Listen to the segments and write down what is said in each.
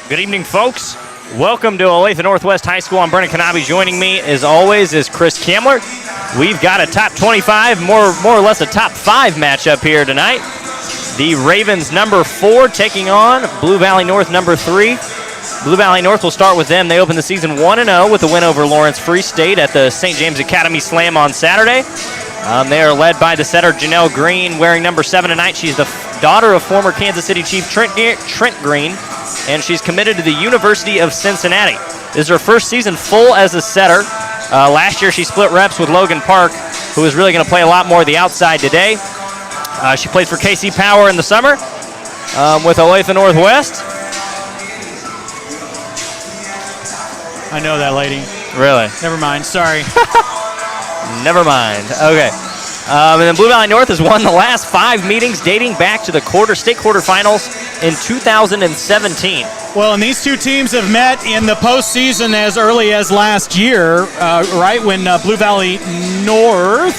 Good evening, folks. Welcome to Olathe Northwest High School. I'm Brennan Kanabe. Joining me, as always, is Chris Kamler. We've got a top 25, more or less a top 5 matchup here tonight. The Ravens, number 4, taking on Blue Valley North, number 3. Blue Valley North will start with them. They open the season 1-0 with a win over Lawrence Free State at the St. James Academy Slam on Saturday. They are led by the setter Janelle Green, wearing number 7 tonight. She's the daughter of former Kansas City Chief Trent Green, and she's committed to the University of Cincinnati. This is her first season full as a setter. Last year she split reps with Logan Park, who is really going to play a lot more of the outside today. She plays for KC Power in the summer with Olathe Northwest. I know that lady. Really? Never mind. Sorry. Never mind. Okay. And then Blue Valley North has won the last 5 meetings dating back to the state quarterfinals in 2017. Well, and these two teams have met in the postseason as early as last year, right when Blue Valley North.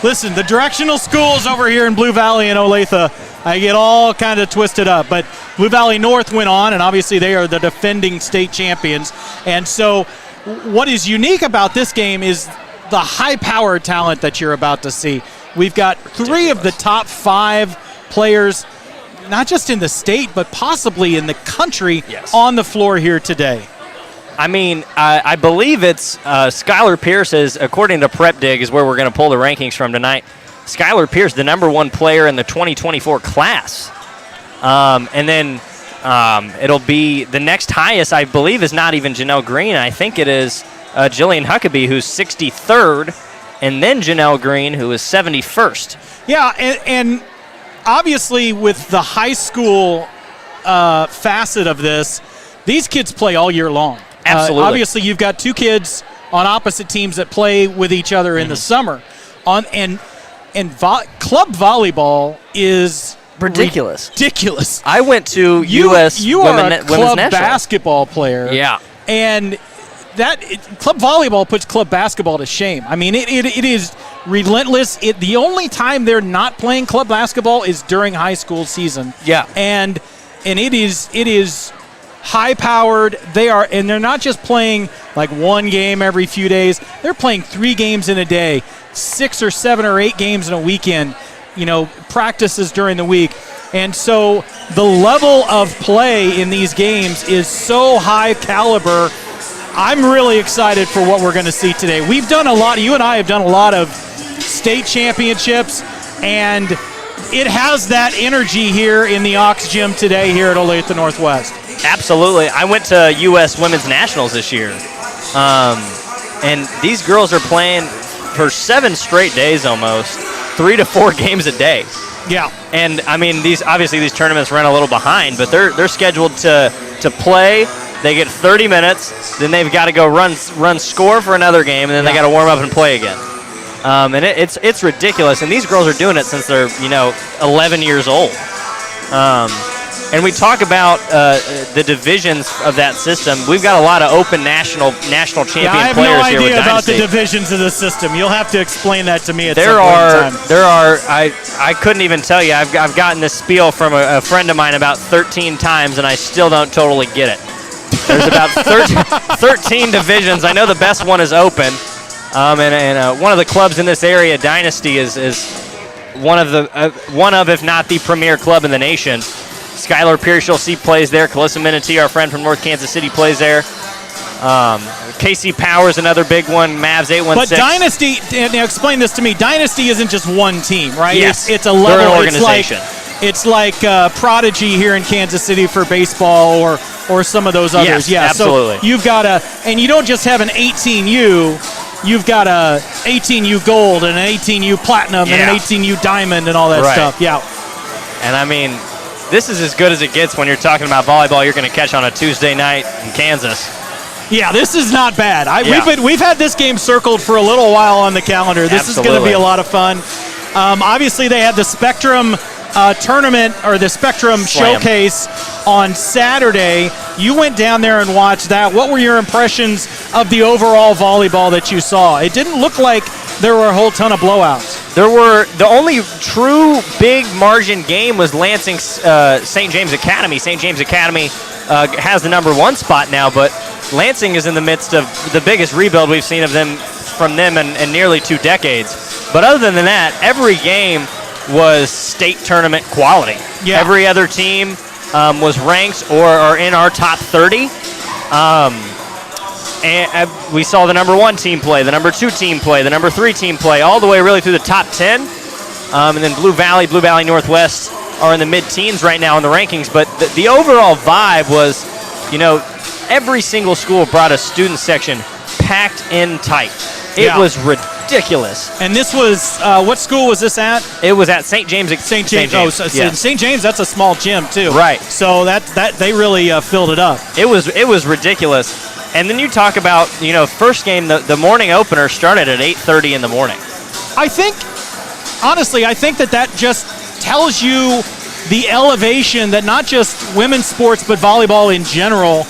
Listen, the directional schools over here in Blue Valley and Olathe, I get all kind of twisted up. But Blue Valley North went on, and obviously they are the defending state champions. And so what is unique about this game is the high-powered talent that you're about to see. We've got 3 of the top 5 players, not just in the state, but possibly in the country, on the floor here today. I mean, I believe it's Skyler Pierce, is, according to Prep Dig, is where we're going to pull the rankings from tonight. Skyler Pierce, the number 1 player in the 2024 class. And then it'll be the next highest, I believe, is not even Janelle Green. I think it is Jillian Huckabee, who's 63rd, and then Janelle Green, who is 71st. Yeah, and obviously with the high school facet of this, these kids play all year long. Absolutely. Obviously, you've got 2 kids on opposite teams that play with each other in the summer. Club volleyball is ridiculous. I went to U.S. You are a club National basketball player. Yeah. And club volleyball puts club basketball to shame. I mean, it is relentless. The only time they're not playing club basketball is during high school season. Yeah. And it is high-powered. They're not just playing like 1 game every few days. They're playing 3 games in a day, 6 or 7 or 8 games in a weekend, practices during the week. And so the level of play in these games is so high caliber. I'm really excited for what we're going to see today. We've done a lot. You and I have done a lot of state championships, and it has that energy here in the Ox Gym today here at Olathe Northwest. Absolutely. I went to U.S. Women's Nationals this year, and these girls are playing for 7 straight days almost, 3 to 4 games a day. Yeah. And, I mean, these tournaments run a little behind, but they're scheduled to play. They get 30 minutes, then they've got to go run score for another game, and then they got to warm up and play again. And it's ridiculous. And these girls are doing it since they're 11 years old. And we talk about the divisions of that system. We've got a lot of open national champion players here with Dynasty. I have no idea about the divisions of the system. You'll have to explain that to me at some point in time. There are. I couldn't even tell you. I've gotten this spiel from a friend of mine about 13 times, and I still don't totally get it. There's about 13 divisions. I know the best one is open, and one of the clubs in this area, Dynasty, is one of, if not the premier club in the nation. Skyler Pierce, you'll see, plays there. Calissa Minity, our friend from North Kansas City, plays there. KC Power is another big one. Mavs 816. But Dynasty, now explain this to me. Dynasty isn't just one team, right? Yes. It's a level. They're an organization. It's like Prodigy here in Kansas City for baseball, or some of those others. Yes, absolutely. So you've got and you don't just have an 18U. You've got a 18U Gold and an 18U Platinum and an 18U Diamond and all that stuff. Yeah. And I mean, this is as good as it gets when you're talking about volleyball you're going to catch on a Tuesday night in Kansas. Yeah, this is not bad. We've had this game circled for a little while on the calendar. This is going to be a lot of fun. Obviously, they had the Spectrum tournament, or the Spectrum Showcase on Saturday. You went down there and watched that. What were your impressions of the overall volleyball that you saw? It didn't look like there were a whole ton of blowouts? The only true big margin game was Lansing St. James Academy. St. James Academy has the number 1 spot now, but Lansing is in the midst of the biggest rebuild we've seen from them in nearly 2 decades. But other than that, every game was state tournament quality. Yeah. Every other team was ranked or are in our top 30. And we saw the number 1 team play, the number 2 team play, the number 3 team play, all the way really through the top 10. And then Blue Valley Northwest are in the mid-teens right now in the rankings. But the overall vibe was, every single school brought a student section packed in tight. It was ridiculous. And this was, what school was this at? It was at St. James. St. James. Oh, so St. James, that's a small gym, too. Right. So that they really filled it up. It was ridiculous. And then you talk about, first game, the morning opener started at 8:30 in the morning. I think that just tells you the elevation that not just women's sports, but volleyball in general.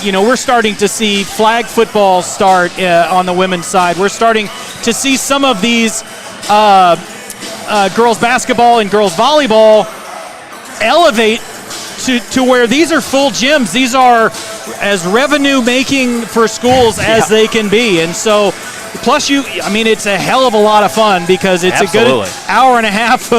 We're starting to see flag football start on the women's side. We're starting to see some of these girls basketball and girls volleyball elevate to where these are full gyms. These are as revenue making for schools as they can be. And so plus it's a hell of a lot of fun because it's Absolutely. a good hour and a half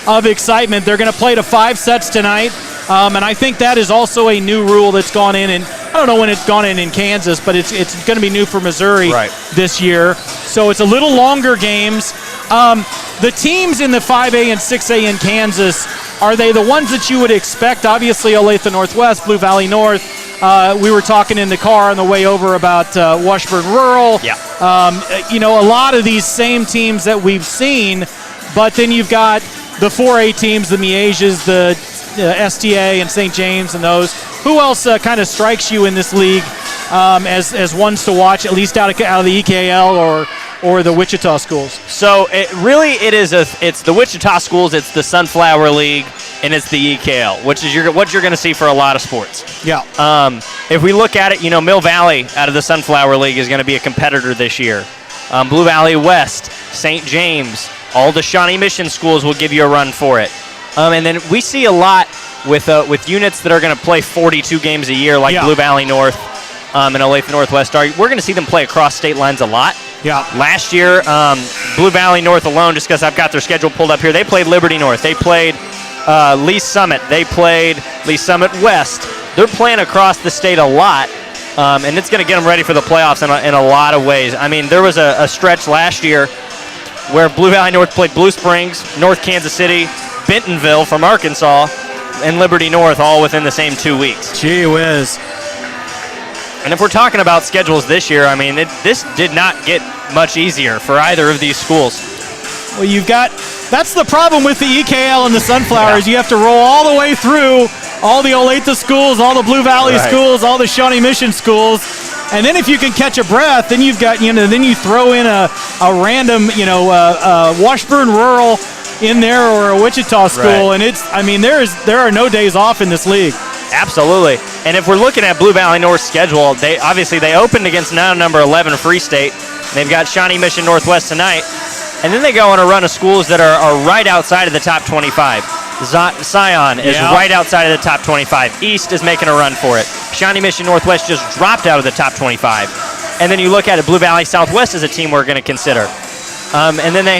of excitement. They're going to play to 5 sets tonight. And I think that is also a new rule that's gone in, and I don't know when it's gone in Kansas, but it's going to be new for Missouri this year. So it's a little longer games. The teams in the 5A and 6A in Kansas, are they the ones that you would expect? Obviously, Olathe Northwest, Blue Valley North. We were talking in the car on the way over about Washburn Rural. Yeah. A lot of these same teams that we've seen, but then you've got the 4A teams, the Miages, the STA and St. James and those. Who else kind of strikes you in this league as ones to watch, at least out of the EKL or the Wichita schools? So it's the Wichita schools, it's the Sunflower League, and it's the EKL, which is what you're going to see for a lot of sports. Yeah. If we look at it, Mill Valley out of the Sunflower League is going to be a competitor this year. Blue Valley West, St. James, all the Shawnee Mission schools will give you a run for it. And then we see a lot with units that are going to play 42 games a year, like Blue Valley North and Olathe Northwest. We're going to see them play across state lines a lot. Yeah. Last year, Blue Valley North alone, just because I've got their schedule pulled up here, they played Liberty North. They played Lee Summit. They played Lee Summit West. They're playing across the state a lot, and it's going to get them ready for the playoffs in a lot of ways. I mean, there was a stretch last year where Blue Valley North played Blue Springs, North Kansas City, Bentonville from Arkansas, and Liberty North all within the same 2 weeks. Gee whiz. And if we're talking about schedules this year, this did not get much easier for either of these schools. Well, that's the problem with the EKL and the Sunflowers. You have to roll all the way through all the Olathe schools, all the Blue Valley schools, all the Shawnee Mission schools. And then if you can catch a breath, then you've got, then you throw in a random, Washburn Rural in there or a Wichita school, and there are no days off in this league. Absolutely. And if we're looking at Blue Valley North's schedule, they opened against number 11 Free State. They've got Shawnee Mission Northwest tonight, and then they go on a run of schools that are right outside of the top 25. Scion is right outside of the top 25. East is making a run for it. Shawnee Mission Northwest just dropped out of the top 25. And then you look at it, Blue Valley Southwest is a team we're going to consider. And then they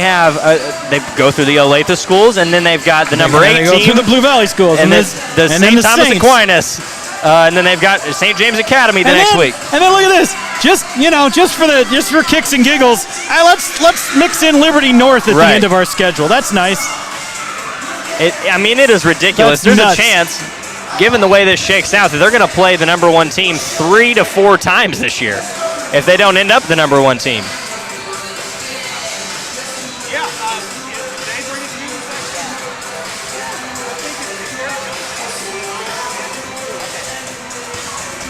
go through the Olathe schools, and then they've got the number 8 team. They go through the Blue Valley schools. And then the St. Thomas Aquinas. And then they've got St. James Academy next week. And then look at this. Just for kicks and giggles, let's mix in Liberty North at the end of our schedule. That's nice. It is ridiculous. There's a chance, given the way this shakes out, that they're going to play the number 1 team 3 to 4 times this year if they don't end up the number 1 team.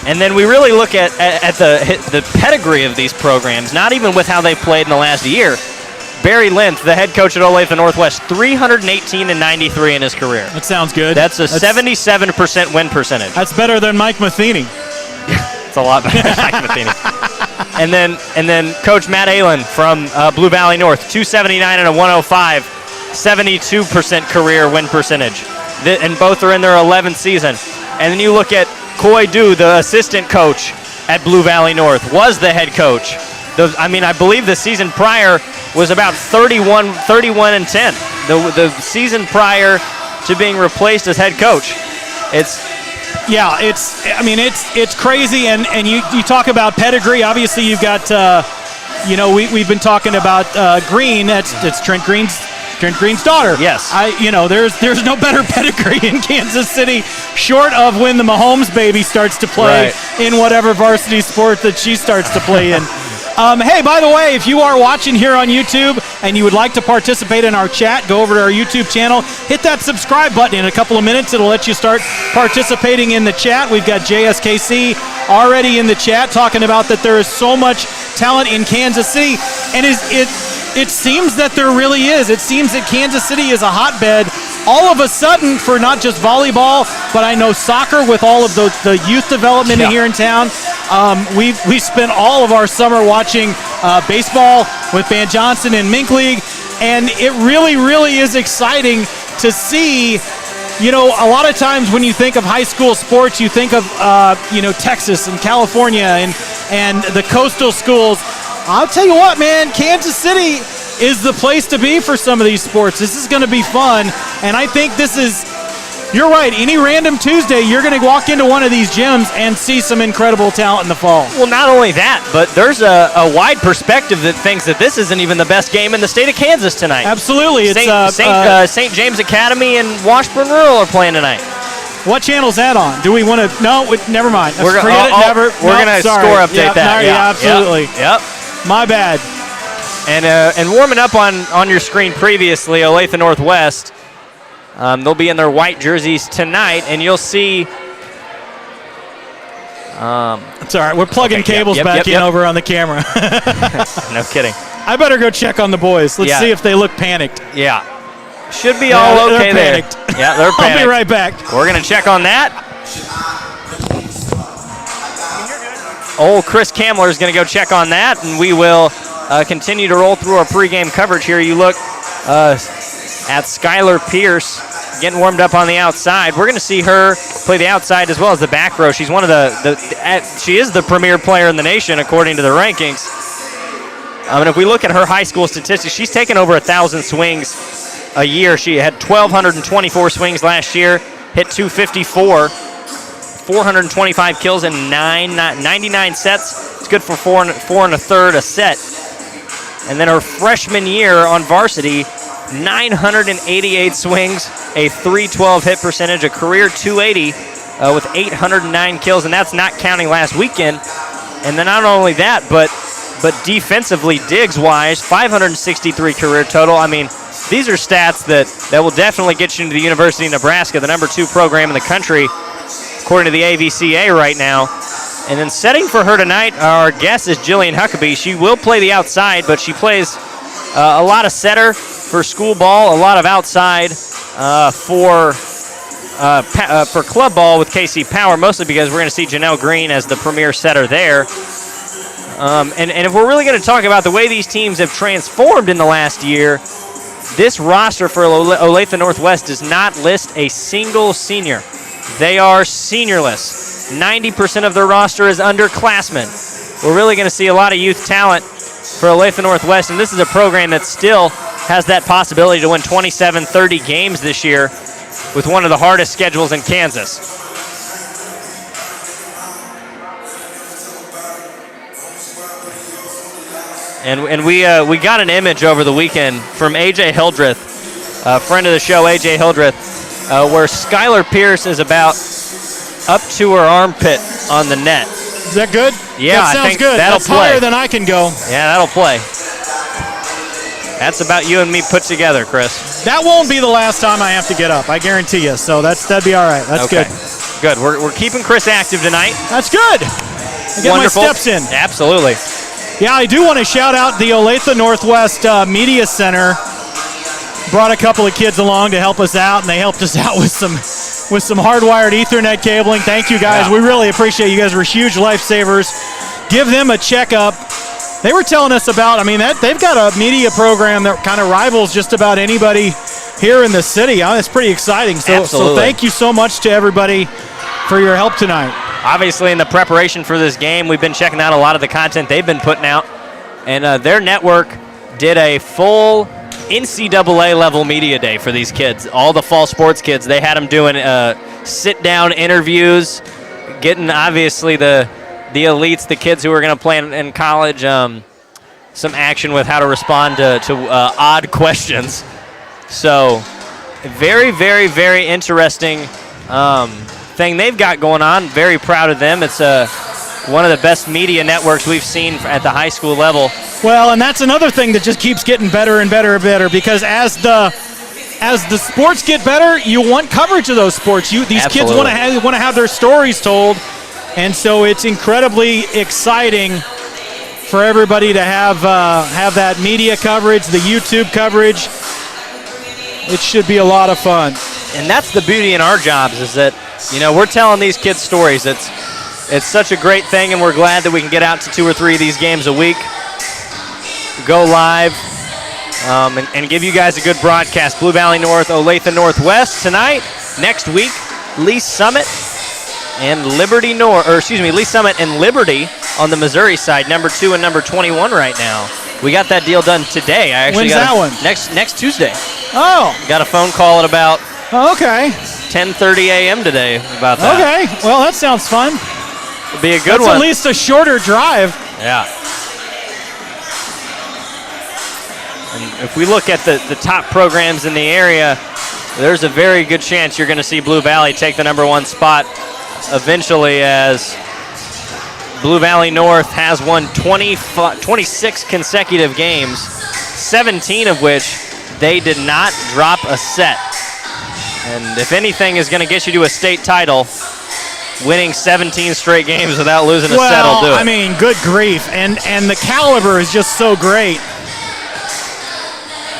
And then we really look at the pedigree of these programs, not even with how they played in the last year. Barry Linth, the head coach at Olathe Northwest, 318-93 in his career. That sounds good. That's 77% win percentage. That's better than Mike Matheny. It's a lot better than Mike Matheny. And then Coach Matt Aylen from Blue Valley North, 279 and a 105, 72% career win percentage. And both are in their 11th season. And then you look at Coy Du, the assistant coach at Blue Valley North, was the head coach. I believe the season prior was about 31 and 10. The season prior to being replaced as head coach. It's crazy, and you talk about pedigree. Obviously, you've got we've been talking about Green. That's Trent Green's daughter. Yes. There's no better pedigree in Kansas City, short of when the Mahomes baby starts to play in whatever varsity sport that she starts to play in. Hey, by the way, if you are watching here on YouTube and you would like to participate in our chat, go over to our YouTube channel, hit that subscribe button. In a couple of minutes, it'll let you start participating in the chat. We've got JSKC already in the chat talking about that there is so much talent in Kansas City, and it seems that there really is. It seems that Kansas City is a hotbed all of a sudden for not just volleyball, but I know soccer with all of the youth development here in town. We spent all of our summer watching baseball with Van Johnson and Mink League, and it really, really is exciting to see. A lot of times when you think of high school sports, you think of Texas and California and the coastal schools. I'll tell you what, man, Kansas City is the place to be for some of these sports. This is going to be fun, and I think you're right, any random Tuesday, you're going to walk into one of these gyms and see some incredible talent in the fall. Well, not only that, but there's a wide perspective that thinks that this isn't even the best game in the state of Kansas tonight. Absolutely. St. James Academy and Washburn Rural are playing tonight. What channel is that on? Do we want to? No, never mind. We're going to score update that. Yeah, absolutely. Yep. My bad. And warming up on your screen previously, Olathe Northwest. They'll be in their white jerseys tonight, and you'll see. It's all right. We're plugging cables back in over on the camera. No kidding. I better go check on the boys. Let's see if they look panicked. Yeah. Should be all okay there. Yeah, they're panicked. I'll be right back. We're going to check on that. Old Chris Kamler is going to go check on that, and we will continue to roll through our pregame coverage here. You look at Skyler Pierce getting warmed up on the outside. We're going to see her play the outside as well as the back row. She's one of she is the premier player in the nation according to the rankings. And if we look at her high school statistics, she's taken over 1,000 swings a year. She had 1,224 swings last year, hit 254, 425 kills in 99 sets. It's good for four and a third a set. And then her freshman year on varsity, 988 swings, a 312 hit percentage, a career 280 with 809 kills, and that's not counting last weekend. And then not only that, but defensively, digs-wise, 563 career total. I mean, these are stats that will definitely get you into the University of Nebraska, the #2 program in the country, according to the AVCA right now. And then setting for her tonight, our guest is Jillian Huckabee. She will play the outside, but she plays a lot of setter for school ball, a lot of outside for club ball with KC Power, mostly because we're going to see Janelle Green as the premier setter there. And if we're really going to talk about the way these teams have transformed in the last year, this roster for Olathe Northwest does not list a single senior. They are seniorless. 90% of their roster is underclassmen. We're really going to see a lot of youth talent for Olathe Northwest, and this is a program that still has that possibility to win 27, 30 games this year with one of the hardest schedules in Kansas. And we got an image over the weekend from AJ Hildreth, a friend of the show, AJ Hildreth, where Skyler Pierce is about up to her armpit on the net. Is that good? Yeah, that sounds good. That's play. Higher than I can go. Yeah, that'll play. That's about you and me put together, Chris. That won't be the last time I have to get up, I guarantee you. So that'd be all right. That's good. Good. We're keeping Chris active tonight. That's good. I get Wonderful. my steps in. Absolutely. Yeah, I do want to shout out the Olathe Northwest Media Center. Brought a couple of kids along to help us out, and they helped us out with some hardwired Ethernet cabling. Thank you, guys. Yeah. We really appreciate you guys. We're huge lifesavers. Give them a checkup. they were telling us about, they've got a media program that kind of rivals just about anybody here in the city. It's pretty exciting. So thank you so much to everybody for your help tonight. Obviously, in the preparation for this game, we've been checking out a lot of the content they've been putting out. And their network did a full NCAA level media day for these kids. All the fall sports kids, they had them doing sit-down interviews, getting obviously the elites, the kids who are going to play in college, some action with how to respond to odd questions. So, very, very, very interesting thing they've got going on. Very proud of them. It's one of the best media networks we've seen at the high school level. Well, and that's another thing that just keeps getting better and better and better, because as the sports get better, you want coverage of those sports. These Absolutely. Kids want to have their stories told, and so it's incredibly exciting for everybody to have that media coverage, the YouTube coverage. It should be a lot of fun. And that's the beauty in our jobs, is that, we're telling these kids stories. It's such a great thing, and we're glad that we can get out to 2 or 3 of these games a week, go live, and give you guys a good broadcast. Blue Valley North, Olathe Northwest tonight. Next week, Lee Summit and Liberty Lee Summit and Liberty on the Missouri side, number 2 and number 21 right now. We got that deal done today. When's that one? Next Tuesday. Oh. Got a phone call at about 10:30 a.m. today about that. Okay. Well, that sounds fun. It'll be a good That's one. at least a shorter drive. Yeah. And if we look at the top programs in the area, there's a very good chance you're going to see Blue Valley take the number 1 spot eventually, as Blue Valley North has won 26 consecutive games, 17 of which they did not drop a set. And if anything is going to get you to a state title, winning 17 straight games without losing a set will do it. Good grief. And the caliber is just so great.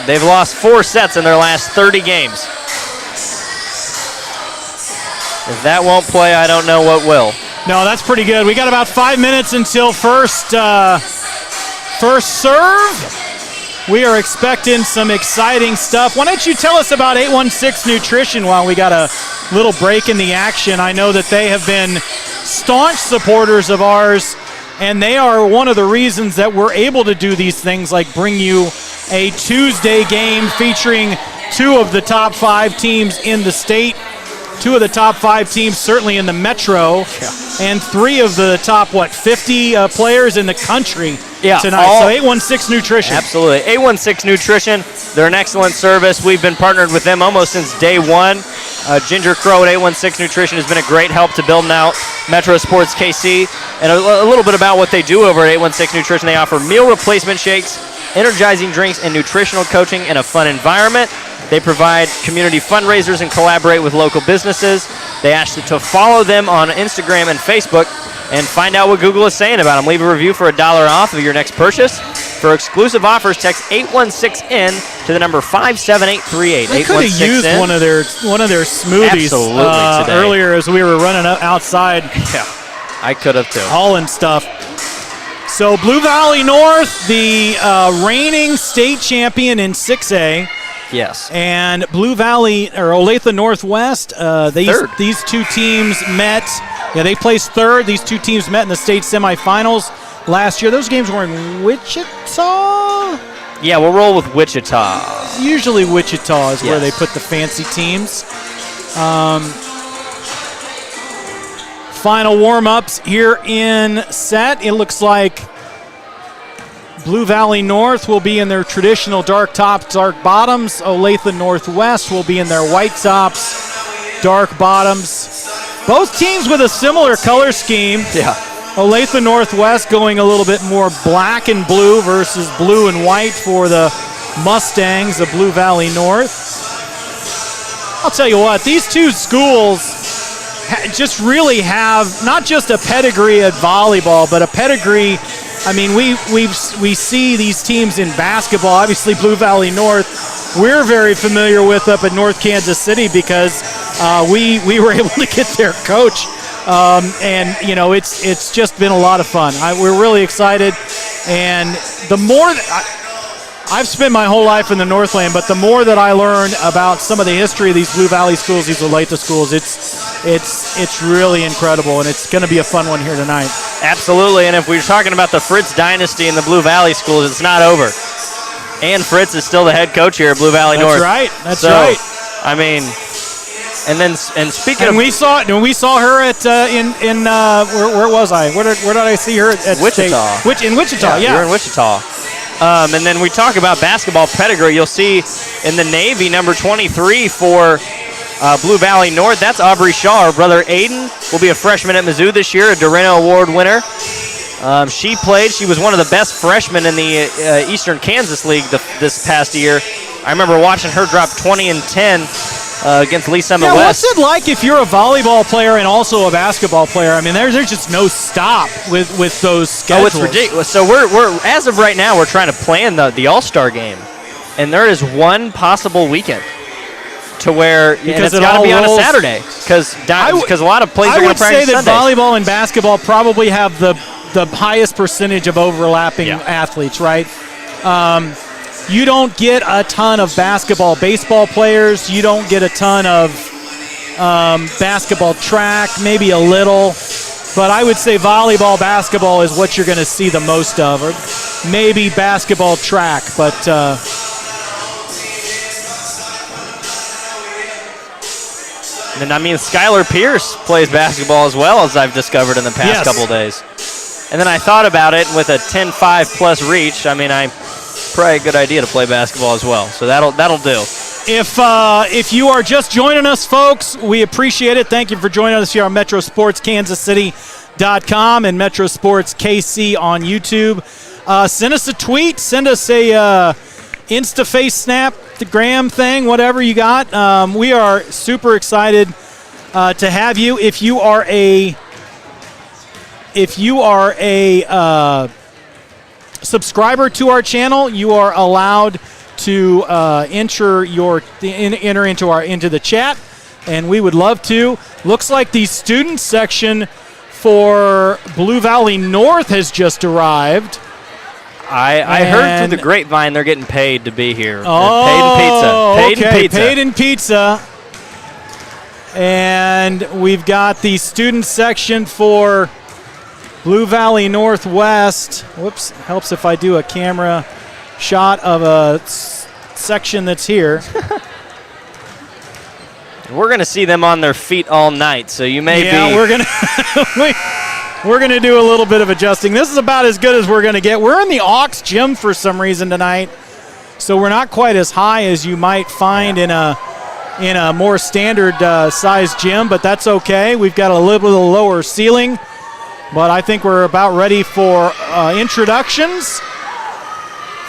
They've lost 4 sets in their last 30 games. If that won't play, I don't know what will. No, that's pretty good. We got about 5 minutes until first serve. We are expecting some exciting stuff. Why don't you tell us about 816 Nutrition while we got a little break in the action? I know that they have been staunch supporters of ours, and they are one of the reasons that we're able to do these things, like bring you a Tuesday game featuring 2 of the top 5 teams in the state, 2 of the top 5 teams certainly in the metro, and 3 of the top, 50 players in the country tonight. So 816 Nutrition. Absolutely. 816 Nutrition, they're an excellent service. We've been partnered with them almost since day one. Ginger Crow at 816 Nutrition has been a great help to building out Metro Sports KC. And a little bit about what they do over at 816 Nutrition. They offer meal replacement shakes, energizing drinks, and nutritional coaching in a fun environment. They provide community fundraisers and collaborate with local businesses. They ask you to follow them on Instagram and Facebook and find out what Google is saying about them. Leave a review for $1 off of your next purchase. For exclusive offers, text 816N to the number 57838. They could have used one of their smoothies earlier as we were running outside. Yeah, I could have too. Hauling stuff. So Blue Valley North, the reigning state champion in 6A. Yes. And Blue Valley, or Olathe Northwest, these 2 teams met. Yeah, they placed 3rd. These 2 teams met in the state semifinals last year. Those games were in Wichita? Yeah, we'll roll with Wichita. Usually Wichita is where they put the fancy teams. Final warm-ups here in set. It looks like Blue Valley North will be in their traditional dark tops, dark bottoms. Olathe Northwest will be in their white tops, dark bottoms. Both teams with a similar color scheme. Yeah. Olathe Northwest going a little bit more black and blue versus blue and white for the Mustangs of Blue Valley North. I'll tell you what, these 2 schools just really have not just a pedigree at volleyball, but a pedigree. I mean, we see these teams in basketball. Obviously, Blue Valley North, we're very familiar with up at North Kansas City because we were able to get their coach, and it's just been a lot of fun. We're really excited. And the more I've spent my whole life in the Northland, but the more that I learn about some of the history of these Blue Valley schools, these Olathe schools, it's really incredible, and it's going to be a fun one here tonight. Absolutely, and if we're talking about the Fritz dynasty in the Blue Valley schools, it's not over. And Fritz is still the head coach here at Blue Valley North. That's right. I mean, and speaking of, we saw her at where was I? Where did I see her at Wichita? State? In Wichita, yeah. You're in Wichita. And then we talk about basketball pedigree. You'll see in the Navy, number 23 for Blue Valley North. That's Aubrey Shaw. Her brother Aiden will be a freshman at Mizzou this year, a Doreno Award winner. She played. She was one of the best freshmen in the Eastern Kansas League this past year. I remember watching her drop 20 and 10 against Lee Summit West. What's it like if you're a volleyball player and also a basketball player? I mean, there's just no stop with those schedules. Oh, it's ridiculous. So we're as of right now, we're trying to plan the All-Star game, and there is one possible weekend to where it's got to be on a Saturday because a lot of players are going to practice Sundays. I would say that volleyball and basketball probably have the highest percentage of overlapping athletes, right? You don't get a ton of baseball players. You don't get a ton of basketball track, maybe a little. But I would say volleyball, basketball is what you're going to see the most of, or maybe basketball track. But and I mean, Skyler Pierce plays basketball as well, as I've discovered in the past couple of days. And then I thought about it with a 10-5 plus reach. I mean, probably a good idea to play basketball as well. So that'll do. If you are just joining us, folks, we appreciate it. Thank you for joining us here on MetroSportsKansasCity.com and Metro Sports KC on YouTube. Send us a tweet. Send us a Instaface snap, the gram thing, whatever you got. We are super excited to have you. If you are a subscriber to our channel, you are allowed to enter into the chat, and we would love to. Looks like the student section for Blue Valley North has just arrived. I heard through the grapevine they're getting paid to be here. Oh, paid in pizza. Paid in pizza. And we've got the student section for Blue Valley Northwest. Whoops, helps if I do a camera shot of a section that's here. We're going to see them on their feet all night, so you may be. Yeah, we're going to do a little bit of adjusting. This is about as good as we're going to get. We're in the Aux gym for some reason tonight, so we're not quite as high as you might find in a more standard sized gym, but that's okay. We've got a little bit lower ceiling. But I think we're about ready for introductions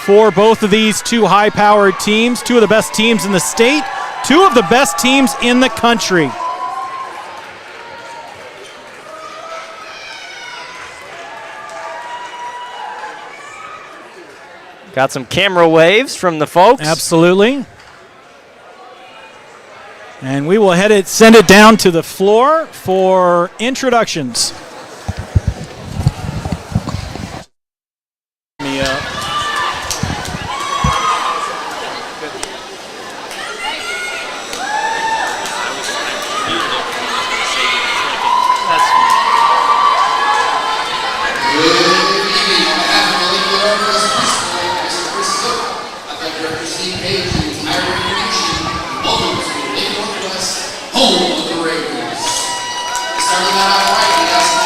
for both of these two high-powered teams, two of the best teams in the state, two of the best teams in the country. Got some camera waves from the folks. Absolutely. And we will send it down to the floor for introductions. Home of the Ravens. Starting out right, we got some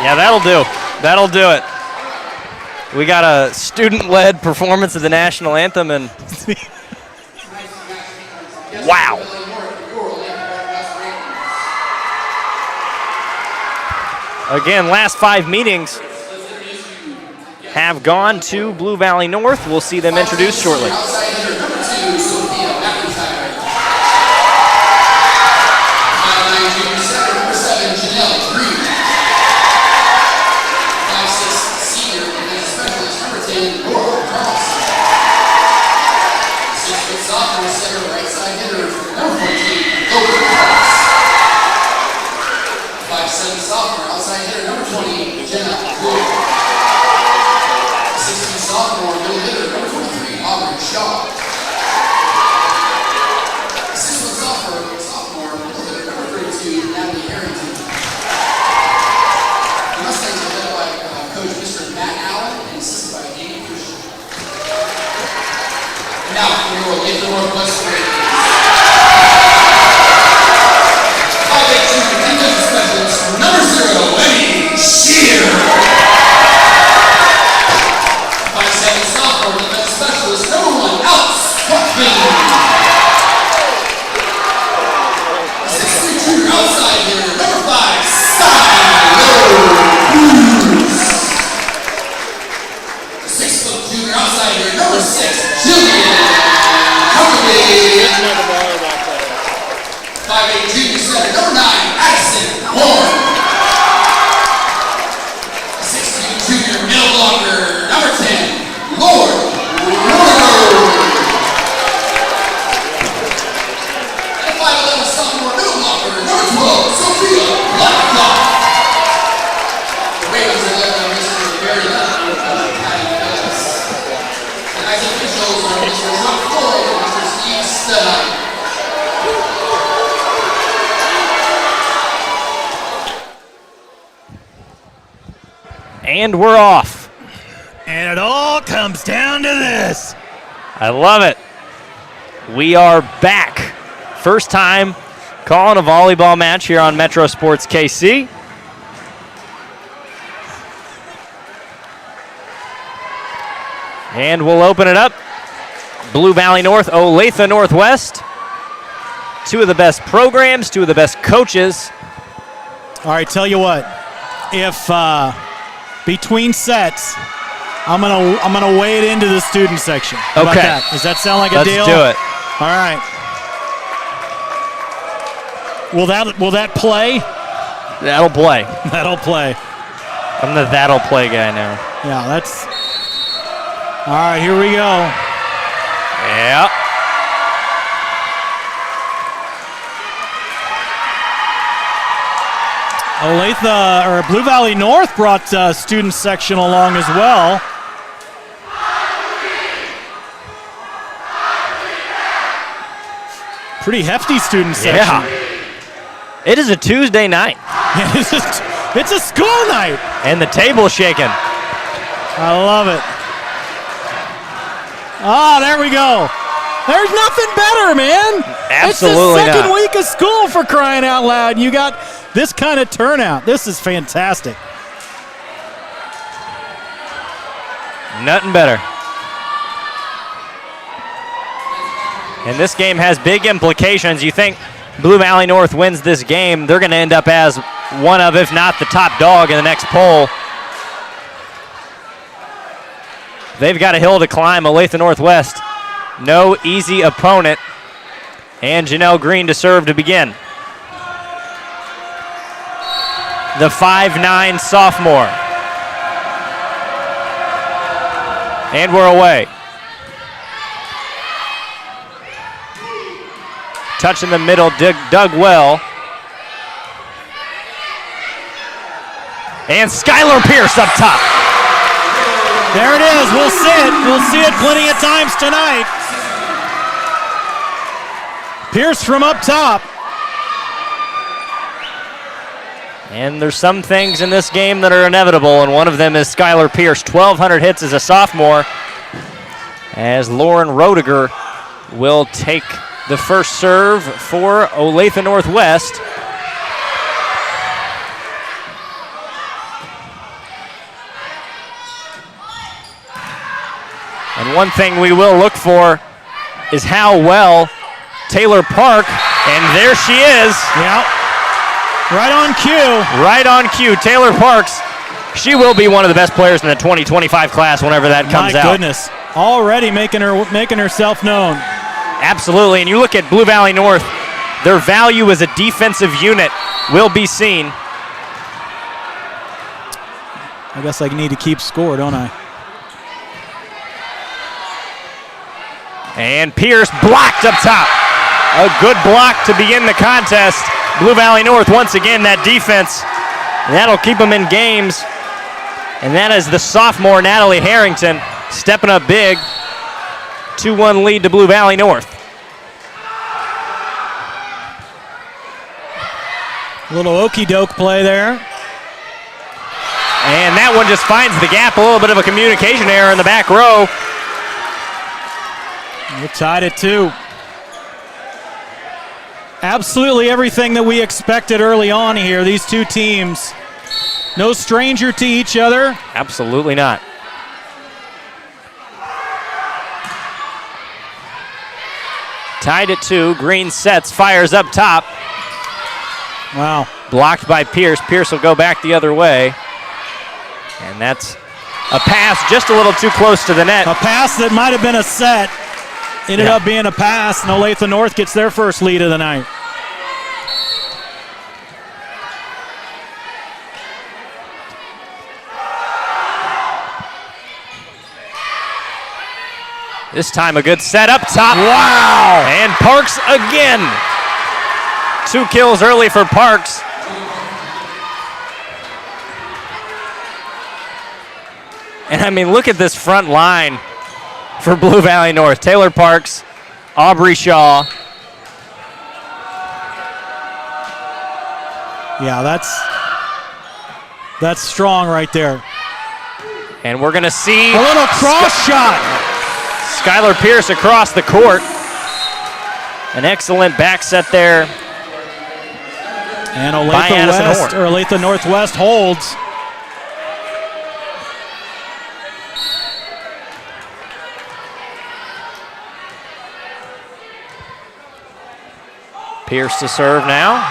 Yeah, that'll do. That'll do it. We got a student-led performance of the national anthem, and wow. Again, last 5 meetings have gone to Blue Valley North. We'll see them introduced shortly. Sophomore, outside hitter, number 20, Janelle. 16 sophomore, middle hitter, number 23, Aubrey Shaw. 6'1" sophomore, middle hitter, number 32, Natalie Harrington. The Mustangs are led by Coach Mr. Matt Allen and assisted by Amy Christian. And now for your Olathe Northwest Raiders. 5'8" defensive specialist, number 0, Eddie Shear. 5'7" sophomore defensive specialist, number 1, Alex Buckman. 6'3" junior outside hitter, number 5, Skyler. 6' junior outside hitter, number 6, Julian. 5'8" junior center, number 9, Addison Horn. 6'2" junior middle blocker, number 10, Lord Rowe. And 5'11" sophomore middle blocker, number 12, Sophia Blacklock. The Ravens are led by Mr. Barry Levin with Patty Phillips. And as officials are Mr. Chuck Floyd and Mr. Steve Studd. And we're off. And it all comes down to this. I love it. We are back. First time calling a volleyball match here on Metro Sports KC. And we'll open it up. Blue Valley North, Olathe Northwest. 2 of the best programs, 2 of the best coaches. All right, tell you what. If between sets, I'm gonna wade into the student section. How about that? Does that sound like a deal? Let's do it. All right. Will that play? That'll play. That'll play. I'm the that'll play guy now. Yeah, that's. All right, here we go. Yeah. Olathe or Blue Valley North brought student section along as well. Pretty hefty student section. Yeah. It is a Tuesday night. Yeah, it's a school night. And the table's shaking. I love it. Ah, there we go. There's nothing better, man. Absolutely it's the second not. week of school, for crying out loud. You got this kind of turnout. This is fantastic. Nothing better. And this game has big implications. You think Blue Valley North wins this game, they're going to end up as one of, if not the top dog in the next poll. They've got a hill to climb. Olathe Northwest, no easy opponent. And Janelle Green to serve to begin. The 5'9" sophomore. And we're away. Touch in the middle, dug well. And Skyler Pierce up top. There it is. We'll see it. We'll see it plenty of times tonight. Pierce from up top. And there's some things in this game that are inevitable, and one of them is Skyler Pierce. 1,200 hits as a sophomore, as Lauren Roediger will take the first serve for Olathe Northwest. one thing we will look for is how well Taylor Park, and there she is. Yeah. Right on cue. Right on cue. Taylor Parks, she will be one of the best players in the 2025 class whenever that comes out. My goodness. Already making herself known. Absolutely. And you look at Blue Valley North, their value as a defensive unit will be seen. I guess I need to keep score, don't I? And Pierce blocked up top. A good block to begin the contest. Blue Valley North, once again, that defense, that'll keep them in games. And that is the sophomore Natalie Harrington stepping up big. 2-1 lead to Blue Valley North. A little okey-doke play there. And that one just finds the gap. A little bit of a communication error in the back row. We're tied at 2. Absolutely everything that we expected early on here. These two teams, no stranger to each other. Absolutely not. Tied at 2. Green sets, fires up top. Wow. Blocked by Pierce. Pierce will go back the other way. And that's a pass just a little too close to the net. A pass that might have been a set. Ended up being a pass, and Olathe North gets their first lead of the night. This time a good set up top. Wow! And Parks again. 2 kills early for Parks. And I mean, look at this front line for Blue Valley North. Taylor Parks, Aubrey Shaw. Yeah, that's strong right there. And we're going to see a little cross shot. Skyler Pierce across the court. An excellent back set there. And Olathe Northwest holds. Pierce to serve now.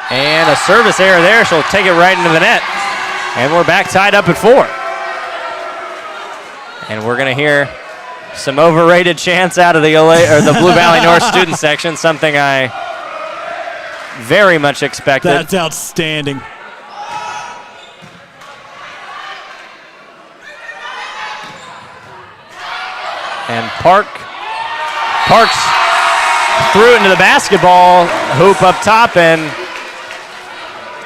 And a service error there. She'll take it right into the net. And we're back tied up at 4. And we're going to hear some overrated chants out of the Blue Valley North student section, something I very much expected. That's outstanding. And Parks threw it into the basketball hoop up top and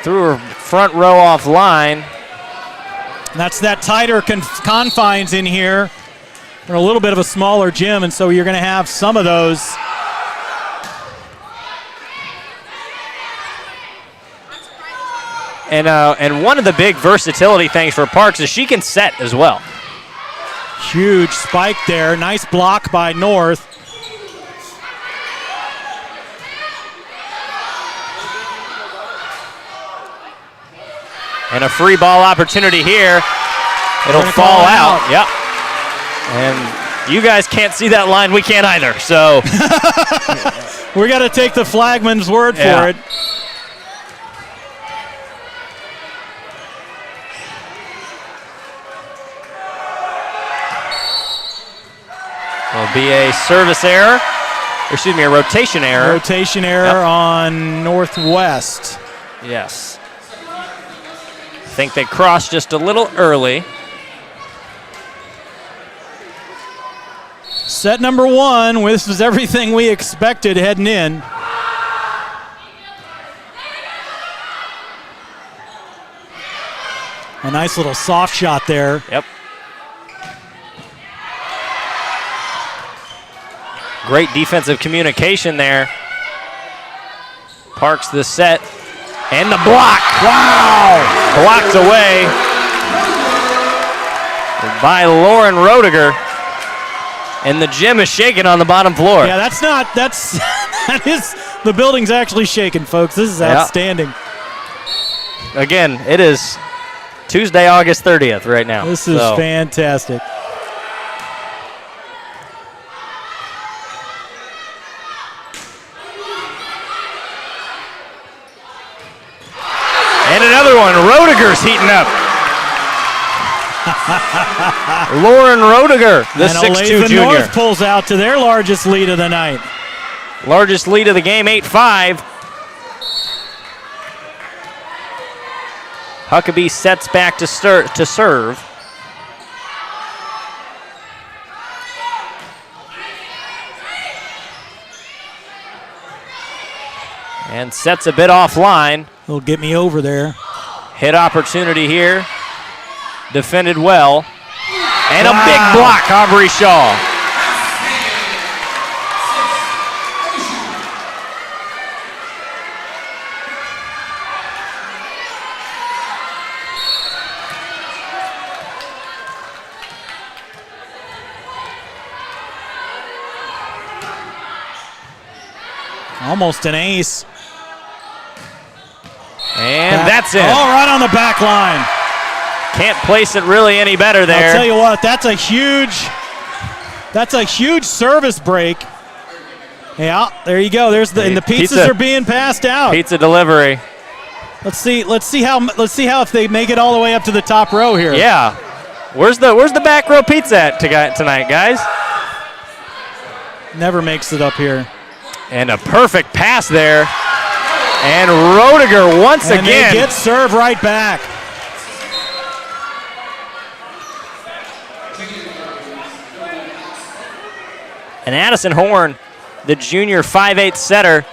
threw her front row offline. That's that tighter confines in here. We're a little bit of a smaller gym, and so you're going to have some of those. And one of the big versatility things for Parks is she can set as well. Huge spike there. Nice block by North. And a free ball opportunity here. It'll fall out. Yep. And you guys can't see that line. We can't either. So we got to take the flagman's word for it. Will be a service error. Or excuse me, a rotation error. Rotation error on Northwest. Yes. I think they crossed just a little early. Set number 1. This was everything we expected heading in. A nice little soft shot there. Yep. Great defensive communication there. Parks the set. And the block. Wow! Blocked away by Lauren Roediger. And the gym is shaking on the bottom floor. Yeah, that is, the building's actually shaking, folks. This is outstanding. Again, it is Tuesday, August 30th right now. This is fantastic. another one. Roediger's heating up. Lauren Roediger, the 6'2 junior. North pulls out to their largest lead of the night. Largest lead of the game, 8-5. Huckabee sets back to serve. And sets a bit offline. He'll get me over there. Hit opportunity here. Defended well. And a big block, Aubrey Shaw. Almost an ace. And that's it. Oh, right on the back line. Can't place it really any better there. I'll tell you what, that's a huge service break. Yeah, there you go. There's and the pizzas are being passed out. Pizza delivery. Let's see how if they make it all the way up to the top row here. Yeah. Where's the back row pizza at tonight, guys? Never makes it up here. And a perfect pass there. And Roediger once again. They get served right back. And Addison Horn, the junior 5'8" setter,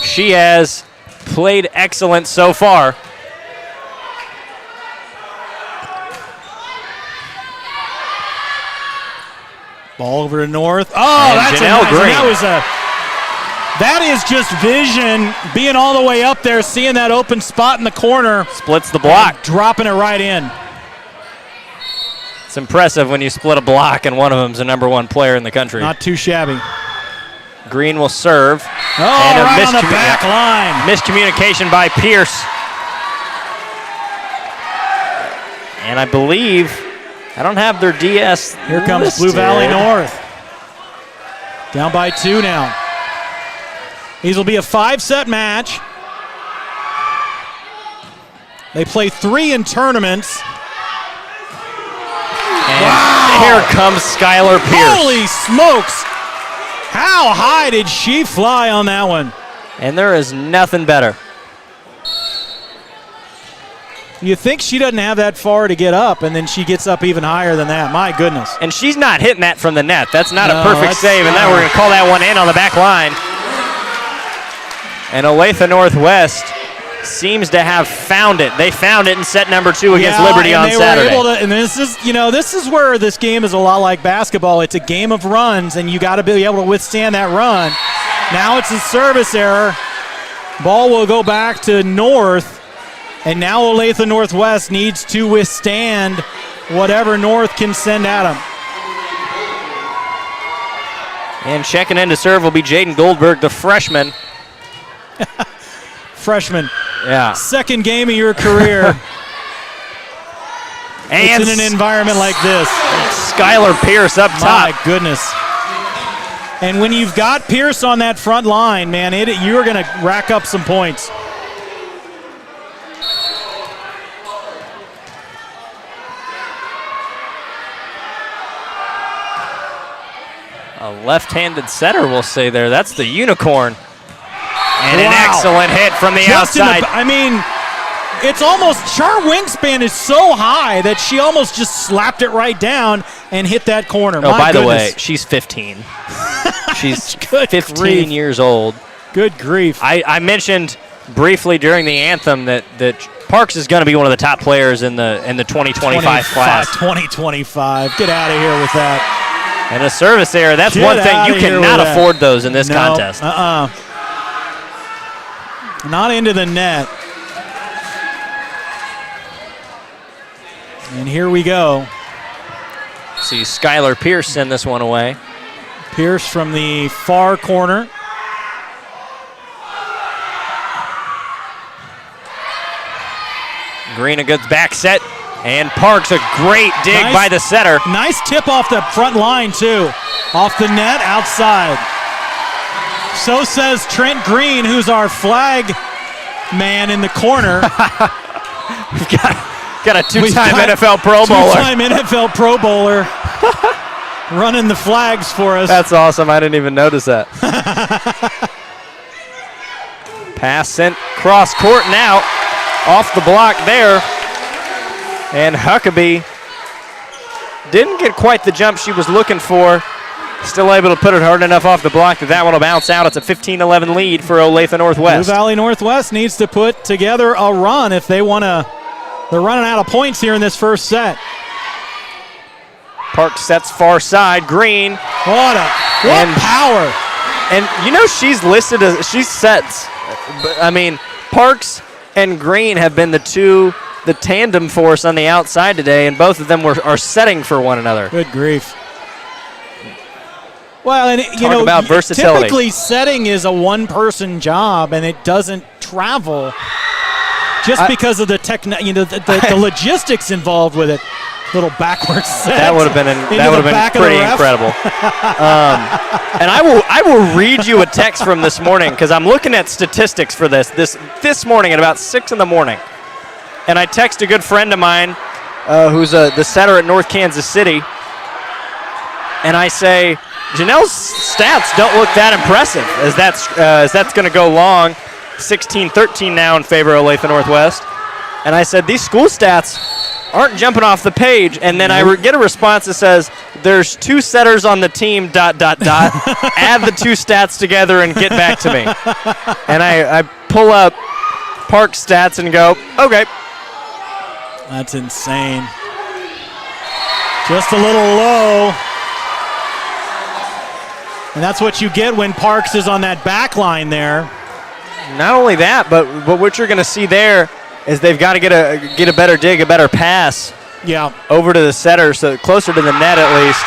she has played excellent so far. Ball over to North. Oh, and that's Janelle Green. That is just vision, being all the way up there, seeing that open spot in the corner. Splits the block. Dropping it right in. It's impressive when you split a block and one of them's the #1 player in the country. Not too shabby. Green will serve. Oh, and right on the back line. Miscommunication by Pierce. And I believe, I don't have their DS. Here comes listed. Blue Valley North. Down by 2 now. These will be a 5-set match. They play 3 in tournaments. And here comes Skyler Pierce. Holy smokes! How high did she fly on that one? And there is nothing better. You think she doesn't have that far to get up, and then she gets up even higher than that. My goodness. And she's not hitting that from the net. That's not a perfect save, and now we're going to call that one in on the back line. And Olathe Northwest seems to have found it. They found it in set #2 against Liberty on Saturday. And this is where this game is a lot like basketball. It's a game of runs, and you got to be able to withstand that run. Now it's a service error. Ball will go back to North, and now Olathe Northwest needs to withstand whatever North can send at them. And checking in to serve will be Jaden Goldberg, the freshman. Freshman. Yeah. Second game of your career. And it's in an environment like this. Skyler Pierce up top. My goodness. And when you've got Pierce on that front line, man, you're going to rack up some points. A left-handed setter, we'll say there. That's the unicorn. And an excellent hit from the outside. It's almost, Char wingspan is so high that she almost just slapped it right down and hit that corner. Oh, by the way, she's 15. She's 15 years old. Good grief. I mentioned briefly during the anthem that Parks is going to be one of the top players in the 2025 class. 2025. Get out of here with that. And a service error, that's one thing. You cannot afford those in this contest. Not into the net. And here we go. See Skyler Pierce send this one away. Pierce from the far corner. Green a good back set. And Parks a great dig by the setter. Nice tip off the front line too. Off the net, outside. So says Trent Green, who's our flag man in the corner. We've got a two-time NFL Pro Bowler. Two-time NFL Pro Bowler running the flags for us. That's awesome. I didn't even notice that. Pass sent cross court now. Off the block there. And Huckabee didn't get quite the jump she was looking for. Still able to put it hard enough off the block that one will bounce out. It's a 15-11 lead for Olathe Northwest. Blue Valley Northwest needs to put together a run if they want to. They're running out of points here in this first set. Park sets far side. Green. What power. And you know she's listed as, she sets. I mean, Parks and Green have been the tandem force on the outside today, and both of them are setting for one another. Good grief. Well, and Talk about versatility. Typically setting is a one-person job, and it doesn't travel just because of the logistics involved with it. Little backwards set. That would have been pretty incredible. And I will read you a text from this morning because I'm looking at statistics for this morning at about 6 in the morning, and I text a good friend of mine who's the setter at North Kansas City, and I say, Janelle's stats don't look that impressive as that's going to go long. 16-13 now in favor of Olathe Northwest. And I said, these school stats aren't jumping off the page. And then I get a response that says, there's 2 setters on the team, ... Add the 2 stats together and get back to me. And I pull up Park's stats and go, okay. That's insane. Just a little low. And that's what you get when Parks is on that back line there. Not only that, but what you're going to see there is they've got to get a better dig, a better pass. Yeah. Over to the setter, so closer to the net at least.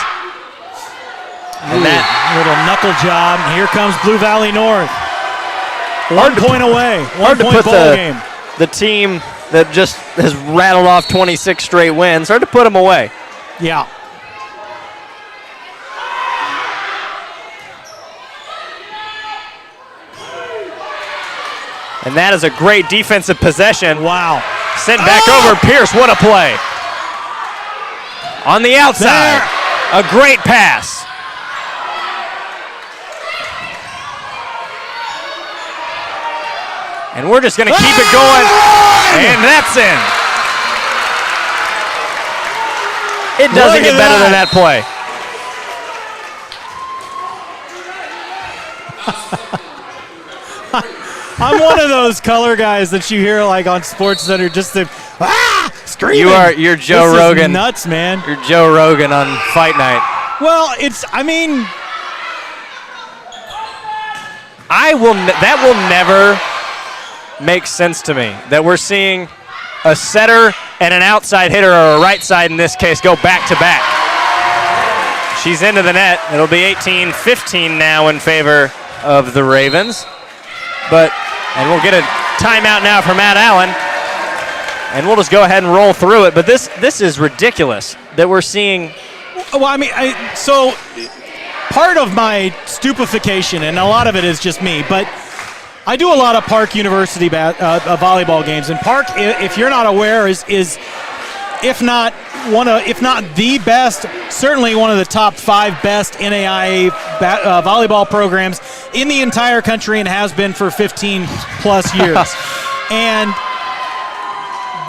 And that little knuckle job. Here comes Blue Valley North. 1 point away. Hard to put game. the team that just has rattled off 26 straight wins. Hard to put them away. Yeah. And that is a great defensive possession. Wow. Sent back over. Pierce, what a play. On the outside. A great pass. And we're just going to keep it going. And that's in. It doesn't get better than that play. I'm one of those color guys that you hear like on SportsCenter just screaming. You're Joe this Rogan. Is nuts, man. You're Joe Rogan on Fight Night. Well, that will never make sense to me that we're seeing a setter and an outside hitter, or a right side in this case, go back to back. She's into the net. It'll be 18-15 now in favor of the Ravens. And we'll get a timeout now from Matt Allen, and we'll just go ahead and roll through it. But this is ridiculous that we're seeing. Well, so part of my stupefaction, and a lot of it is just me, but I do a lot of Park University volleyball games, and Park, if you're not aware, is if not the best, certainly one of the top 5 best NAIA volleyball programs in the entire country, and has been for 15 plus years. And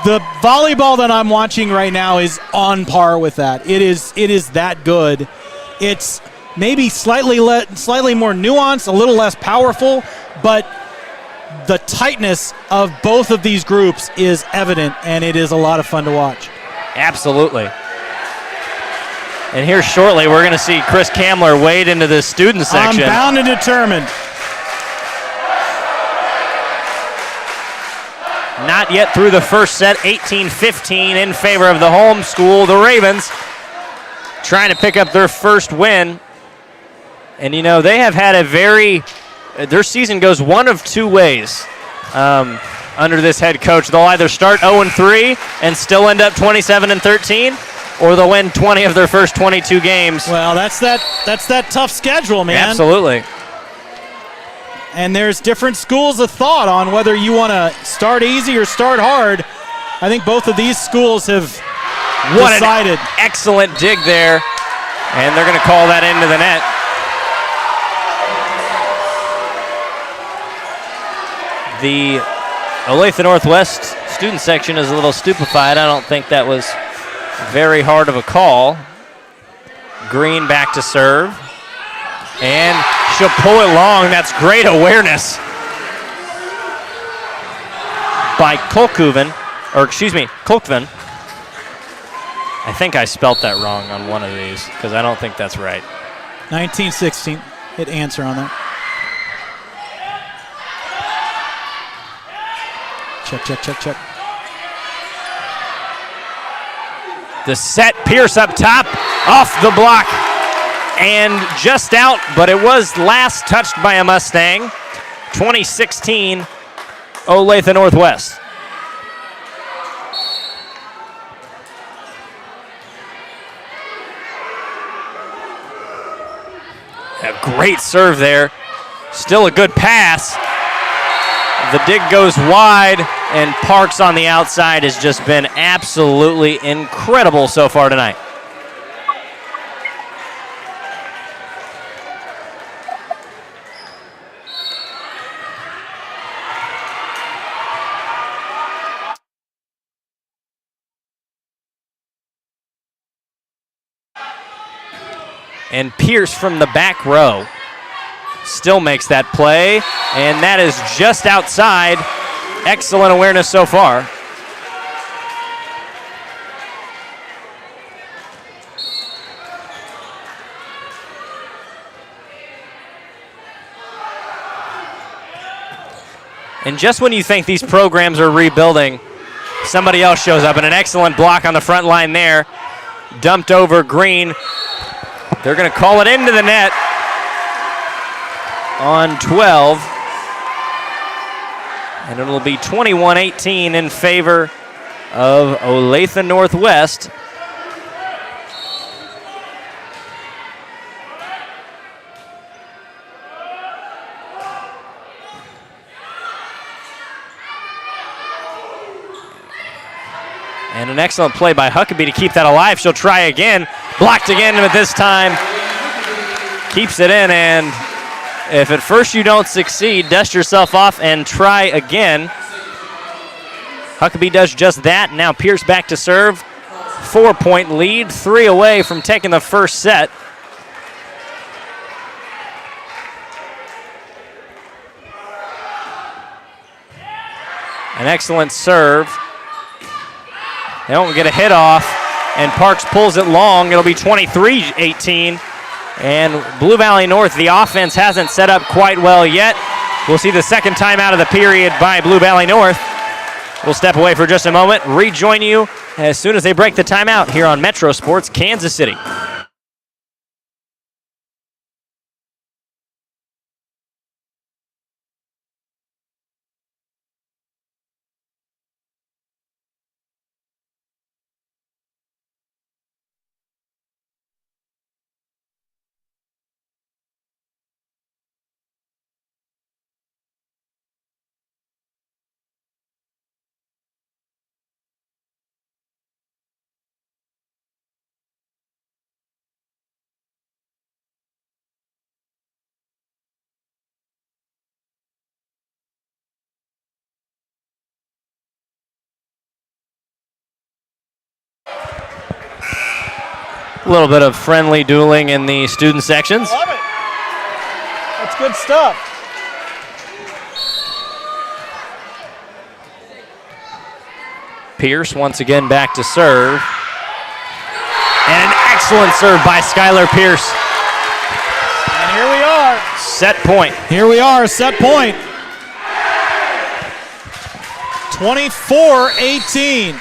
the volleyball that I'm watching right now is on par with that. It is that good. It's maybe slightly more nuanced, a little less powerful, but the tightness of both of these groups is evident, and it is a lot of fun to watch. Absolutely. And here shortly, we're going to see Chris Kamler wade into the student section. I'm bound and determined. Not yet through the first set, 18-15 in favor of the home school, the Ravens, trying to pick up their first win. And, they have had their season goes one of 2 ways. Under this head coach, they'll either start 0-3 and still end up 27-13, or they'll win 20 of their first 22 games. Well, that's that tough schedule, man. Absolutely. And there's different schools of thought on whether you want to start easy or start hard. I think both of these schools have decided. An excellent dig there, and they're going to call that into the net. The Olathe Northwest student section is a little stupefied. I don't think that was very hard of a call. Green back to serve, and she'll pull it long. That's great awareness by Kolkven. I think I spelt that wrong on one of these because I don't think that's right. 1916. Hit answer on that. Check. The set, Pierce up top, off the block, and just out, but it was last touched by a Mustang. 2016, Olathe Northwest. A great serve there. Still a good pass. The dig goes wide, and Parks on the outside has just been absolutely incredible so far tonight. And Pierce from the back row still makes that play, and that is just outside. Excellent awareness so far. And just when you think these programs are rebuilding, somebody else shows up, and an excellent block on the front line there. Dumped over Green. They're going to call it into the net on 12. And it'll be 21-18 in favor of Olathe Northwest. And an excellent play by Huckabee to keep that alive. She'll try again. Blocked again, but this time keeps it in. And if at first you don't succeed, dust yourself off and try again. Huckabee does just that. Now Pierce back to serve. 4-point lead, 3 away from taking the first set. An excellent serve. They don't get a hit off, and Parks pulls it long. It'll be 23-18. And Blue Valley North, the offense hasn't set up quite well yet. We'll see the second time out of the period by Blue Valley North. We'll step away for just a moment, rejoin you as soon as they break the timeout here on Metro Sports Kansas City. A little bit of friendly dueling in the student sections. Love it. That's good stuff. Pierce once again back to serve. And an excellent serve by Skyler Pierce. And here we are. Set point. Here we are, set point. 24-18.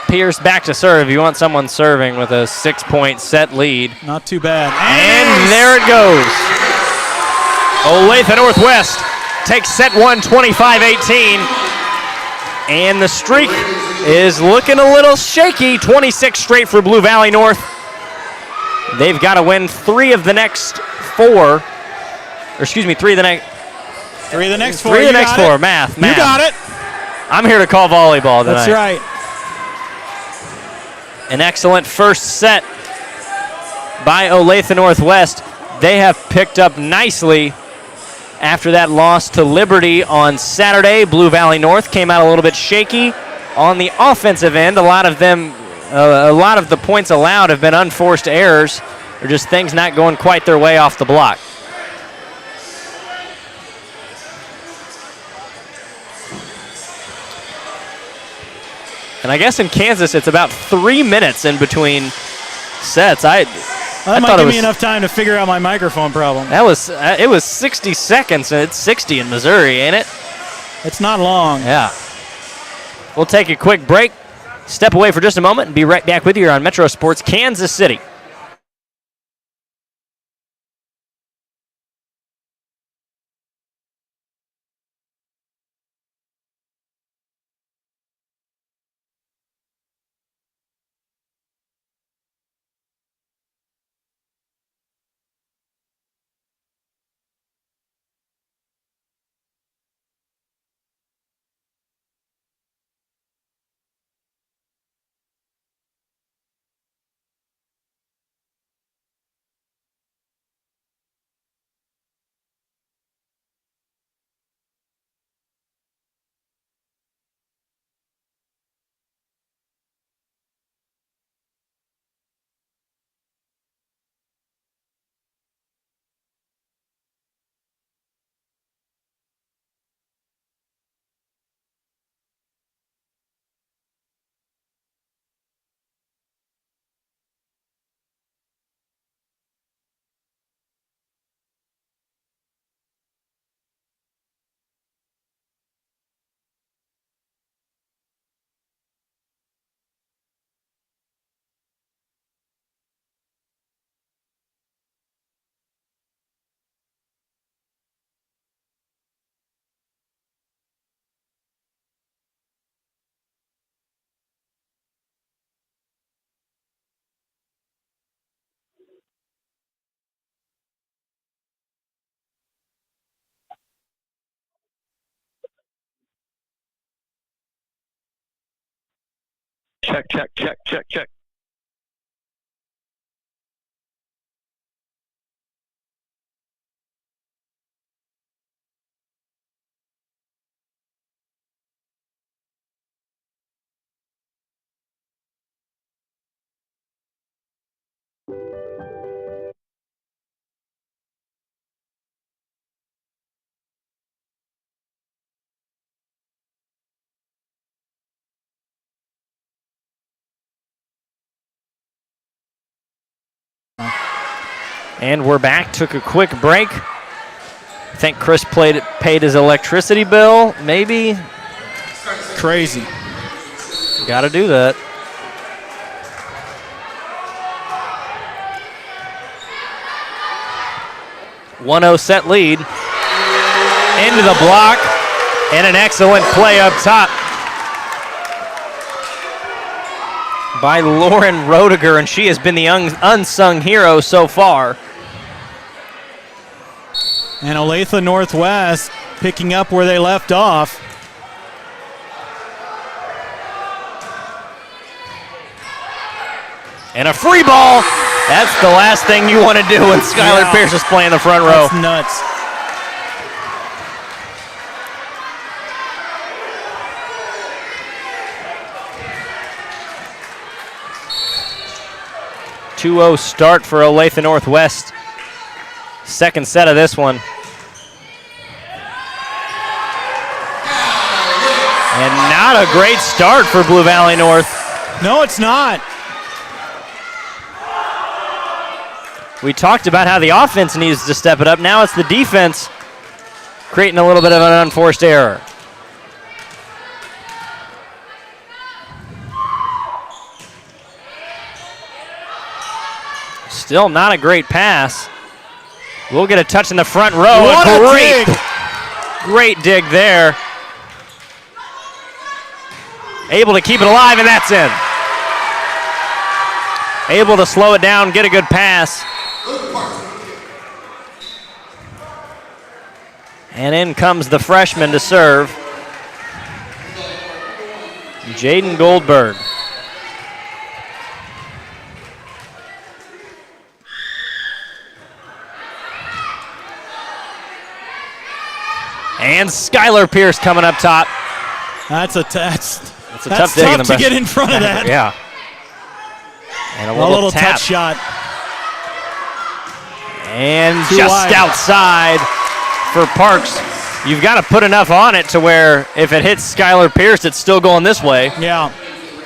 Pierce back to serve. You want someone serving with a 6-point set lead. Not too bad. And there it goes. Olathe Northwest takes set one, 25-18. And the streak is looking a little shaky. 26 straight for Blue Valley North. They've got to win 3 of the next 4. Or excuse me, 3 of the next 4. Three of the next 4. Three of the next 4. Math. You got it. I'm here to call volleyball tonight. That's right. An excellent first set by Olathe Northwest. They have picked up nicely after that loss to Liberty on Saturday. Blue Valley North came out a little bit shaky on the offensive end. A lot of the points allowed have been unforced errors, or just things not going quite their way off the block. And I guess in Kansas, it's about 3 minutes in between sets. That might give me enough time to figure out my microphone problem. It was 60 seconds, and it's 60 in Missouri, ain't it? It's not long. Yeah. We'll take a quick break, step away for just a moment, and be right back with you here on Metro Sports Kansas City. Check. And we're back. Took a quick break. I think Chris paid his electricity bill, maybe. Crazy. Got to do that. .10 set lead. Into the block. And an excellent play up top by Lauren Roediger, and she has been the unsung hero so far. And Olathe Northwest picking up where they left off. And a free ball. That's the last thing you want to do when Skyler Pierce is playing the front row. That's nuts. .20 start for Olathe Northwest. Second set of this one. And not a great start for Blue Valley North. No, it's not. We talked about how the offense needs to step it up. Now it's the defense creating a little bit of an unforced error. Still not a great pass. We'll get a touch in the front row. What a dig. Great dig there. Able to keep it alive, and that's in. Able to slow it down, get a good pass. And in comes the freshman to serve. Jaden Goldberg. And Skyler Pierce coming up top. That's tough to get in front of that. Yeah. And a little touch shot. And Too just wide. outside for Parks. You've got to put enough on it to where if it hits Skyler Pierce, it's still going this way. Yeah.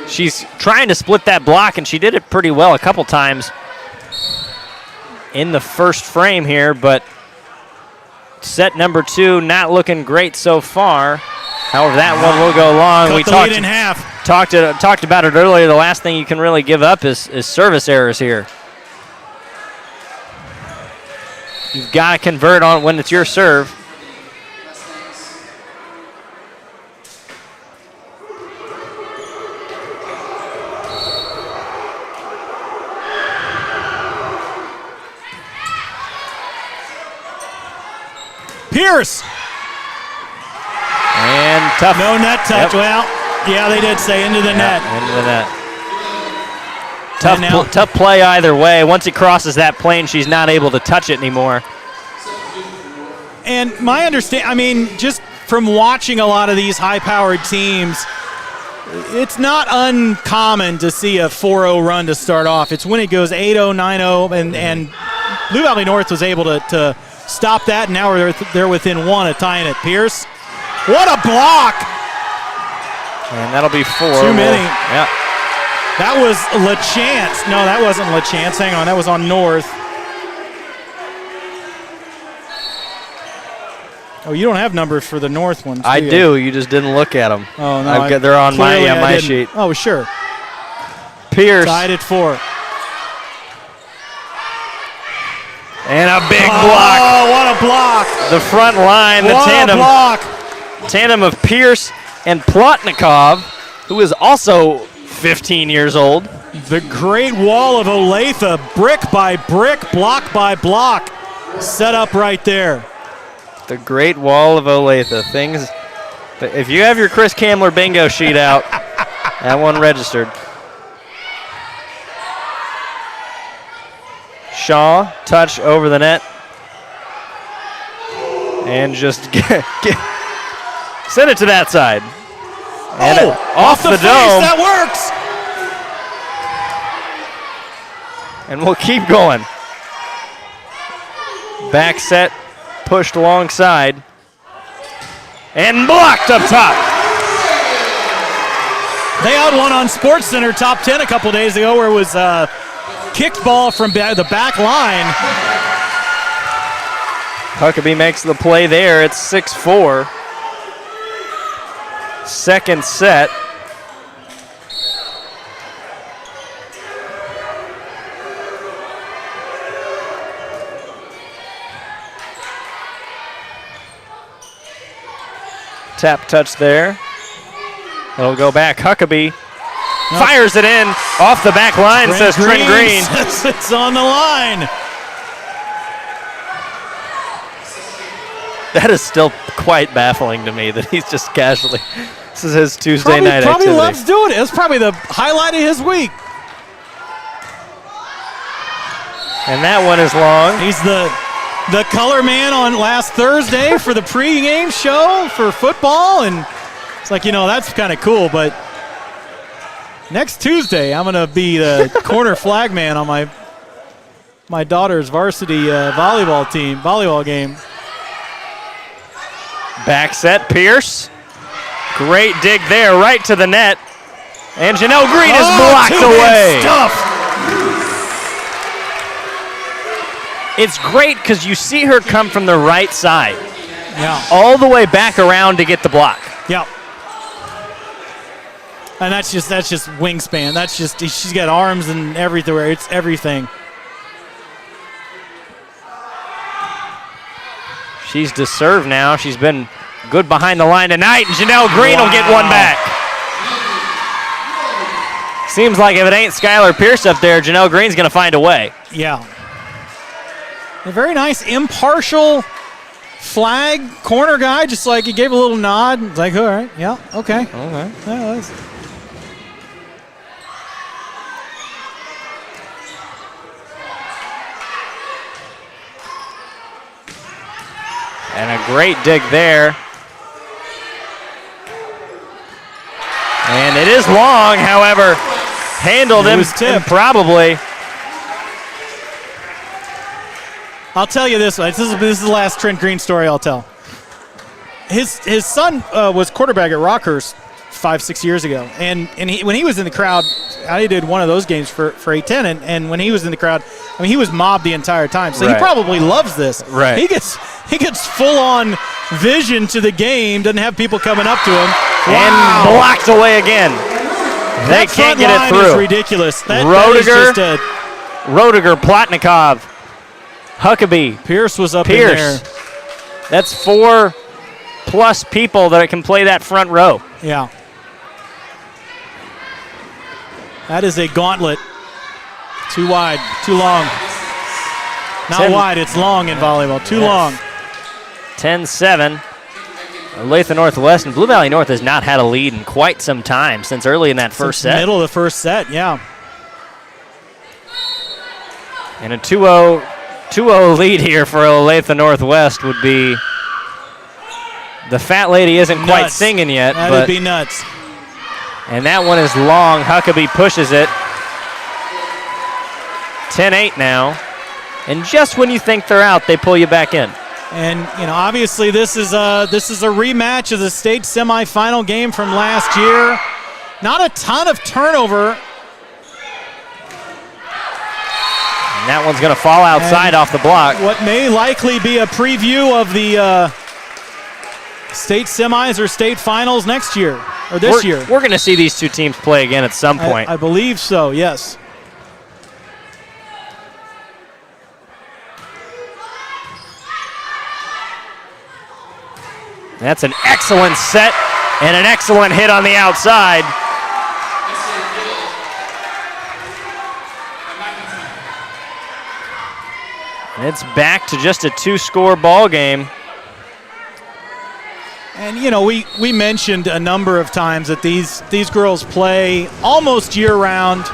She's trying to split that block, and she did it pretty well a couple times in the first frame here, but set number 2 not looking great so far. However, that one will go long. Cut the lead in half. Talked about it earlier. The last thing you can really give up is service errors here. You've got to convert on when it's your serve. Pierce. And tough. No net touch. Yep. Well, yeah, they did say into the net. Into the net. And Tough play either way. Once it crosses that plane, she's not able to touch it anymore. And my understanding, just from watching a lot of these high-powered teams, it's not uncommon to see a 4-0 run to start off. It's when it goes 8-0, 9-0, and Blue Valley North was able to stop that, and now they're within 1 of tying it. Pierce, what a block! And that'll be 4. Too many. Yeah. That was LaChance. No, that wasn't LaChance. Hang on, that was on North. Oh, you don't have numbers for the North ones, I you? do. You just didn't look at them. Oh, no. They're on my didn't. sheet. Oh, sure. Pierce. Tied at 4. And a big block. Oh, what a block. The front line, the What a block. tandem of Pierce and Plotnikov, who is also 15 years old. The Great Wall of Olathe, brick by brick, block by block, set up right there. The Great Wall of Olathe. Things. If you have your Chris Kamler bingo sheet out, that one registered. Shaw, touch over the net. And just send it to that side. And off the face, dome. that works. And we'll keep going. Back set, pushed alongside. And blocked up top. They had one on SportsCenter Top 10 a couple days ago where it was kicked ball from the back line. Huckabee makes the play there. It's 6-4. Second set. Tap touch there. It'll go back. Huckabee fires it in off the back line, says Trent Green. It's on the line. That is still quite baffling to me that he's just casually. This is his Tuesday night Probably activity. loves doing it. It's probably the highlight of his week. And that one is long. He's the color man on last Thursday for the pregame show for football, and it's like, that's kind of cool, but next Tuesday I'm going to be the corner flag man on my daughter's varsity volleyball game. Back set, Pierce. Great dig there, right to the net. And Janelle Green is blocked away. Stuff. It's great because you see her come from the right side. Yeah. All the way back around to get the block. Yeah. And that's just wingspan. That's just, she's got arms and everywhere. It's everything. She's to serve now. She's been good behind the line tonight, and Janelle Green will get one back. Seems like if it ain't Skyler Pierce up there, Janelle Green's going to find a way. Yeah. A very nice impartial flag corner guy, just like he gave a little nod. It's like, all right, yeah, okay. Okay. Yeah, Great dig there. And it is long, however, handled him improbably. I'll tell you this. This is the last Trent Green story I'll tell. His son was quarterback at Rockhurst 5-6 years ago, and when he was in the crowd, I did one of those games for 810, and when he was in the crowd, I mean, he was mobbed the entire time. So he probably loves this. Right. He gets full on vision to the game. Doesn't have people coming up to him. And blocked away again. They can't get it through. Is ridiculous. Rodiger, Plotnikov, Huckabee. Pierce was up in there. That's 4+ people that can play that front row. Yeah. That is a gauntlet. Too wide, too long. Not wide, it's long in volleyball. Too long. 10-7. Olathe Northwest and Blue Valley North has not had a lead in quite some time since early in that first set. Middle of the first set, yeah. And a 2-0 lead here for Olathe Northwest would be. The fat lady isn't quite singing yet. That'd be nuts. And that one is long. Huckabee pushes it. 10-8 now. And just when you think they're out, they pull you back in. And obviously this is a rematch of the state semifinal game from last year. Not a ton of turnover. And that one's going to fall outside off the block. What may likely be a preview of the state semis or state finals next year or this year. We're going to see these two teams play again at some point. I believe so, yes. That's an excellent set and an excellent hit on the outside. And it's back to just a 2-score ball game. And we mentioned a number of times that these girls play almost year-round.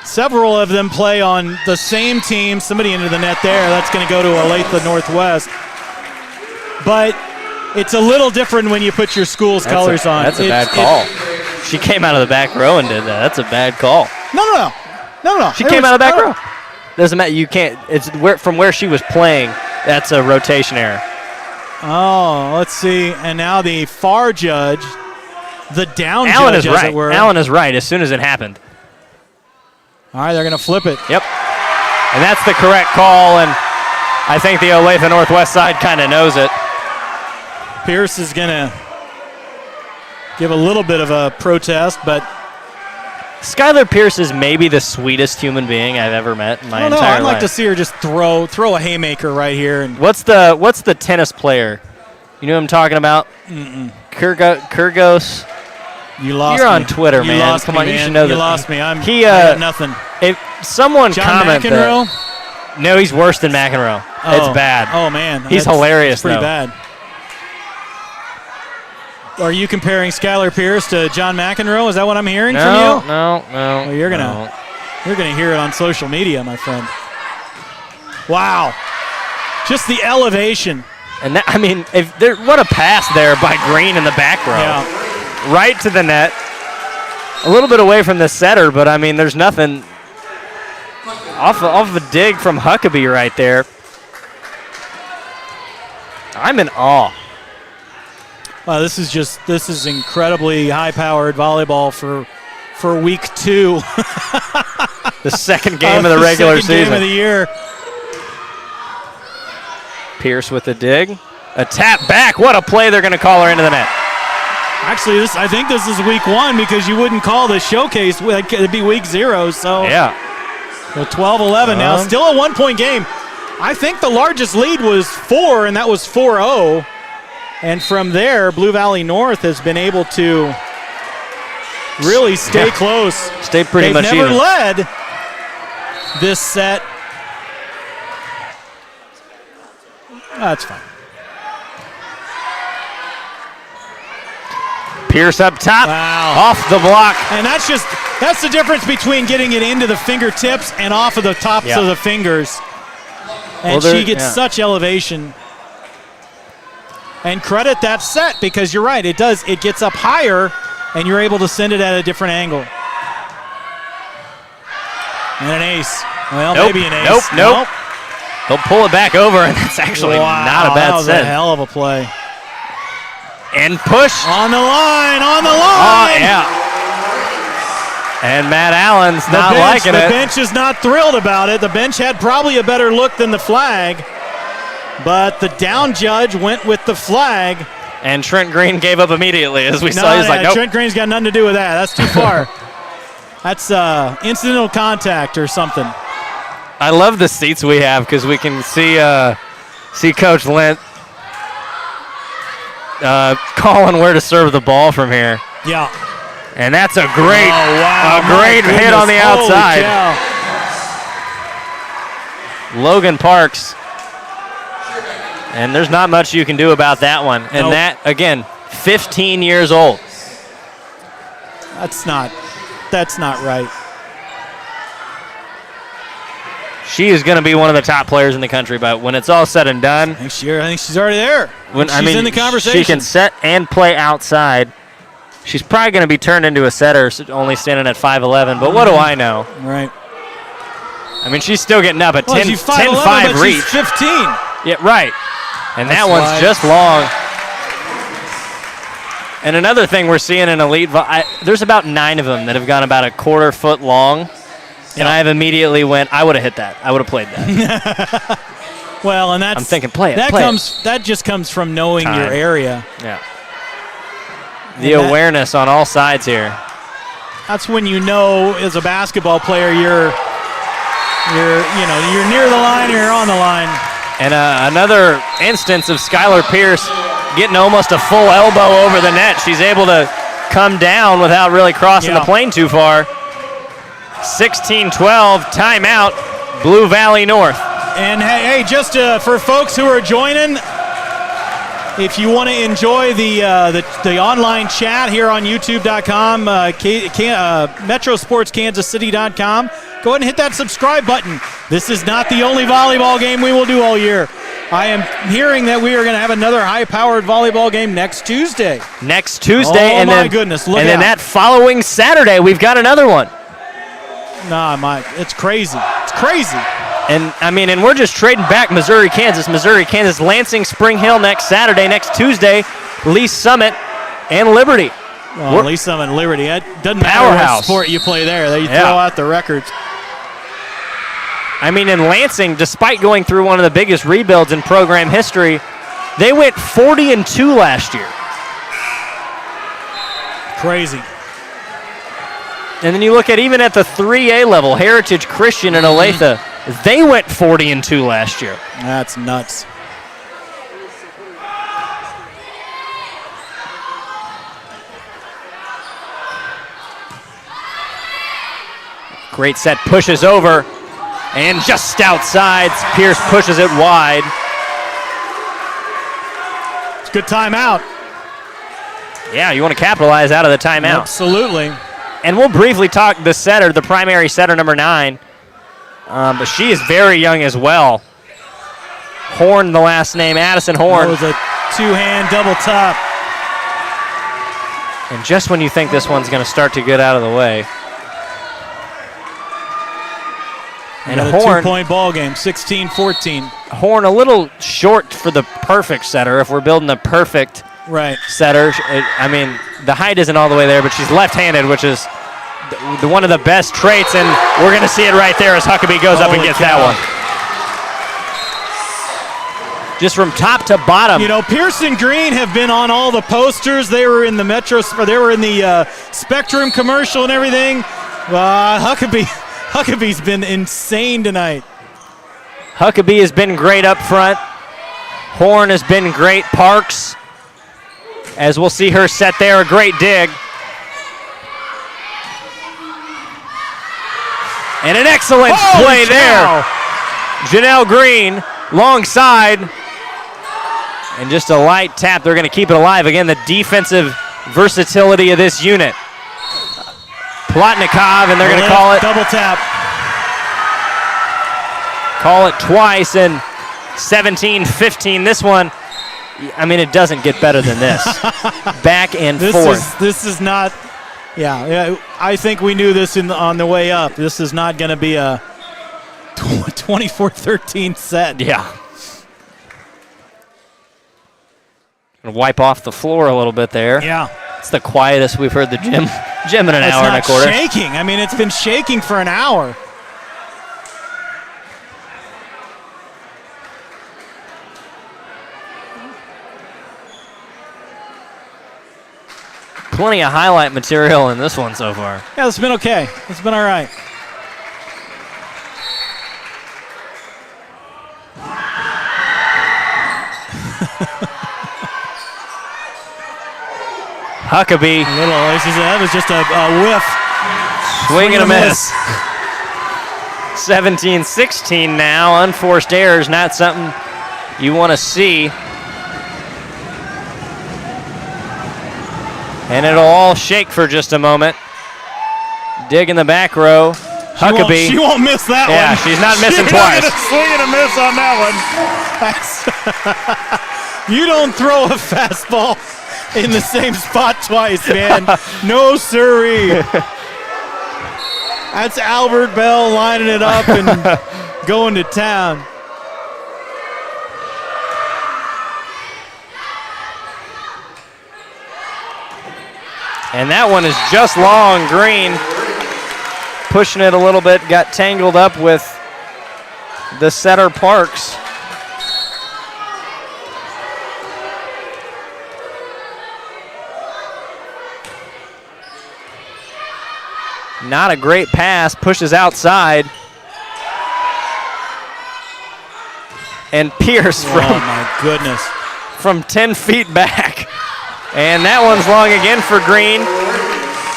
Several of them play on the same team. Somebody into the net there. That's going to go to Olathe Northwest. But it's a little different when you put your school's colors on. That's a bad call. She came out of the back row and did that. That's a bad call. No. She came out of the back row. Doesn't matter. You can't. It's from where she was playing. That's a rotation error. Oh, let's see. And now the far judge, the down Allen judge, is right. as it were. Allen is right as soon as it happened. All right, they're going to flip it. Yep. And that's the correct call, and I think the Olathe Northwest side kind of knows it. Pierce is going to give a little bit of a protest, but Skyler Pierce is maybe the sweetest human being I've ever met in my entire life. I'd like to see her just throw a haymaker right here. And what's the tennis player? You know what I'm talking about? Kyrgios. You lost You're me. on Twitter, man. Lost Come me, on, man. you should know that. You lost me. I got nothing. If someone John comment McEnroe? that. No, he's worse than McEnroe. It's bad. Oh, man. He's hilarious, pretty though. bad. Are you comparing Skyler Pierce to John McEnroe? Is that what I'm hearing from you? No. Well, you're gonna hear it on social media, my friend. Wow. Just the elevation. And that, what a pass there by Green in the back row. Yeah. Right to the net. A little bit away from the setter, but there's nothing off of a dig from Huckabee right there. I'm in awe. This is incredibly high-powered volleyball for week 2. The second game of the regular season. Second game of the year. Pierce with the dig. A tap back. What a play. They're going to call her into the net. Actually, I think this is week 1 because you wouldn't call the showcase. It'd be week 0. So yeah. So 12-11 now. Still a 1-point game. I think the largest lead was 4, and that was 4-0. And from there, Blue Valley North has been able to really stay close. Stay pretty much even. They've never led this set. That's fine. Pierce up top. Wow. Off the block. And that's the difference between getting it into the fingertips and off of the tops of the fingers. And she gets such elevation. And credit that set because you're right. It does. It gets up higher, and you're able to send it at a different angle. And an ace. Well, maybe an ace. Nope. He'll pull it back over, and it's actually not a bad that was send. a hell of a play. And push. On the line. Oh, yeah. And Matt Allen's not liking it. The bench is not thrilled about it. The bench had probably a better look than the flag, but the down judge went with the flag. And Trent Green gave up immediately, as we saw. He's like, nope. Trent Green's got nothing to do with that. That's too far. That's incidental contact or something. I love the seats we have because we can see Coach Lent calling where to serve the ball from here. Yeah. And that's a great, great hit on the outside. Logan Parks. And there's not much you can do about that one. And that, again, 15 years old. That's not right. She is going to be one of the top players in the country, but when it's all said and done, I think she's already there. She's in the conversation. She can set and play outside. She's probably going to be turned into a setter, only standing at 5'11", but what do I know? Right. I mean, she's still getting up at 10-5 reach. She's 15. Yeah, right. And that one's wide. just long. And another thing we're seeing in Elite, there's about 9 of them that have gone about a quarter foot long. And I have immediately went, I would have hit that. I would have played that. Well, and I'm thinking, play it. That just comes from knowing your area. Yeah. The awareness on all sides here. That's when you know, as a basketball player, you're near the line or you're on the line. And another instance of Skyler Pierce getting almost a full elbow over the net. She's able to come down without really crossing the plane too far. 16-12, timeout, Blue Valley North. And hey, just for folks who are joining, if you want to enjoy the online chat here on YouTube.com, MetroSportsKansasCity.com, go ahead and hit that subscribe button. This is not the only volleyball game we will do all year. I am hearing that we are going to have another high-powered volleyball game next Tuesday. Next Tuesday, oh my goodness! Look and out. then that following Saturday, we've got another one. It's crazy. It's crazy. And and we're just trading back Missouri, Kansas, Lansing, Spring Hill next Saturday, next Tuesday, Lee Summit, and Liberty. Well, Lee Summit and Liberty. It doesn't matter what sport you play there. You throw out the records. In Lansing, despite going through one of the biggest rebuilds in program history, they went 40-2 last year. Crazy. And then you look at even at the 3A level, Heritage Christian and Olathe, they went 40-2 last year. That's nuts. Great set, pushes over, and just outside, Pierce pushes it wide. It's a good timeout. Yeah, you want to capitalize out of the timeout. Absolutely. And we'll briefly talk the setter, the primary setter, number 9. But she is very young as well. Horn, the last name, Addison Horn. That was a two-hand double top. And just when you think this one's going to start to get out of the way. And a Horn, 2-point ball game, 16-14. Horn a little short for the perfect setter if we're building the perfect setter. The height isn't all the way there, but she's left-handed, which is one of the best traits, and we're going to see it right there as Huckabee goes up and gets that one. Just from top to bottom. Pearson Green have been on all the posters. They were in the they were in the Spectrum commercial and everything. Huckabee's been insane tonight. Huckabee has been great up front. Horn has been great. Parks, as we'll see her set there, a great dig. And an excellent play there. Janelle Green, long side. And just a light tap. They're going to keep it alive. Again, the defensive versatility of this unit. Plotnikov, and they're going to call it. Double tap. Call it twice, and 17-15. This one I mean, it doesn't get better than this. Back and forth. This is not. Yeah, I think we knew this on the way up. This is not going to be a 24-13 set. Yeah. Gonna wipe off the floor a little bit there. Yeah. It's the quietest we've heard the gym in an hour and a quarter. It's not shaking. I mean, it's been shaking for an hour. Plenty of highlight material in this one so far. Yeah, it's been okay. It's been all right. Huckabee. That was just a whiff. Swing and a miss. 17-16 now. Unforced errors, not something you want to see. And it'll all shake for just a moment. Dig in the back row. Huckabee. She won't miss that one. Yeah, she's not missing twice. Swing and a miss on that one. You don't throw a fastball in the same spot twice, man. No siree. That's Albert Bell lining it up and going to town. And that one is just long. Green pushing it a little bit, got tangled up with the setter Parks. Not a great pass, pushes outside. And Pierce oh my goodness, from 10 feet back. And that one's long again for Green.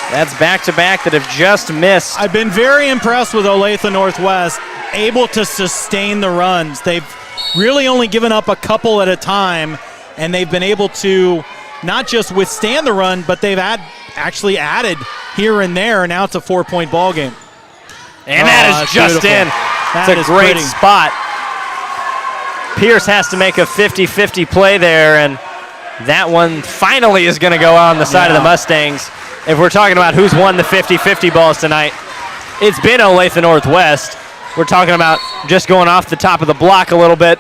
That's back-to-back that have just missed. I've been very impressed with Olathe Northwest, able to sustain the runs. They've really only given up a couple at a time, and they've been able to not just withstand the run, but they've actually added here and there, and now it's a 4-point ball game. And that is just beautiful. in. That's a great spot. Pierce has to make a 50-50 play there, and that one finally is going to go on the side of the Mustangs. If we're talking about who's won the 50-50 balls tonight, it's been Olathe Northwest. We're talking about just going off the top of the block a little bit.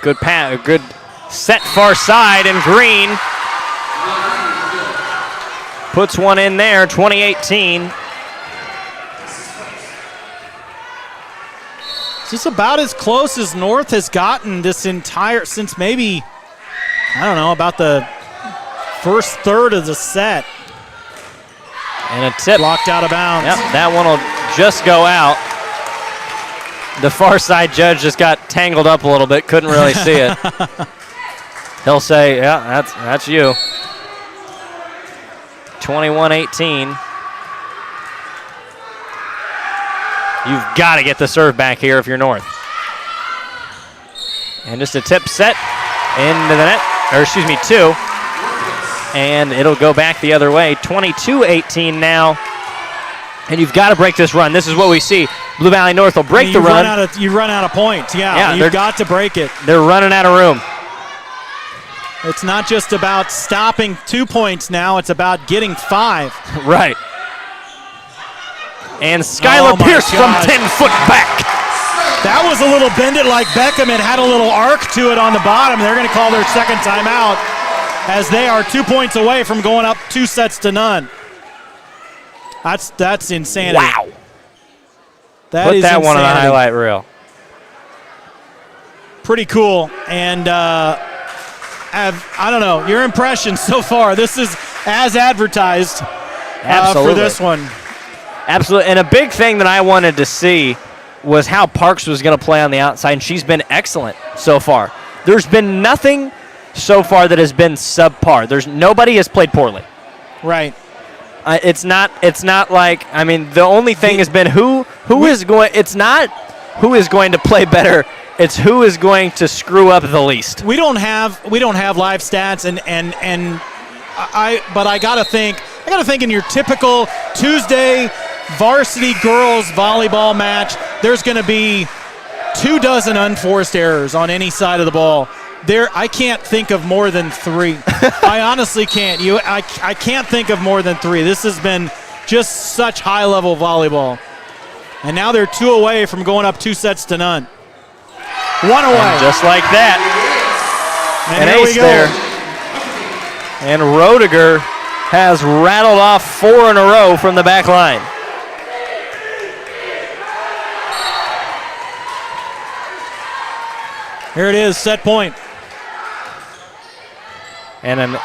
Good pass, good set far side, and Green puts one in there, 2018. This is about as close as North has gotten this entire, since maybe, I don't know, about the first third of the set. And a tip. Blocked out of bounds. Yep, that one will just go out. The far side judge just got tangled up a little bit, couldn't really see it. He'll say, yeah, that's you. 21-18. You've got to get the serve back here if you're North. And just a tip set into the net, or excuse me, 2. And it'll go back the other way. 22-18 now. And you've got to break this run. This is what we see. Blue Valley North will break the run. You run out of points. Yeah, you've got to break it. They're running out of room. It's not just about stopping 2 points now. It's about getting 5. Right. And Skyler Pierce from 10 foot back. That was a little bend it like Beckham. It had a little arc to it on the bottom. They're going to call their second timeout as they are 2 points away from going up 2-0. That's insanity. Wow. Put that one on the highlight reel. Pretty cool. And I don't know, your impression so far. This is as advertised for this one. Absolutely. And a big thing that I wanted to see was how Parks was going to play on the outside, and she's been excellent so far. There's been nothing so far that has been subpar. Nobody has played poorly. Right. It's not like, I mean, the only thing has been who is going. It's not who is going to play better. It's who is going to screw up the least. We don't have live stats, but I gotta think in your typical Tuesday varsity girls volleyball match, there's going to be 24 unforced errors on any side of the ball. I can't think of more than 3. I honestly can't. I can't think of more than 3. This has been just such high-level volleyball. And now they're 2 away from going up 2-0. 1 away. And just like that, And an here we ace go. there. And Roediger has rattled off 4 in a row from the back line. Here it is, set point. And a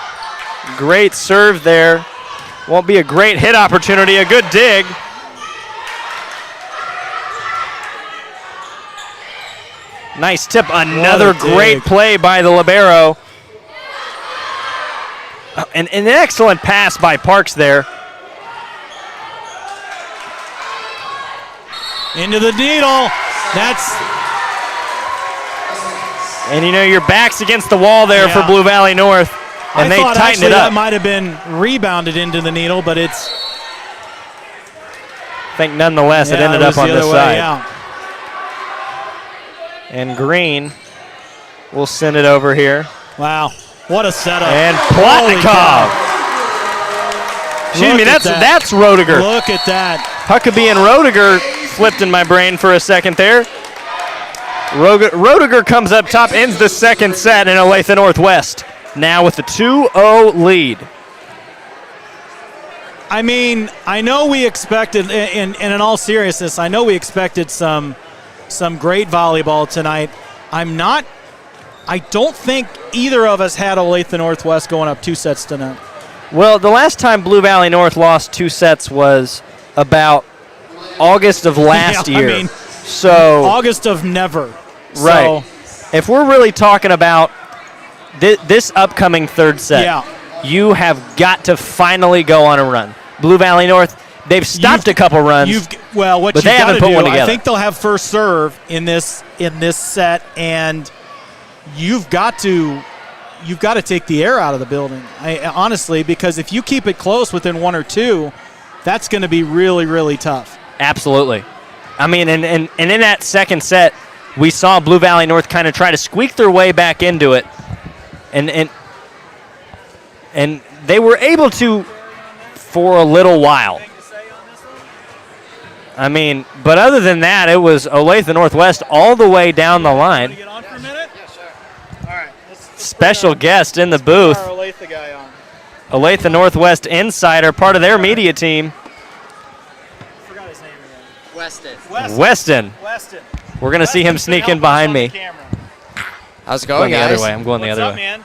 great serve there. Won't be a great hit opportunity, a good dig. Nice tip, another great play by the libero. And an excellent pass by Parks there. Into the needle. And you know, your back's against the wall there for Blue Valley North. And they tightened it up. That might have been rebounded into the needle, but it's... I think nonetheless it ended up on this side. Yeah. And Green will send it over here. Wow, what a setup. And Plotnikov. Excuse me, that's Roediger. Look at that. Huckabee and Roediger flipped in my brain for a second there. Roediger comes up top, ends the second set in Olathe Northwest. Now with the 2-0 lead. I mean, I know we expected, and in all seriousness, I know we expected some great volleyball tonight. I don't think either of us had Olathe Northwest going up 2-0. Well, the last time Blue Valley North lost 2 sets was about August of last year. I mean, so August of never. Right. So, if we're really talking about this upcoming third set, you have got to finally go on a run. Blue Valley North, they've stopped a couple runs. But they haven't put one together. I think they'll have first serve in this set, and you've got to take the air out of the building. Honestly, because if you keep it close within 1 or 2, that's going to be really, really tough. Absolutely. I mean, and in that second set, we saw Blue Valley North kind of try to squeak their way back into it, and they were able to for a little while. I mean, but other than that, it was Olathe Northwest all the way down the line. Get on for a minute? Yes, sir. All right. Special guest in the booth. Our Olathe guy on. Olathe Northwest insider, part of their media team. Forgot his name again. Weston. We're going to see him sneak in behind me. How's it going, guys? guys? The other way. I'm going the other way. Man?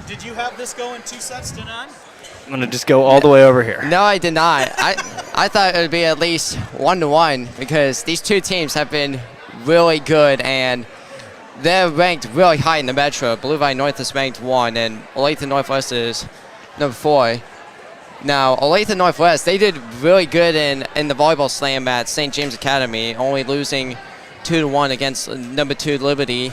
Did you have this going 2-0? I'm going to just go all the way over here. No, I did not. I thought it would be at least 1-1 because these two teams have been really good and they're ranked really high in the Metro. Blue Valley North is ranked 1 and Olathe Northwest is number 4. Now, Olathe Northwest, they did really good in the volleyball slam at St. James Academy, only losing 2-1 against number 2 Liberty.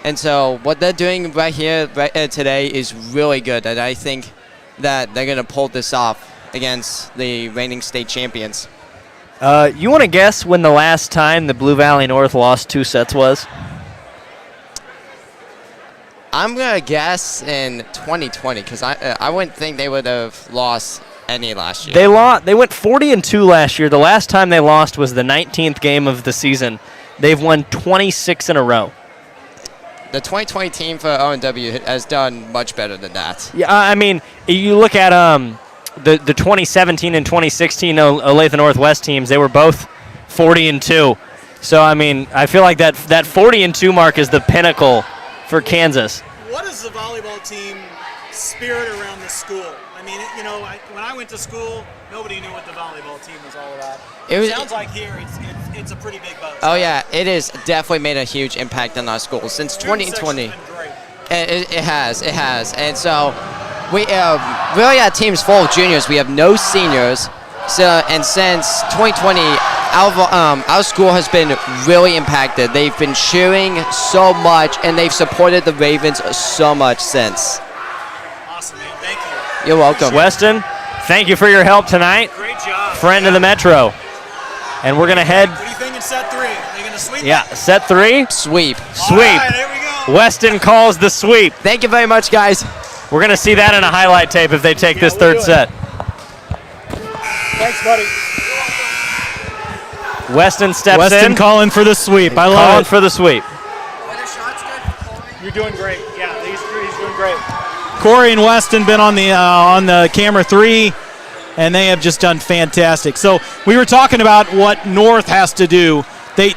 And so what they're doing right here today is really good, and I think that they're going to pull this off against the reigning state champions. You want to guess when the last time the Blue Valley North lost 2 sets was? I'm going to guess in 2020 because I wouldn't think they would have lost any last year. They went 40-2 last year. The last time they lost was the 19th game of the season. They've won 26 in a row. The 2020 team for O&W has done much better than that. Yeah, I mean, you look at the 2017 and 2016 Olathe Northwest teams, they were both 40-2. So, I mean, I feel like that 40-2 mark is the pinnacle for Kansas. What is the volleyball team spirit around the school? I mean, you know, when I went to school, nobody knew what the volleyball team was all about. It sounds like here it's a pretty big buzz. Oh, yeah, it has definitely made a huge impact on our school since 2020. It has. And so we really our team's full of juniors. We have no seniors. So, and since 2020, our school has been really impacted. They've been cheering so much, and they've supported the Ravens so much since. Awesome, man. Thank you. You're welcome. Weston, thank you for your help tonight. Great job. friend of the Metro. And we're going to head. What do you think in set 3? Are they going to sweep? Yeah, set 3. Sweep. Sweep. All right, there we go. Weston calls the sweep. Thank you very much, guys. We're going to see that in a highlight tape if they take this we'll third do it. set. Thanks, buddy. Weston steps Weston in. calling for the sweep. I love Calling it. for the sweep. You're doing great. Yeah, he's doing great. Corey and Weston been on the camera 3, and they have just done fantastic. So we were talking about what North has to do. You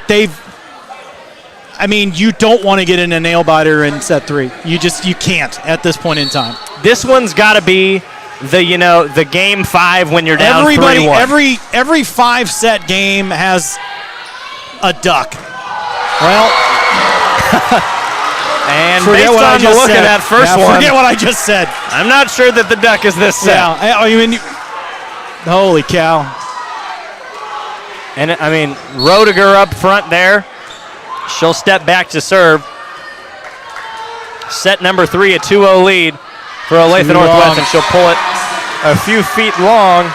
don't want to get in a nail biter in set 3. You can't at this point in time. This one's got to be the game 5 when you're down 3-1. Every 5-set game has a duck. Well, and based on the look of that first one, forget what I just said. I'm not sure that the duck is this set. Yeah, holy cow. And Rodiger up front there. She'll step back to serve. Set number 3, a 2-0 lead for Olathe Northwest, and she'll pull it a few feet long.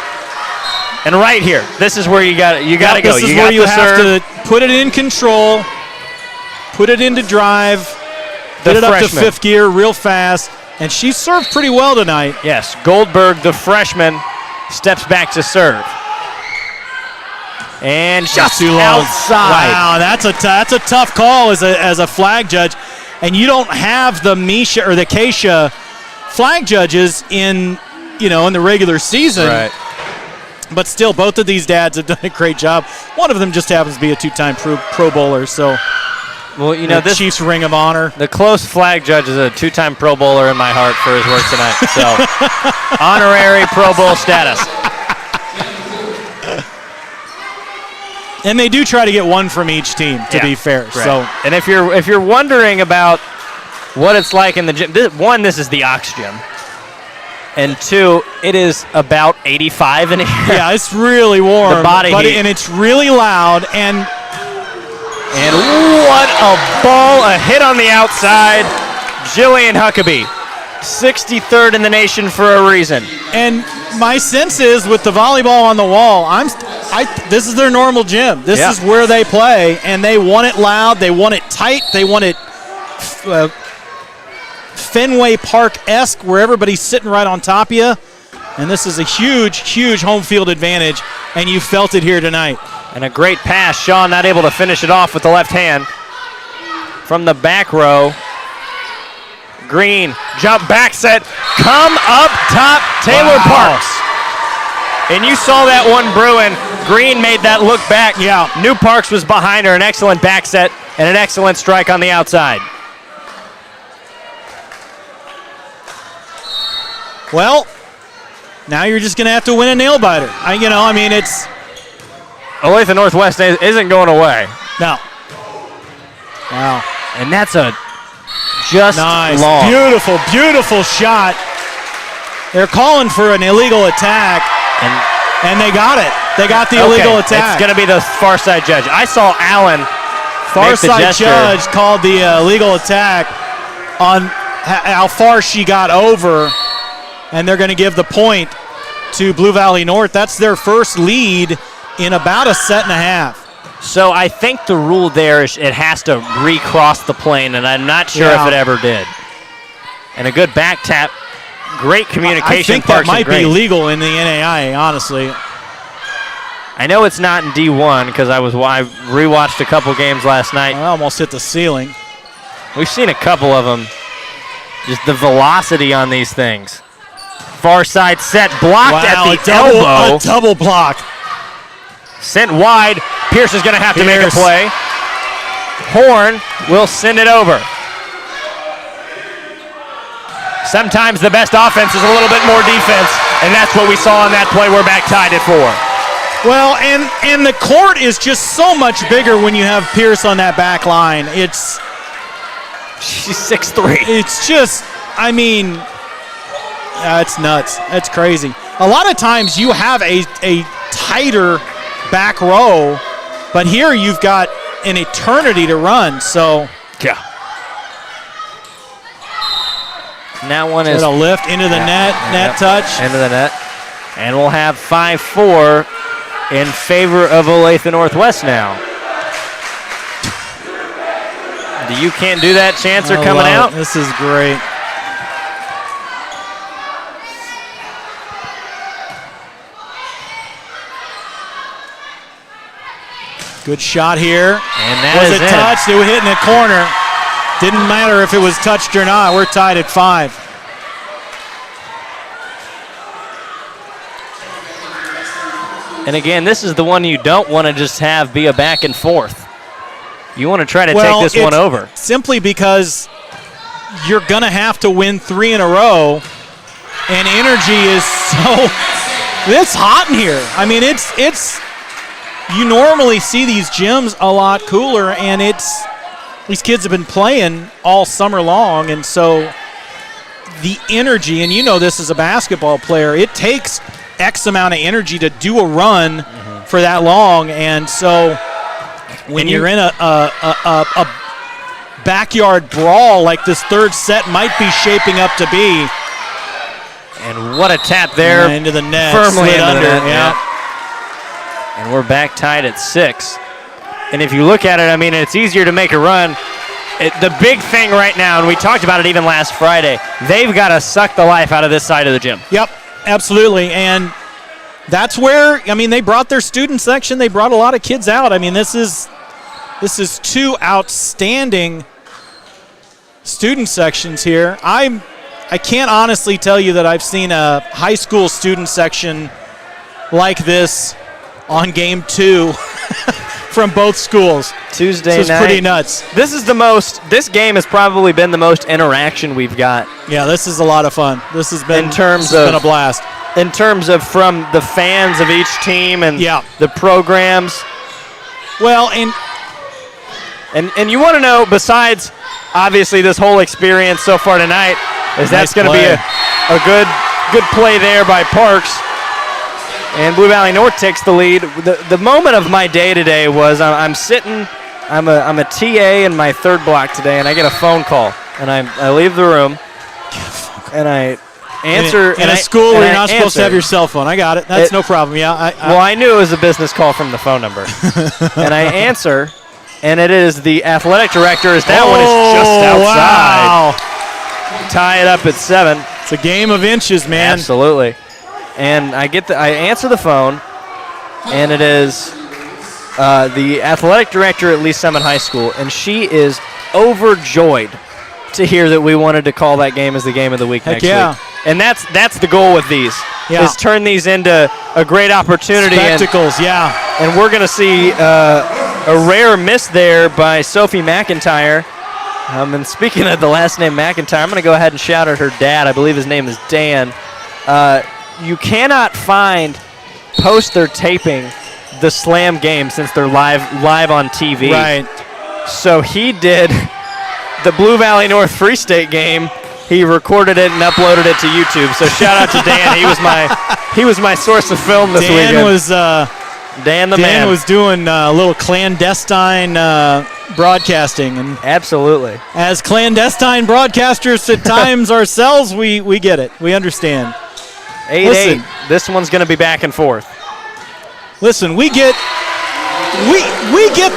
And right here, this is where you got to go. This is where you have to put it in control, put it into drive, get it up to 5th gear real fast. And she served pretty well tonight. Yes, Goldberg, the freshman, steps back to serve. And just too long. Outside. Wow, that's a tough call as a flag judge. And you don't have the Misha or the Keisha flag judges in the regular season. Right. But still, both of these dads have done a great job. One of them just happens to be a 2-time Pro Bowler. So, this Chiefs Ring of Honor. The close flag judge is a 2-time Pro Bowler in my heart for his work tonight. So, honorary Pro Bowl status. And they do try to get one from each team, to be fair. Right. So, and if you're wondering about what it's like in the gym, this is the Ox Gym. And 2, it is about 85 in here. Yeah, it's really warm. The body heat. And it's really loud. And what a ball, a hit on the outside. Jillian Huckabee, 63rd in the nation for a reason. And my sense is with the volleyball on the wall, this is their normal gym. This is where they play, and they want it loud. They want it tight. They want it Fenway Park-esque, where everybody's sitting right on top of you. And this is a huge, huge home field advantage, and you felt it here tonight. And a great pass. Shaw not able to finish it off with the left hand. From the back row, Green, jump back set, come up top, Taylor Parks. And you saw that one brewing. Green made that look back. Yeah. New Parks was behind her, an excellent back set and an excellent strike on the outside. Well, now you're just going to have to win a nail biter. It's... Olathe Northwest isn't going away. No. Wow. And that's a just nice. long. Beautiful, beautiful shot. They're calling for an illegal attack, and they got it. They got the illegal attack. It's going to be the far side judge. I saw Allen far side judge called the illegal attack on how far she got over, and they're going to give the point to Blue Valley North. That's their first lead in about a set and a half. So I think the rule there is it has to recross the plane, and I'm not sure if it ever did. And a good back tap. Great communication. I think that might be legal in the NAIA, honestly. I know it's not in D1 because I rewatched a couple games last night. I almost hit the ceiling. We've seen a couple of them. Just the velocity on these things. Far side set blocked at the elbow. A double block. Sent wide. Pierce is going to have to make a play. Horn will send it over. Sometimes the best offense is a little bit more defense, and that's what we saw on that play. We're back tied at 4. Well, and the court is just so much bigger when you have Pierce on that back line. She's 6'3". It's just, it's nuts. That's crazy. A lot of times you have a tighter back row, but here you've got an eternity to run, so. Yeah. And that one is a lift into the net touch. Into the net. And we'll have 5-4 in favor of Olathe Northwest now. You can't do that. Chance are coming out. This is great. Good shot here. And that was is it touched? It was hitting the corner. Didn't matter if it was touched or not. We're tied at 5. And again, this is the one you don't want to just have be a back and forth. You want to try to take this one over. Simply because you're going to have to win 3 in a row, and energy is so – it's hot in here. I mean, it's you normally see these gyms a lot cooler, and these kids have been playing all summer long, and so the energy, and you know this as a basketball player, it takes X amount of energy to do a run for that long, and so when you're in a backyard brawl like this third set might be shaping up to be. And what a tap there. Into the net. Firmly Slid under. Yeah. And we're back tied at 6. And if you look at it, I mean, it's easier to make a run. The big thing right now, and we talked about it even last Friday, they've got to suck the life out of this side of the gym. Yep, absolutely. And that's where, I mean, they brought their student section. They brought a lot of kids out. I mean, this is 2 outstanding student sections here. I can't honestly tell you that I've seen a high school student section like this on game 2 from both schools. Tuesday night. This is pretty nuts. This game has probably been the most interaction we've got. Yeah, this is a lot of fun. This has been, been a blast. In terms of from the fans of each team and the programs. Well, and you want to know, besides obviously this whole experience so far tonight, is that's going to be a good play there by Parks. And Blue Valley North takes the lead. The moment of my day today was I'm sitting, I'm a TA in my 3rd block today, and I get a phone call. And I leave the room, and I answer. In a school where you're not supposed to have your cell phone. I got it. That's no problem. Yeah. I knew it was a business call from the phone number. And I answer, and it is the athletic director. That one is just outside. Wow. Tie it up at 7. It's a game of inches, man. Absolutely. And I answer the phone, and it is the athletic director at Lee Summit High School, and she is overjoyed to hear that we wanted to call that game as the game of the week next week. And that's the goal with these, is turn these into a great opportunity. Spectacles, yeah. And we're going to see a rare miss there by Sophie McIntyre. And speaking of the last name McIntyre, I'm going to go ahead and shout at her dad. I believe his name is Dan. You cannot find post or taping the Slam game since they're live on TV. Right. So he did the Blue Valley North Free State game. He recorded it and uploaded it to YouTube. So shout out to Dan. He was my source of film this weekend. Dan the man. Dan was doing a little clandestine broadcasting, and absolutely, as clandestine broadcasters at times ourselves, we get it. We understand. 8-8. This one's going to be back and forth. Listen, we get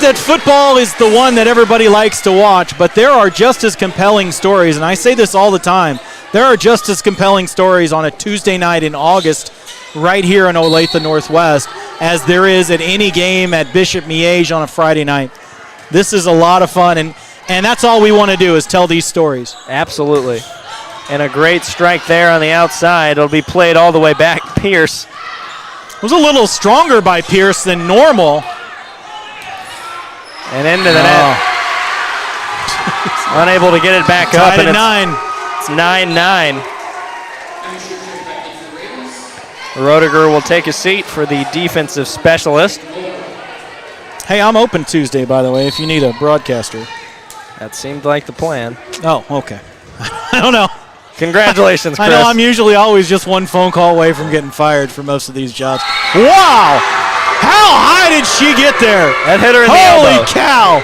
that football is the one that everybody likes to watch, but there are just as compelling stories, and I say this all the time. There are just as compelling stories on a Tuesday night in August right here in Olathe Northwest as there is at any game at Bishop Miege on a Friday night. This is a lot of fun, and that's all we want to do is tell these stories. Absolutely. And a great strike there on the outside. It'll be played all the way back. Pierce. It was a little stronger by Pierce than normal. And into the net. Unable to get it back up. Tied at 9. It's 9-9. Roediger will take a seat for the defensive specialist. Hey, I'm open Tuesday, by the way, if you need a broadcaster. That seemed like the plan. Oh, okay. I don't know. Congratulations, Chris. I know I'm usually always just one phone call away from getting fired for most of these jobs. Wow! How high did she get there? That hit her in the elbow. Holy cow!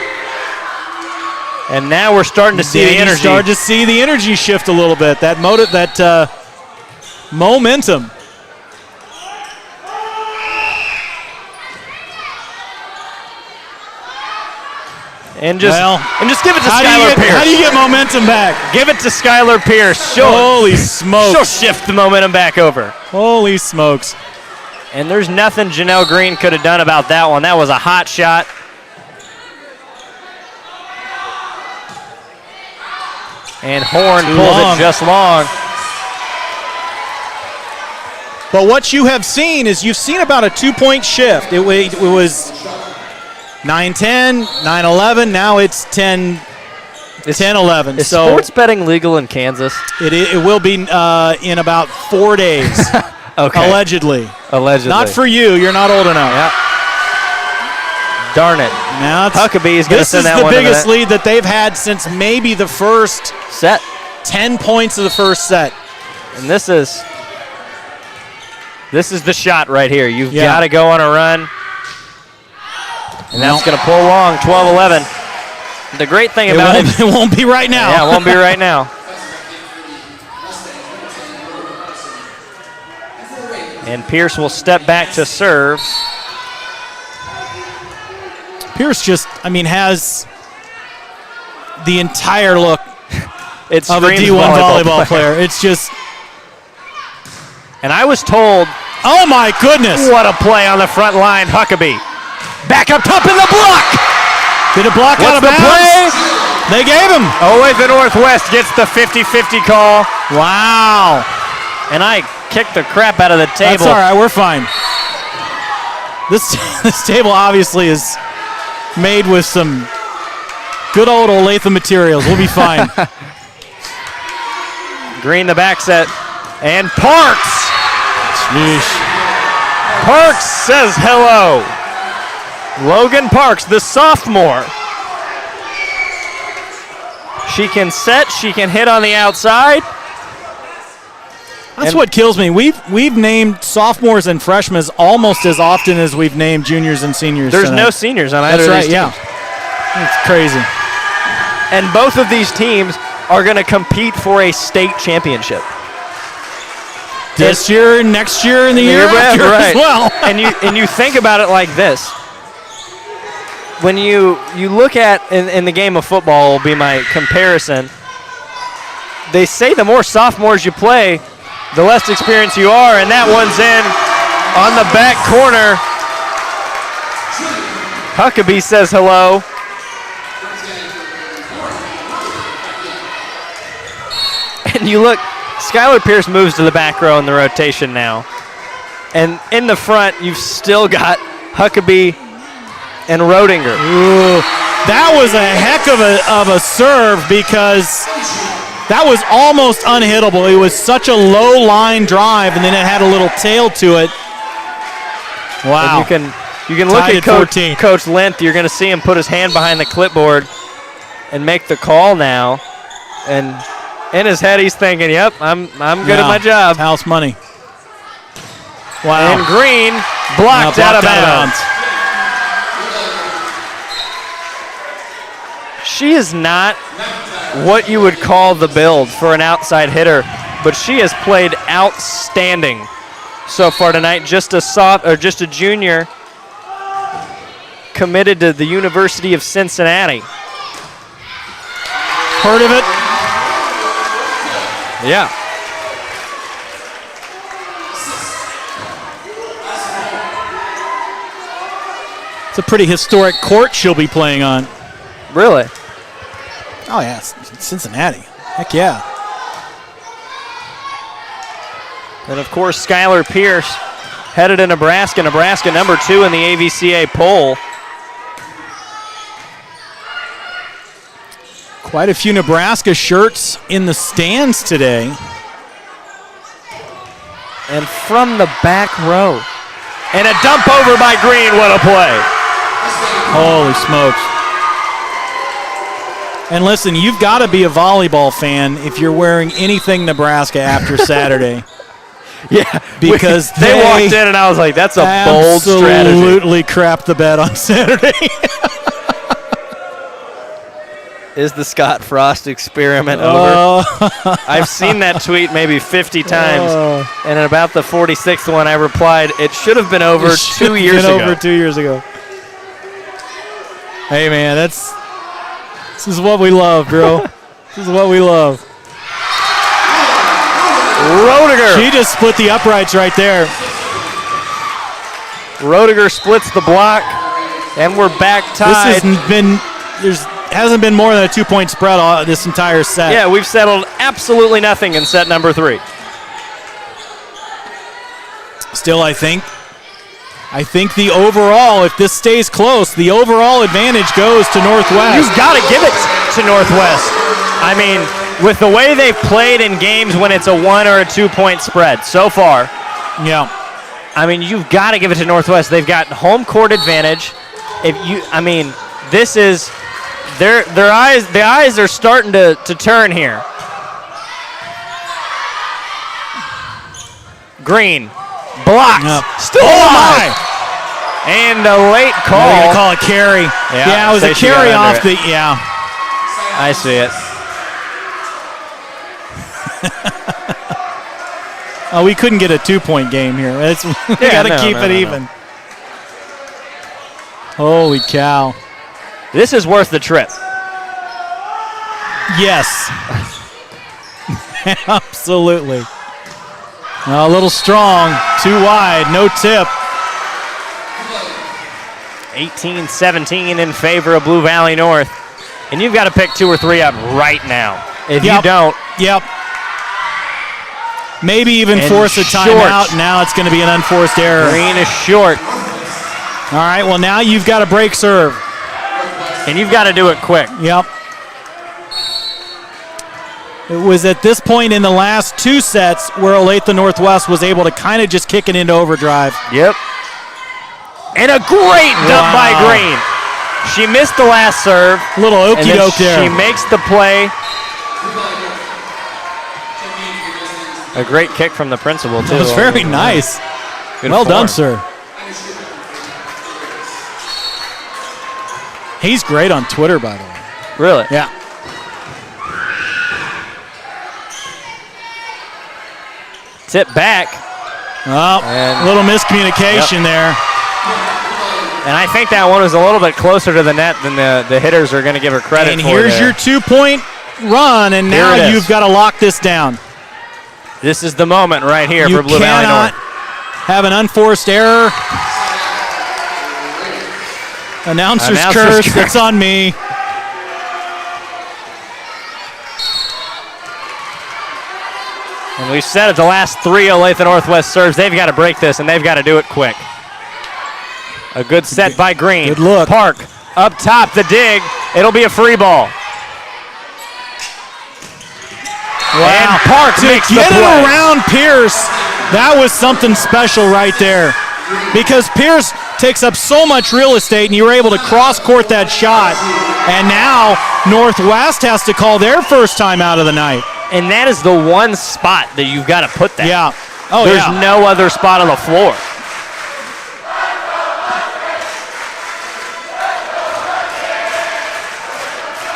And now we're starting to see the energy. Starting to see the energy shift a little bit. That momentum. And just give it to How Skyler Pierce. do you get momentum back? Give it to Skyler Pierce. Holy smokes. She'll shift the momentum back over. Holy smokes. And there's nothing Janelle Green could have done about that one. That was a hot shot. And Horn pulls it just long. But what you have seen is you've seen about a 2-point shift. It was 9-10, 9-11. Now it's 10-11. Is sports betting legal in Kansas? It will be in about 4 days. Okay. Allegedly. Allegedly. Not for you. You're not old enough. Yeah. Darn it. Now Huckabee is going to send that one. This is the biggest lead that they've had since maybe the first set. 10 points of the first set. And this is the shot right here. You've got to go on a run. And that's going to pull long, 12-11. The great thing about it won't be right now. Yeah, it won't be right now. And Pierce will step back to serve. Pierce just, has the entire look of a D1 volleyball player. It's just. And I was told. Oh my goodness. What a play on the front line, Huckabee. Back up top in the block. Did it block out of bounds? Play? They gave him. Olathe Northwest gets the 50-50 call. Wow. And I kicked the crap out of the table. That's all right. We're fine. This table obviously is made with some good old Olathe materials. We'll be fine. Green the back set. And Parks. Sheesh. Parks says hello. Logan Parks, the sophomore. She can set. She can hit on the outside. That's what kills me. We've named sophomores and freshmen almost as often as we've named juniors and seniors. There's no seniors on either of these teams. Yeah. It's crazy. And both of these teams are going to compete for a state championship. This year, next year, and the year after as well. and you think about it like this. When you look at, in the game of football will be my comparison, they say the more sophomores you play, the less experienced you are, and that one's in on the back corner. Huckabee says hello. And you look, Skyler Pierce moves to the back row in the rotation now. And in the front, you've still got Huckabee and Rodinger. Ooh, that was a heck of a serve because that was almost unhittable. It was such a low line drive, and then it had a little tail to it. Wow. And you can look at Coach Lent. You're going to see him put his hand behind the clipboard and make the call now. And in his head, he's thinking, "Yep, I'm good at my job." House money. Wow. And Green blocked out of bounds. She is not what you would call the build for an outside hitter, but she has played outstanding so far tonight. Just a junior committed to the University of Cincinnati. Heard of it? Yeah. It's a pretty historic court she'll be playing on. Really? Oh, yeah, it's Cincinnati. Heck yeah. And, of course, Skyler Pierce headed to Nebraska. Nebraska number 2 in the AVCA poll. Quite a few Nebraska shirts in the stands today. And from the back row. And a dump over by Green. What a play. Holy smokes. And listen, you've got to be a volleyball fan if you're wearing anything Nebraska after Saturday. Yeah, because they walked in and I was like, that's a bold strategy. Absolutely crapped the bed on Saturday. Is the Scott Frost experiment over? I've seen that tweet maybe 50 times, and about the 46th one I replied, it should have been over 2 years ago. Over 2 years ago. Hey, man, that's This is what we love, bro. This is what we love. Roediger. She just split the uprights right there. Roediger splits the block, and we're back tied. Hasn't been more than a 2-point spread this entire set. Yeah, we've settled absolutely nothing in set number 3. Still, I think the overall, if this stays close, the overall advantage goes to Northwest. You've got to give it to Northwest. I mean, with the way they've played in games when it's a 1 or a 2-point spread so far. Yeah. I mean, you've got to give it to Northwest. They've got home court advantage. This is the eyes are starting to turn here. Green, blocked, still alive. And a late call. We're gonna call it carry. Yeah, it was a carry off the. Yeah. I see it. Oh, we couldn't get a 2-point game here. We got to keep it even. No. Holy cow. This is worth the trip. Yes. Absolutely. A little strong, too wide, no tip. 18-17 in favor of Blue Valley North. And you've got to pick 2 or 3 up right now. If you don't. Yep. Maybe even force a timeout. Now it's going to be an unforced error. Green is short. All right, well, now you've got to break serve. And you've got to do it quick. Yep. It was at this point in the last 2 sets where Olathe Northwest was able to kind of just kick it into overdrive. Yep. And a great dump by Green. She missed the last serve. Little okey-doke there. She makes the play. A great kick from the principal, too. That was very nice. Good well form. done, sir. He's great on Twitter, by the way. Really? Yeah. Tip back. Oh, a little miscommunication there. And I think that one was a little bit closer to the net than the hitters are going to give her credit for. And here's your 2-point run, and now you've got to lock this down. This is the moment right here for Blue Valley North. You cannot have an unforced error. Announcer's curse. That's on me. And we've said it, the last 3 Olathe Northwest serves, they've got to break this, and they've got to do it quick. A good set by Green. Good look. Park up top, the dig. It'll be a free ball. Wow. And Park makes the play. Get it around Pierce. That was something special right there. Because Pierce takes up so much real estate, and you were able to cross-court that shot. And now Northwest has to call their first time out of the night. And that is the one spot that you've got to put that. Yeah. Oh, There's no other spot on the floor.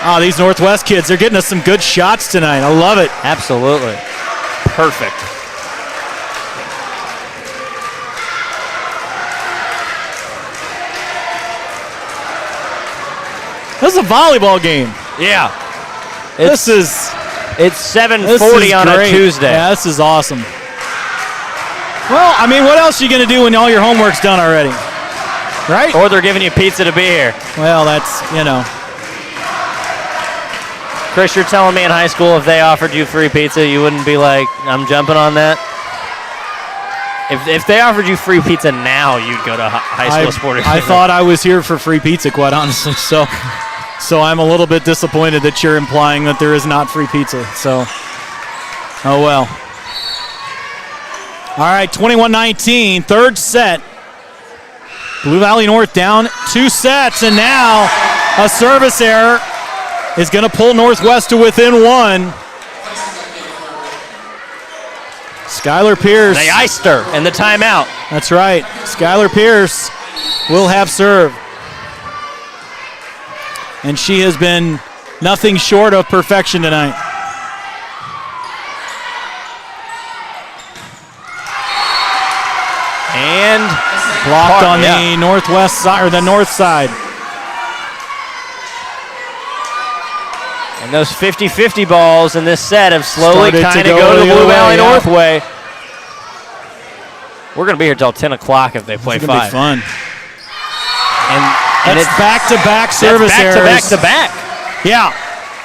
Oh, these Northwest kids, they're getting us some good shots tonight. I love it. Absolutely. Perfect. This is a volleyball game. Yeah. It's 7:40 on a Tuesday. Yeah, this is awesome. Well, I mean, what else are you going to do when all your homework's done already? Right? Or they're giving you pizza to be here. Well, that's, Chris, you're telling me in high school if they offered you free pizza, you wouldn't be like, I'm jumping on that? If they offered you free pizza now, you'd go to high school sporting. I thought I was here for free pizza, quite honestly. So I'm a little bit disappointed that you're implying that there is not free pizza. So, oh well. All right, 21-19, third set. Blue Valley North down 2 sets, and now a service error is going to pull Northwest to within 1. Skyler Pierce. They iced her in the timeout. That's right. Skyler Pierce will have serve. And she has been nothing short of perfection tonight. And blocked on the northwest side, or the north side. And those 50-50 balls in this set have slowly Started to kind of go go to the the Blue other Valley way, North way. We're going to be here till 10 o'clock if they play It's going to be 5. fun. And it's it's back-to-back service errors. back-to-back-to-back.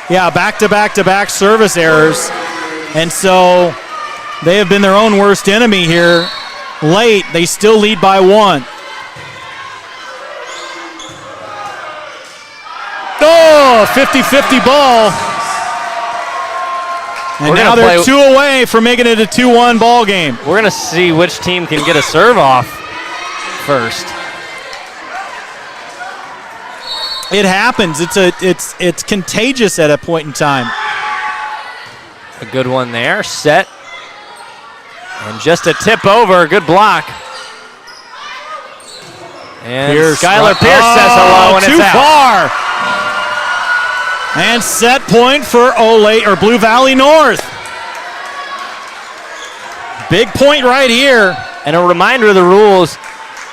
Yeah, back-to-back-to-back service errors. And so they have been their own worst enemy here. Late, they still lead by 1. Oh, 50-50 ball. And We're now gonna they're play- 2 away from making it a 2-1 ball game. We're going to see which team can get a serve off first. It happens. It's contagious at a point in time. A good one there. Set. And just a tip over. Good block. And Skyler Pierce says hello, and too it's out. far. And set point for Olathe or Blue Valley North. Big point right here. And a reminder of the rules.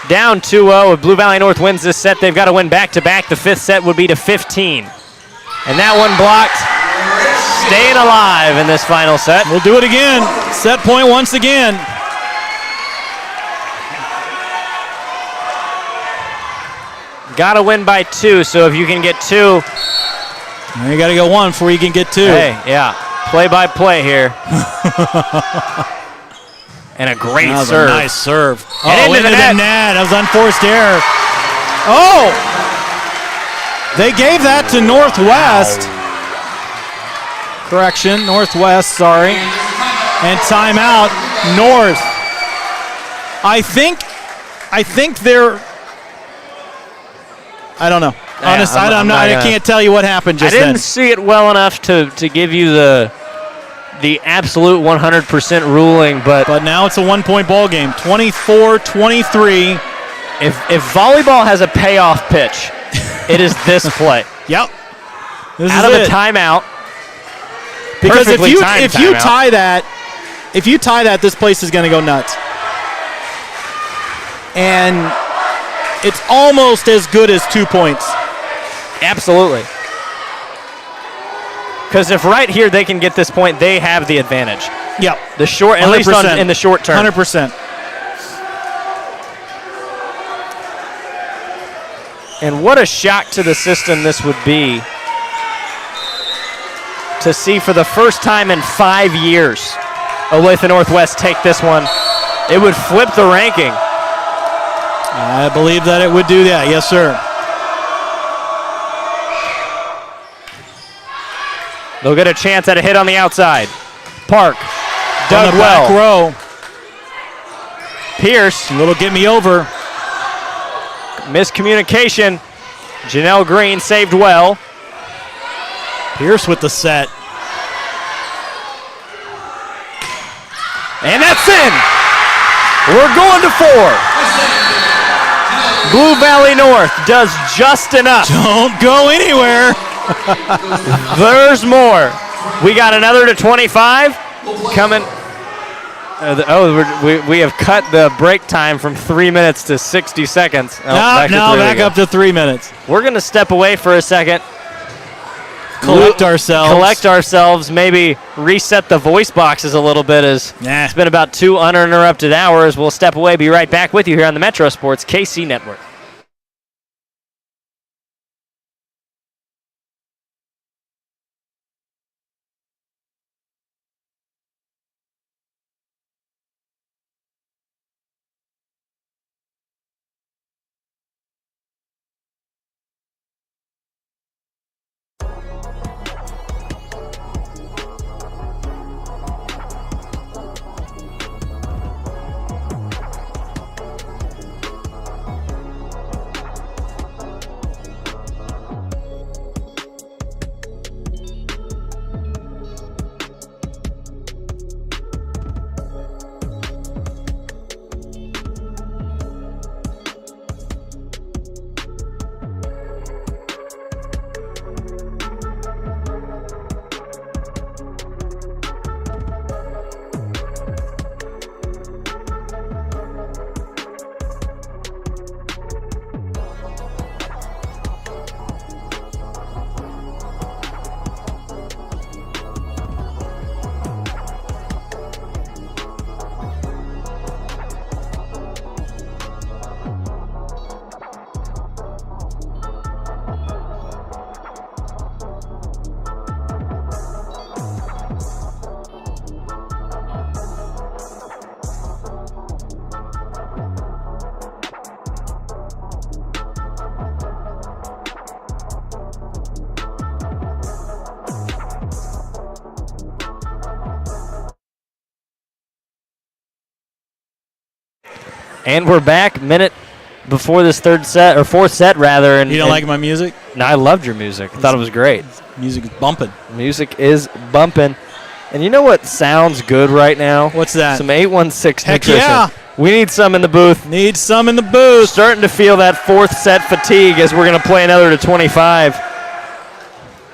Down 2-0. If Blue Valley North wins this set, they've got to win back-to-back. The 5th set would be to 15. And that one blocked. Staying alive in this final set. We'll do it again. Set point once again. Got to win by 2, so if you can get 2. You got to go 1 before you can get 2. Hey, yeah. Play-by-play here. And a great That was serve. a nice serve. And into the net. That was unforced error. Oh! They gave that to Northwest. Correction, Northwest, sorry. And timeout, North. I think they're, I don't know. Honestly, I can't tell you what happened just I didn't then. see it well enough to give you the absolute 100% ruling, but now it's a 1-point ball game, 24-23. If volleyball has a payoff pitch, it is this play. Yep. This Out is of it. a timeout. Because if Perfectly timed you timeout. tie that, this place is going to go nuts. And it's almost as good as 2 points. Absolutely. Because if right here they can get this point, they have the advantage. Yep. The short, at least in the short term. 100%. And what a shock to the system this would be to see for the first time in 5 years Olathe Northwest take this one. It would flip the ranking. I believe that it would do that. Yes, sir. They'll get a chance at a hit on the outside. Park. On Dug the back well. row. Pierce. A little get me over. Miscommunication. Janelle Green saved well. Pierce with the set. And that's in. We're going to 4. Blue Valley North does just enough. Don't go anywhere. There's more. We got another to 25 coming. We have cut the break time from 3 minutes to 60 seconds. Back up to 3 minutes. We're going to step away for a second. Collect ourselves. Maybe reset the voice boxes a little bit as it's been about 2 uninterrupted hours. We'll step away, be right back with you here on the Metro Sports KC Network. And we're back minute before this third set, or fourth set rather. And You don't like my music? No, I loved your music. I thought it was great. Music is bumping. Music is bumping. And you know what sounds good right now? What's that? Some 816 Heck nutrition. yeah. We need some in the booth. Need some in the booth. Starting to feel that fourth set fatigue as we're going to play another to 25.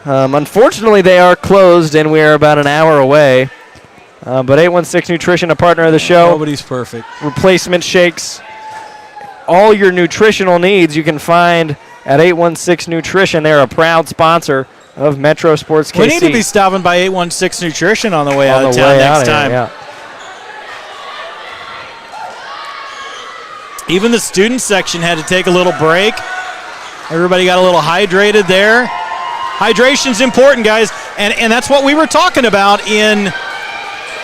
Unfortunately, they are closed, and we are about an hour away. But 816 Nutrition, a partner of the show. Nobody's perfect. Replacement shakes. All your nutritional needs you can find at 816 Nutrition. They're a proud sponsor of Metro Sports KC. We need to be stopping by 816 Nutrition on the way out of town next time. Yeah. Even the student section had to take a little break. Everybody got a little hydrated there. Hydration's important, guys, and that's what we were talking about in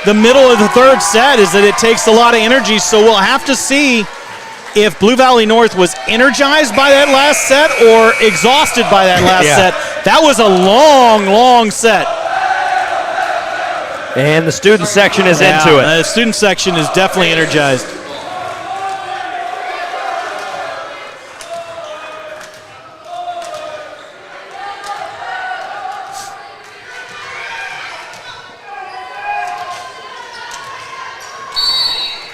the middle of the third set, is that it takes a lot of energy, so we'll have to see if Blue Valley North was energized by that last set or exhausted by that last set. That was a long, long set. And the student section is into it. The student section is definitely energized.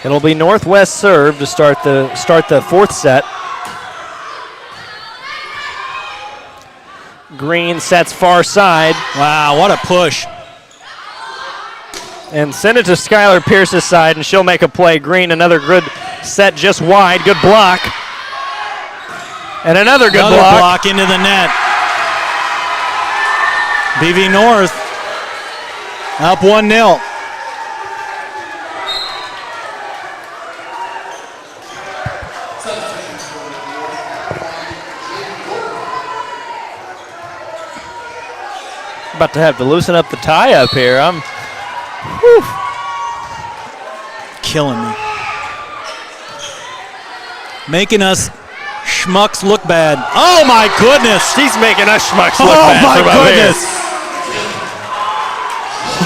It'll be Northwest serve to start the fourth set. Green sets far side. Wow, what a push. And send it to Skyler Pierce's side, and she'll make a play. Green, another good set just wide. Good block. And another good block. Into the net. BV North up 1-0. About to have to loosen up the tie up here. Killing me. Making us schmucks look bad. Oh my goodness. She's making us schmucks look bad. Oh my goodness.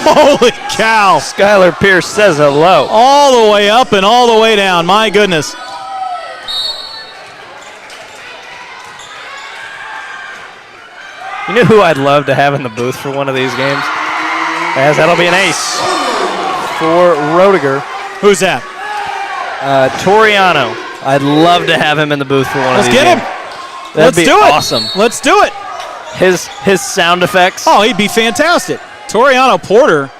Holy cow. Skyler Pierce says hello. All the way up and all the way down. My goodness. You know who I'd love to have in the booth for one of these games? As that'll be an ace for Roediger. Who's that? Toriano. I'd love to have him in the booth for one of these games. Let's get him. That'd be do it. awesome. Let's do it. His sound effects. Oh, he'd be fantastic. Toriano Porter,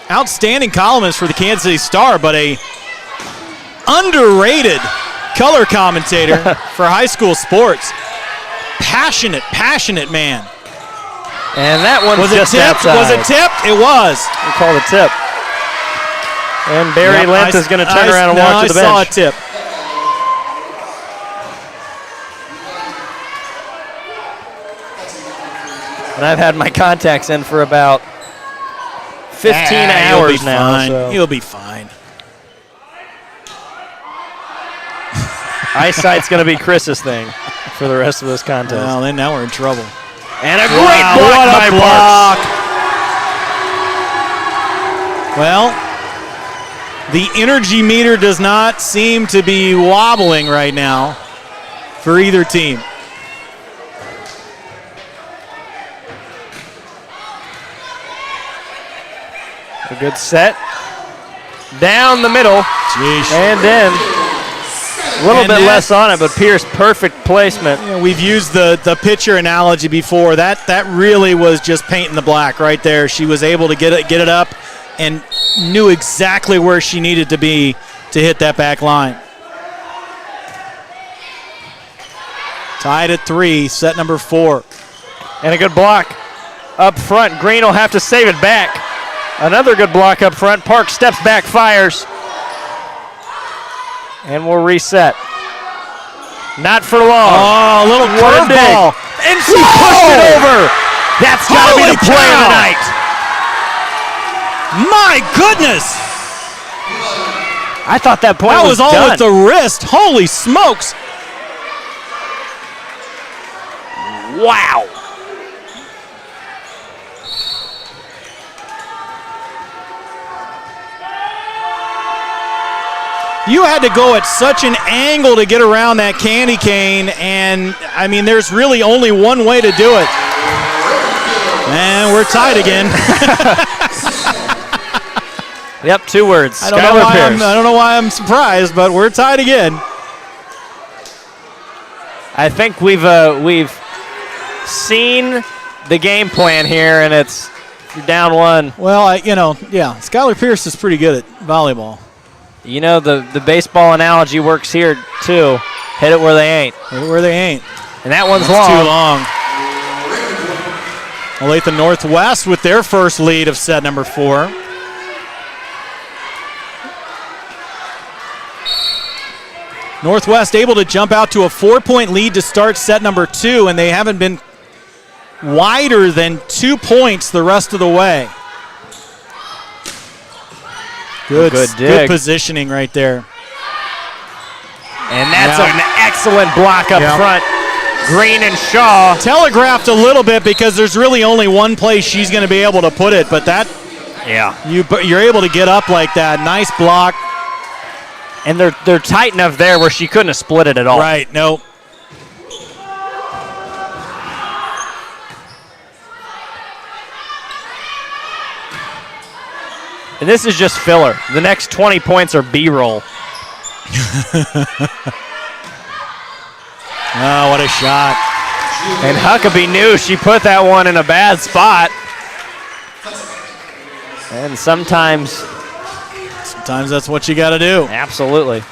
outstanding columnist for the Kansas City Star, but a underrated color commentator for high school sports. Passionate man. And that one was just it tipped? outside. Was it tipped? It was. We called a tip. And Barry Lent is going to turn around and walk to the bench. I saw a tip. And I've had my contacts in for about 15 hours now. So. He'll be fine. Eyesight's going to be Chris's thing for the rest of this contest. Well, then now we're in trouble. And a great block by Parks. Well, the energy meter does not seem to be wobbling right now for either team. A good set. Down the middle. Jeez. And in. A little bit less on it, but Pierce, perfect placement. You know, we've used the pitcher analogy before. That really was just painting the black right there. She was able to get it up and knew exactly where she needed to be to hit that back line. Tied at 3, set number 4. And a good block up front. Green will have to save it back. Another good block up front. Park steps back, fires. And we'll reset. Not for long. Oh, a little curveball. And she pushed it over. That's got to be the play of the night. My goodness. I thought that point was all done. with the wrist. Holy smokes. Wow. You had to go at such an angle to get around that candy cane, and, I mean, there's really only one way to do it. And we're tied again. Yep, 2 words. I don't know why I'm surprised, but we're tied again. I think we've seen the game plan here, and it's down 1. Well, Skyler Pierce is pretty good at volleyball. You know, the baseball analogy works here, too. Hit it where they ain't. Hit it where they ain't. And that one's That's long. too long. Olathe Northwest with their first lead of set number 4. Northwest able to jump out to a 4-point lead to start set number 2, and they haven't been wider than 2 points the rest of the way. Good dig. Positioning right there. And that's an excellent block up front. Green and Shaw. Telegraphed a little bit because there's really only one place she's going to be able to put it, but you're able to get up like that. Nice block. And they're tight enough there where she couldn't have split it at all. Right, no. And this is just filler. The next 20 points are B-roll. Oh, what a shot. And Huckabee knew she put that one in a bad spot. And sometimes that's what you got to do. Absolutely.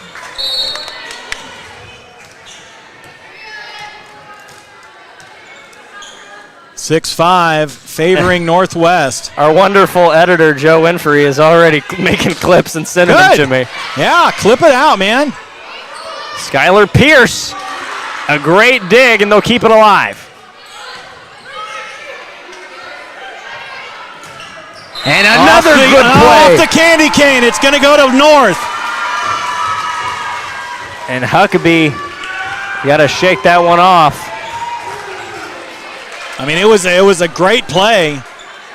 (6-5) favoring Northwest. Our wonderful editor, Joe Winfrey, is already making clips and sending them to me. Yeah, clip it out, man. Skyler Pierce, a great dig, and they'll keep it alive. And another good play. Off the candy cane. It's going to go to North. And Huckabee, you got to shake that one off. I mean, it was a great play.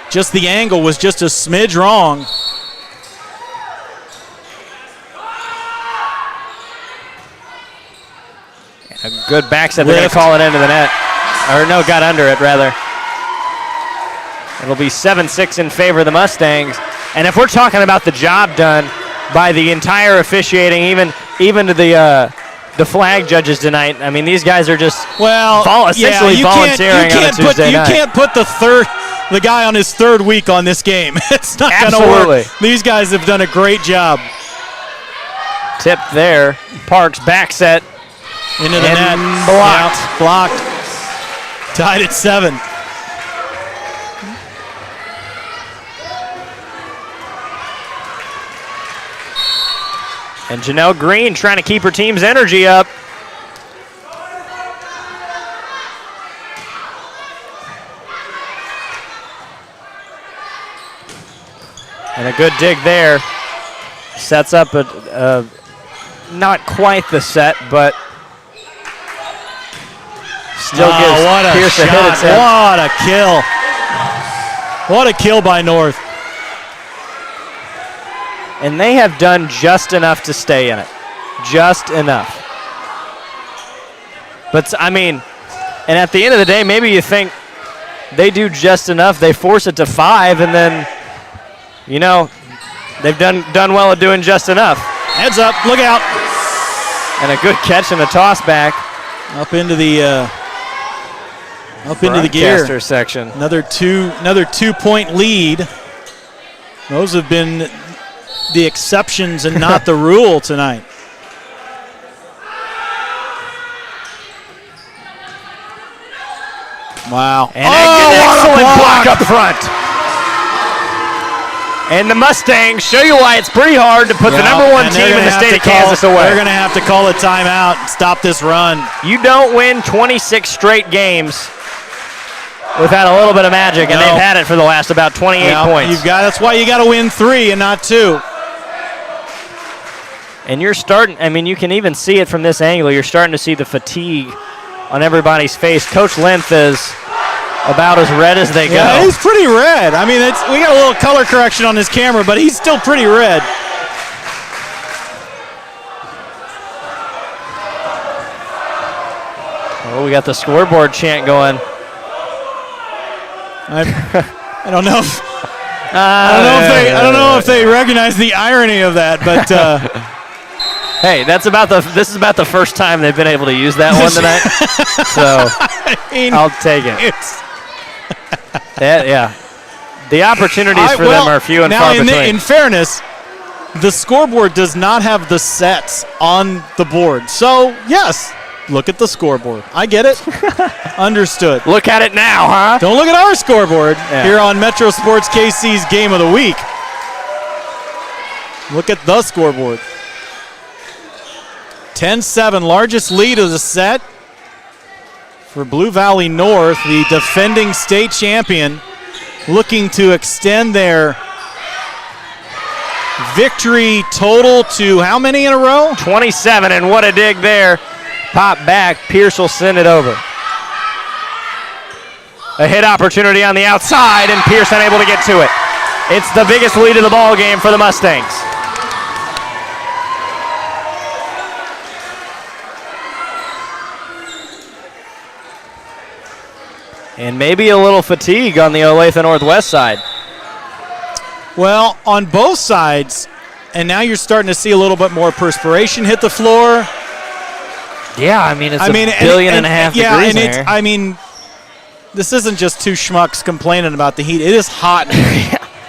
Just the angle was just a smidge wrong. A good backset. They're going to call it into the net. Or no, got under it, rather. It'll be 7-6 in favor of the Mustangs. And if we're talking about the job done by the entire officiating, even to the flag judges tonight, I mean, these guys are just essentially volunteering on a Tuesday night. You can't put the guy on his 3rd week on this game. It's not going to work. These guys have done a great job. Tip there. Parks back set. Into the net. Blocked. Yep, blocked. Tied at 7. And Janelle Green trying to keep her team's energy up. And a good dig there. Sets up a not quite the set, but still gives Pierce a hit. What a kill. What a kill by North. And they have done just enough to stay in it. Just enough. But, I mean, and at the end of the day, maybe you think they do just enough. They force it to 5, and then, you know, they've done well at doing just enough. Heads up, look out. And a good catch and a toss back. Up into the gear section. Another 2-point lead. Those have been the exceptions and not the rule tonight. Wow. And an excellent block up front. And the Mustangs show you why it's pretty hard to put the #1 team in the state of Kansas away. They're going to have to call a timeout and stop this run. You don't win 26 straight games without a little bit of magic, and they've had it for the last about 28 points. That's why you got to win 3 and not 2. And you're starting, I mean, you can even see it from this angle. You're starting to see the fatigue on everybody's face. Coach Linth is about as red as they go. Yeah, he's pretty red. I mean, we got a little color correction on his camera, but he's still pretty red. We got the scoreboard chant going. I don't know. I don't know if they recognize the irony of that, but hey, this is about the first time they've been able to use that one tonight. So I'll take it. Yeah. The opportunities for them are few and far between. In fairness, the scoreboard does not have the sets on the board. So, yes, look at the scoreboard. I get it. Understood. Look at it now, huh? Don't look at our scoreboard here on Metro Sports KC's Game of the Week. Look at the scoreboard. 10-7, largest lead of the set for Blue Valley North, the defending state champion, looking to extend their victory total to how many in a row? 27, and what a dig there. Pop back, Pierce will send it over. A hit opportunity on the outside, and Pierce unable to get to it. It's the biggest lead of the ball game for the Mustangs. And maybe a little fatigue on the Olathe Northwest side. Well, on both sides, and now you're starting to see a little bit more perspiration hit the floor. Yeah, I mean, it's a billion and a half degrees there. I mean, this isn't just two schmucks complaining about the heat. It is hot.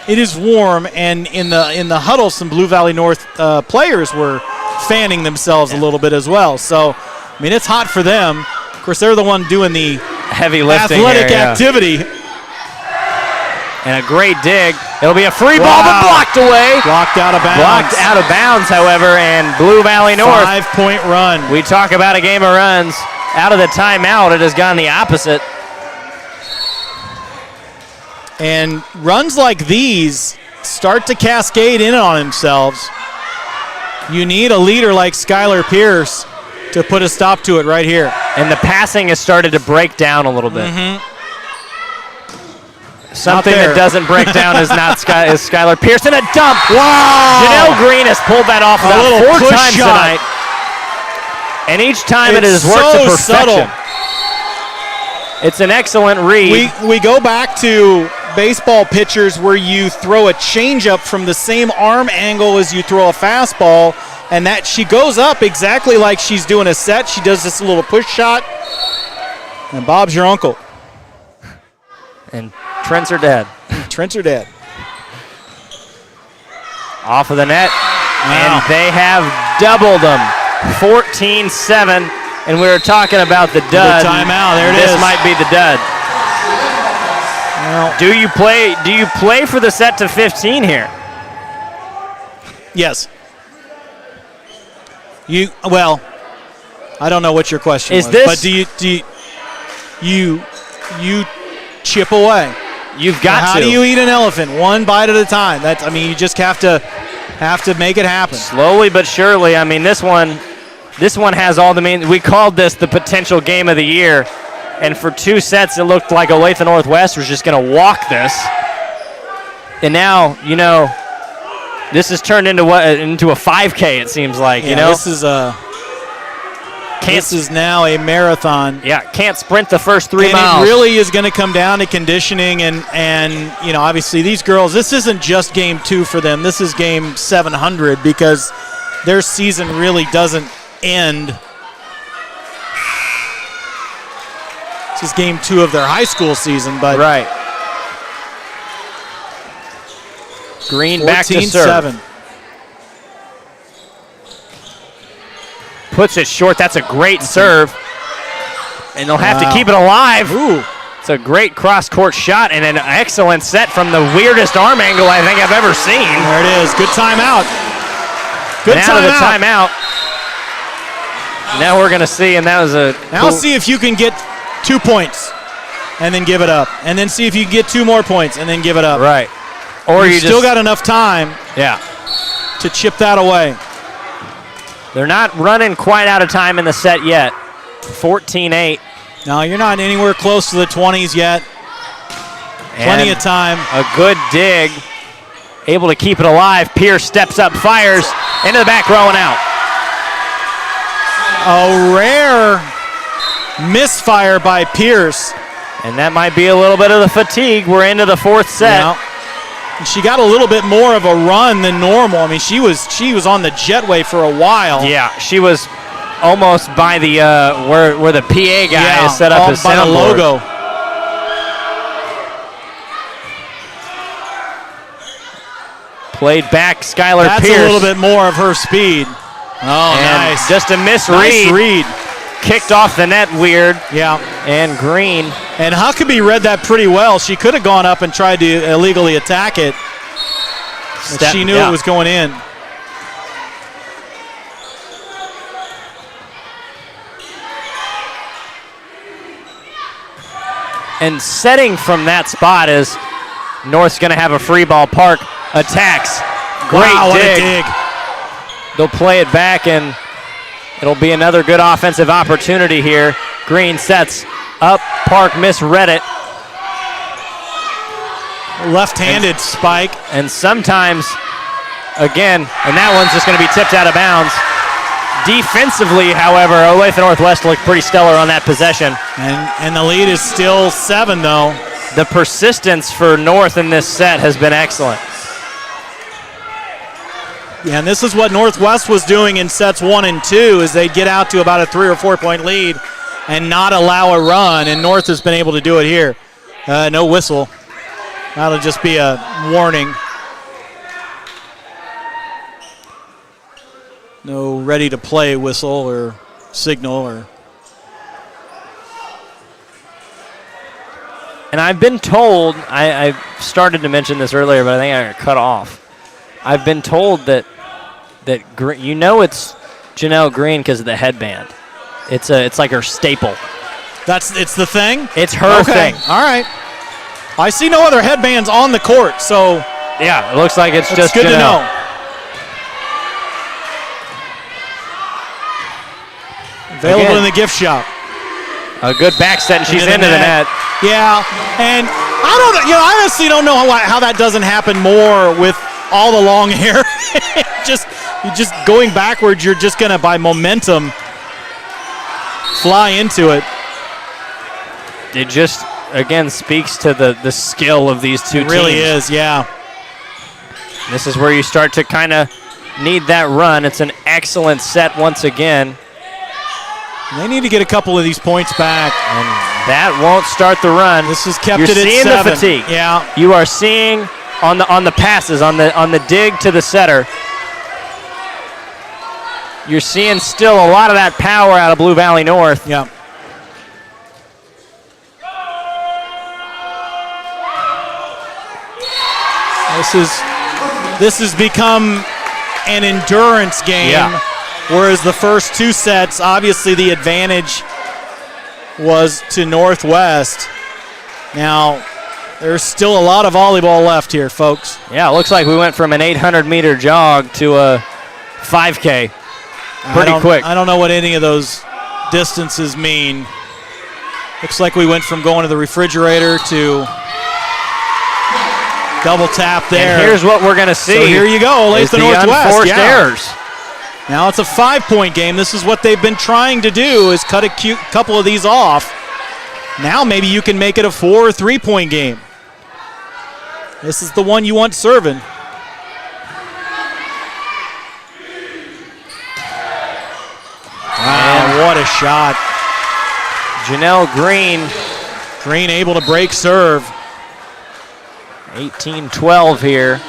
It is warm, and in the huddle, some Blue Valley North players were fanning themselves a little bit as well. So, I mean, it's hot for them. Of course, they're the one doing the heavy lifting athletic activity. And a great dig. It'll be a free ball, but blocked away. Blocked out of bounds. Blocked out of bounds, however, and Blue Valley North. 5-point run. We talk about a game of runs. Out of the timeout, it has gone the opposite. And runs like these start to cascade in on themselves. You need a leader like Skyler Pierce to put a stop to it right here. And the passing has started to break down a little bit. Something that doesn't break down is Skyler Pierce. And a dump. Wow! Janelle Green has pulled that off about 4 times tonight. And each time it has worked to perfection. Subtle. It's an excellent read. We go back to baseball pitchers where you throw a changeup from the same arm angle as you throw a fastball, and that she goes up exactly like she's doing a set. She does this little push shot, and Bob's your uncle. And Trent's her dad. Trent's her dad. Off of the net, wow. And they have doubled them. 14-7, and we were talking about the dud. Good timeout. There it is. This might be the dud. Well, do you play for the set to 15 here? Yes. Well, I don't know what your question was. But do you chip away? You've got to. How do you eat an elephant? One bite at a time. You just have to make it happen. Slowly but surely. I mean, this one has all the means. We called this the potential game of the year, and for 2 sets, it looked like Olathe Northwest was just going to walk this. And now, this has turned into a 5K. It seems like. This is now a marathon. Yeah, can't sprint the first 3 miles. And it really is going to come down to conditioning and obviously these girls, this isn't just game 2 for them. This is game 700 because their season really doesn't end. This is game 2 of their high school season, but right. Green back to serve. 14-7. Puts it short. That's a great serve. And they'll have to keep it alive. Ooh. It's a great cross-court shot and an excellent set from the weirdest arm angle I think I've ever seen. There it is. Good timeout. Good timeout. Out of the timeout. Now we're going to see, and that was a... Now see if you can get 2 points and then give it up. And then see if you can get 2 more points and then give it up. Right. Or you still got enough time to chip that away. They're not running quite out of time in the set yet. 14-8. No, you're not anywhere close to the 20s yet. Plenty of time. A good dig. Able to keep it alive. Pierce steps up, fires into the back row and out. A rare misfire by Pierce. And that might be a little bit of the fatigue. We're into the fourth set. Yeah. And she got a little bit more of a run than normal. I mean, she was on the jetway for a while. Yeah, she was almost by the where the PA guy is set up his by the soundboard. logo. Played back, Skyler That's Pierce. a little bit more of her speed. Oh, And nice. just a misread. Nice read. Kicked off the net weird. Yeah. And Green. And Huckabee read that pretty well. She could have gone up and tried to illegally attack it. But she knew it was going in. And setting from that spot is North's going to have a free ball. Park attacks. Great Wow, what a dig. dig. They'll play it back, and it'll be another good offensive opportunity here. Green sets up. Park misread it. Left-handed spike. And sometimes, again, and that one's just going to be tipped out of bounds. Defensively, however, Olathe Northwest looked pretty stellar on that possession. And the lead is still 7, though. The persistence for North in this set has been excellent. Yeah, and this is what Northwest was doing in sets 1 and 2, is they'd get out to about a 3 or 4 point lead and not allow a run, and North has been able to do it here. No whistle. That'll just be a warning. No ready to play whistle or signal or. And I've been told, I started to mention this earlier, but I think I got cut off. I've been told that you know it's Janelle Green because of the headband. It's like her staple. It's the thing? It's her thing. All right. I see no other headbands on the court, so yeah, it looks like it's just good Janelle. to know. Available in the gift shop. A good back set, and she's into the net. Yeah, and I honestly don't know how that doesn't happen more with all the long hair. You're just going backwards. You're just gonna, by momentum, fly into it. It just again speaks to the skill of these two teams. It really is, yeah. This is where you start to kind of need that run. It's an excellent set once again. They need to get a couple of these points back. And that won't start the run. This has kept You're it at 7. seeing the fatigue. Yeah. You are seeing on the passes, on the dig to the setter. You're seeing still a lot of that power out of Blue Valley North. Yeah. This has become an endurance game. Yeah. Whereas the first 2 sets, obviously the advantage was to Northwest. Now, there's still a lot of volleyball left here, folks. Yeah, it looks like we went from an 800-meter jog to a 5K pretty quick. I don't know what any of those distances mean. Looks like we went from going to the refrigerator to double tap there. And here's what we're going to see. So here you go, Olathe Northwest. Unforced errors. Now it's a 5-point game. This is what they've been trying to do, is cut a couple of these off. Now maybe you can make it a 4 or 3-point game. This is the one you want serving. Wow, what a shot. Janelle Green. Green able to break serve. 18-12 here.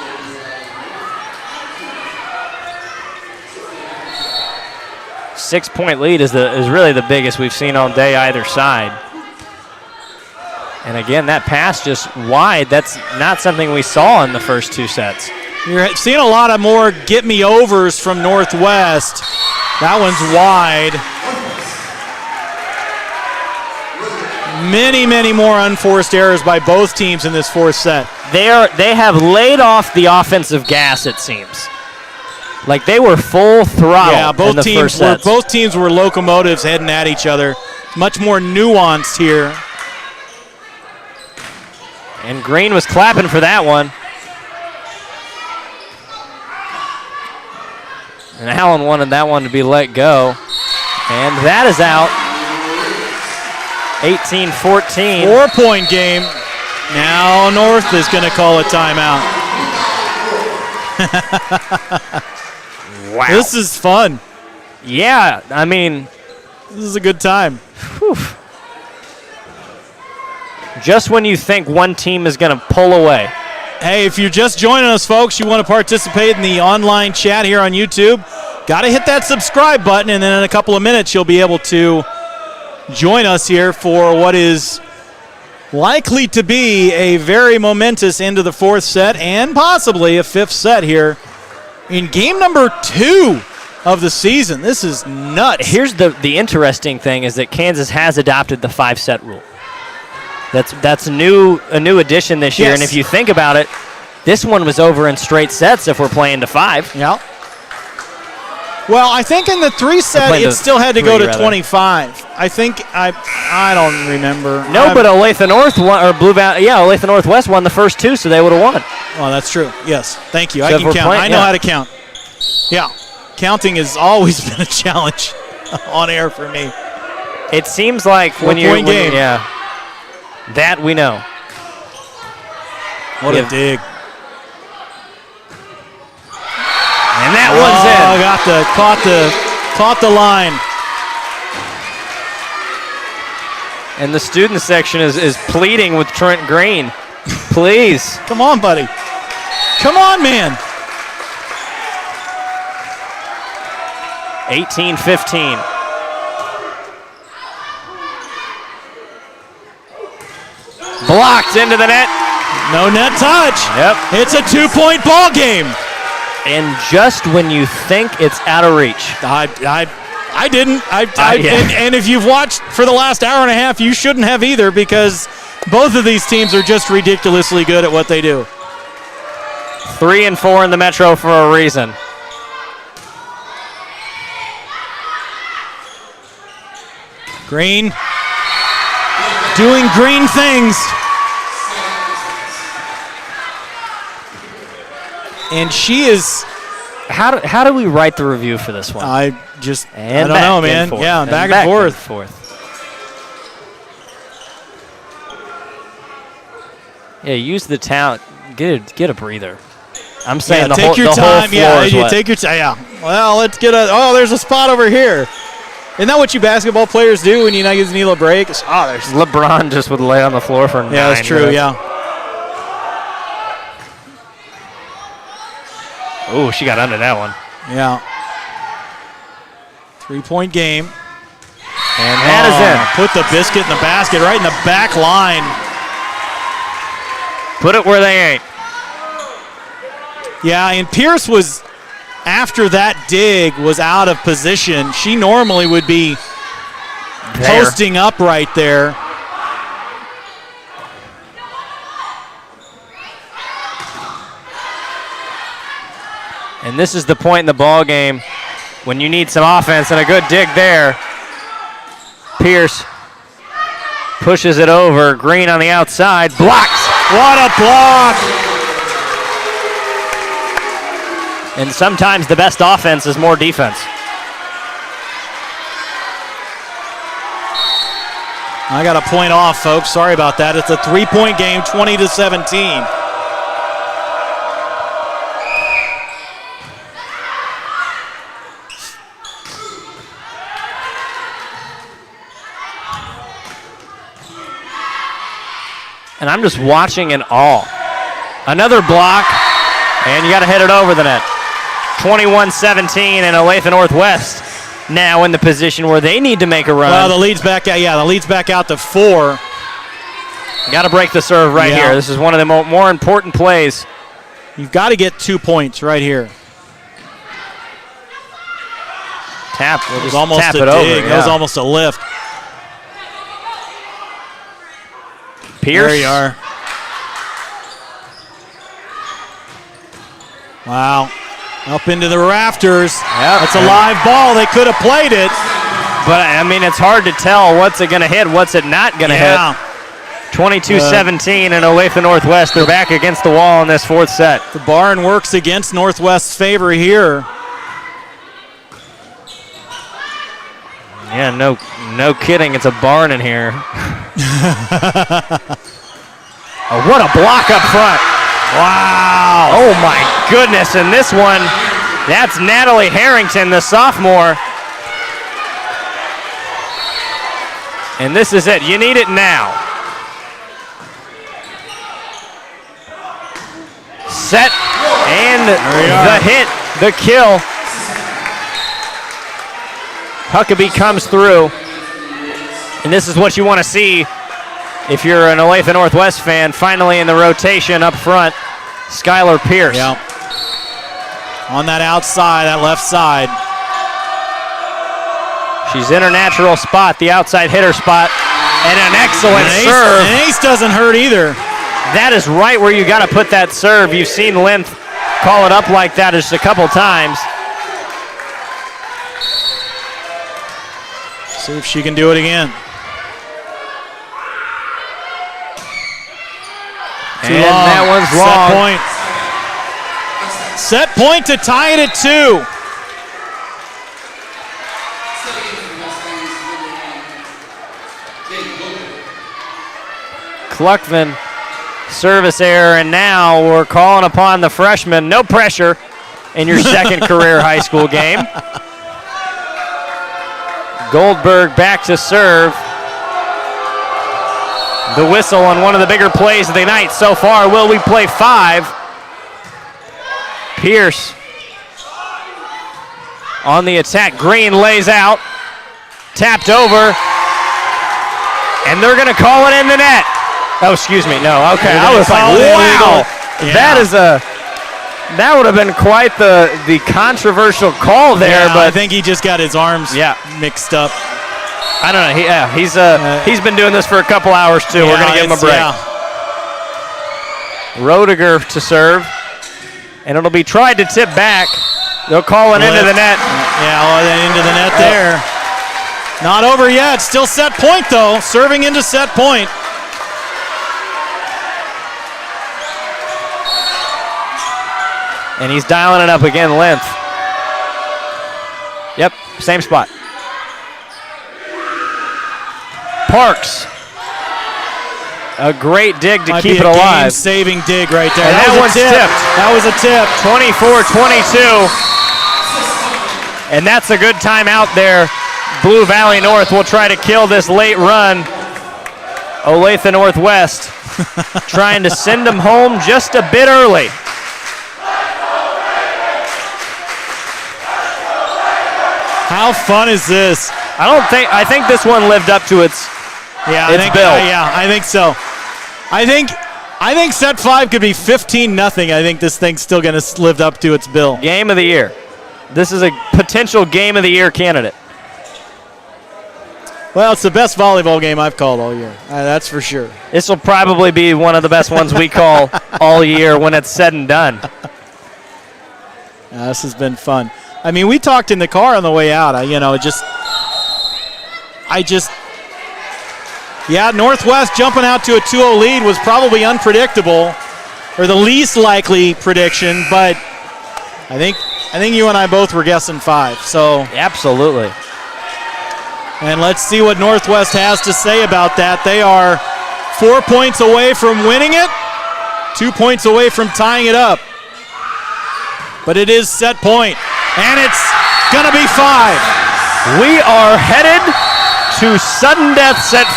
Six-point lead is really the biggest we've seen all day either side. And again, that pass just wide. That's not something we saw in the first 2 sets. You're seeing a lot of more get-me-overs from Northwest. That one's wide. Many, many more unforced errors by both teams in this 4th set. They have laid off the offensive gas, it seems. Like they were full throttle. Yeah, in the first sets. both teams were locomotives heading at each other. Much more nuanced here. And Green was clapping for that one. And Allen wanted that one to be let go. And that is out. 18-14. 4-point game. Now North is going to call a timeout. Wow. This is fun. Yeah, I mean, this is a good time. Whew. Just when you think one team is going to pull away. Hey, if you're just joining us, folks, you want to participate in the online chat here on YouTube, got to hit that subscribe button, and then in a couple of minutes you'll be able to join us here for what is likely to be a very momentous end of the fourth set and possibly a fifth set here in game number 2 of the season. This is nuts. Here's the interesting thing is that Kansas has adopted the 5-set rule. That's a new addition this year, Yes. and if you think about it, this one was over in straight sets if we're playing to 5. Yeah. Well, I think in the 3-set playing it to still had to go to 3, rather. 25. I think I don't remember. No, but Olathe North won, or Blue Valley, Olathe Northwest won the first 2, so they would have won. Oh, that's true. Yes. Thank you. So I if can we're count. playing- I know yeah. how to count. Yeah. Counting has always been a challenge on air for me. It seems like when 4-point game. yeah, that we know. What Yeah. a dig. And that one's in. Caught the line. And the student section is pleading with Trent Green. Please. Come on, buddy. Come on, man. 18-15. Blocked into the net. No net touch. Yep. It's a 2-point ball game. And just when you think it's out of reach. I didn't. Yeah. And if you've watched for the last hour and a half, you shouldn't have either, because both of these teams are just ridiculously good at what they do. 3 and 4 in the Metro for a reason. Green doing green things. And she is, How do we write the review for this one? I don't know, back man. and forth. Yeah, back and forth. Yeah, use the talent. Get a breather. I'm saying Yeah, the take whole, your the whole time. floor Yeah, is you wet. take your time. Yeah. Well, let's get there's a spot over here. Isn't that what you basketball players do when you not need a break? There's LeBron just would lay on the floor for 9 yeah, that's true. minutes. Yeah. Oh, she got under that one. Yeah. 3-point game. And that is in. Put the biscuit in the basket right in the back line. Put it where they ain't. Yeah, and Pierce was, after that dig, was out of position. She normally would be There. posting up right there. And this is the point in the ball game when you need some offense, and a good dig there. Pierce pushes it over. Green on the outside. Blocks. What a block! And sometimes the best offense is more defense. I got a point off, folks. Sorry about that. It's a 3-point game, 20-17. And I'm just watching in awe. Another block, and you got to hit it over the net. 21-17, and Olathe Northwest now in the position where they need to make a run. Well, the lead's back out. Yeah, the lead's back out to 4. Got to break the serve right Yeah. here. This is one of the more important plays. You've got to get 2 points right here. Tap. We'll It was just almost tap a it dig. over. It was Yeah. almost a lift. Pierce. There you are. Wow. Up into the rafters. Yep. That's a live ball. They could have played it. But, I mean, it's hard to tell what's it going to hit, what's it not going to hit. 22-17 and Olathe Northwest. They're back against the wall in this fourth set. The barn works against Northwest's favor here. Yeah, no kidding. It's a barn in here. Oh, what a block up front. Wow. Oh, my goodness. And this one, that's Natalie Harrington, the sophomore. And this is it. You need it now. Set. And the hit, the kill. Huckabee comes through. And this is what you want to see if you're an Olathe Northwest fan. Finally in the rotation up front, Skyler Pierce. Yeah. On that outside, that left side. She's in her natural spot, the outside hitter spot, and an excellent serve. An ace doesn't hurt either. That is right where you got to put that serve. You've seen Lynn call it up like that just a couple times. See if she can do it again. And that one's long. Set point to tie it at 2. Kluckman, service error, and now we're calling upon the freshman. No pressure in your second career high school game. Goldberg back to serve. The whistle on one of the bigger plays of the night so far. Will we play 5? Pierce on the attack. Green lays out. Tapped over. And they're going to call it in the net. Oh, excuse me. No, okay. I was like, wow. Yeah. That would have been quite the controversial call there. Yeah, but I think he just got his arms mixed up. I don't know. He's been doing this for a couple hours too. We're gonna give him a break. Yeah. Roediger to serve, and it'll be tried to tip back. They'll call it into the net. Yeah, into the net there. Not over yet. Still set point though. Serving into set point. And he's dialing it up again, length. Yep, same spot. Parks. A great dig to keep it alive. Saving dig right there. And that one's tipped. That was a tip. 24-22. And that's a good timeout there. Blue Valley North will try to kill this late run. Olathe Northwest trying to send them home just a bit early. How fun is this? I think this one lived up to its bill. I think so. I think set 5 could be 15-0. I think this thing's still going to live up to its bill. Game of the year. This is a potential game of the year candidate. Well, it's the best volleyball game I've called all year. That's for sure. This will probably be one of the best ones we call all year when it's said and done. This has been fun. I mean, we talked in the car on the way out. Northwest jumping out to a 2-0 lead was probably unpredictable, or the least likely prediction. But I think you and I both were guessing 5. So absolutely. And let's see what Northwest has to say about that. They are 4 points away from winning it, 2 points away from tying it up. But it is set point. And it's going to be 5. We are headed to sudden death set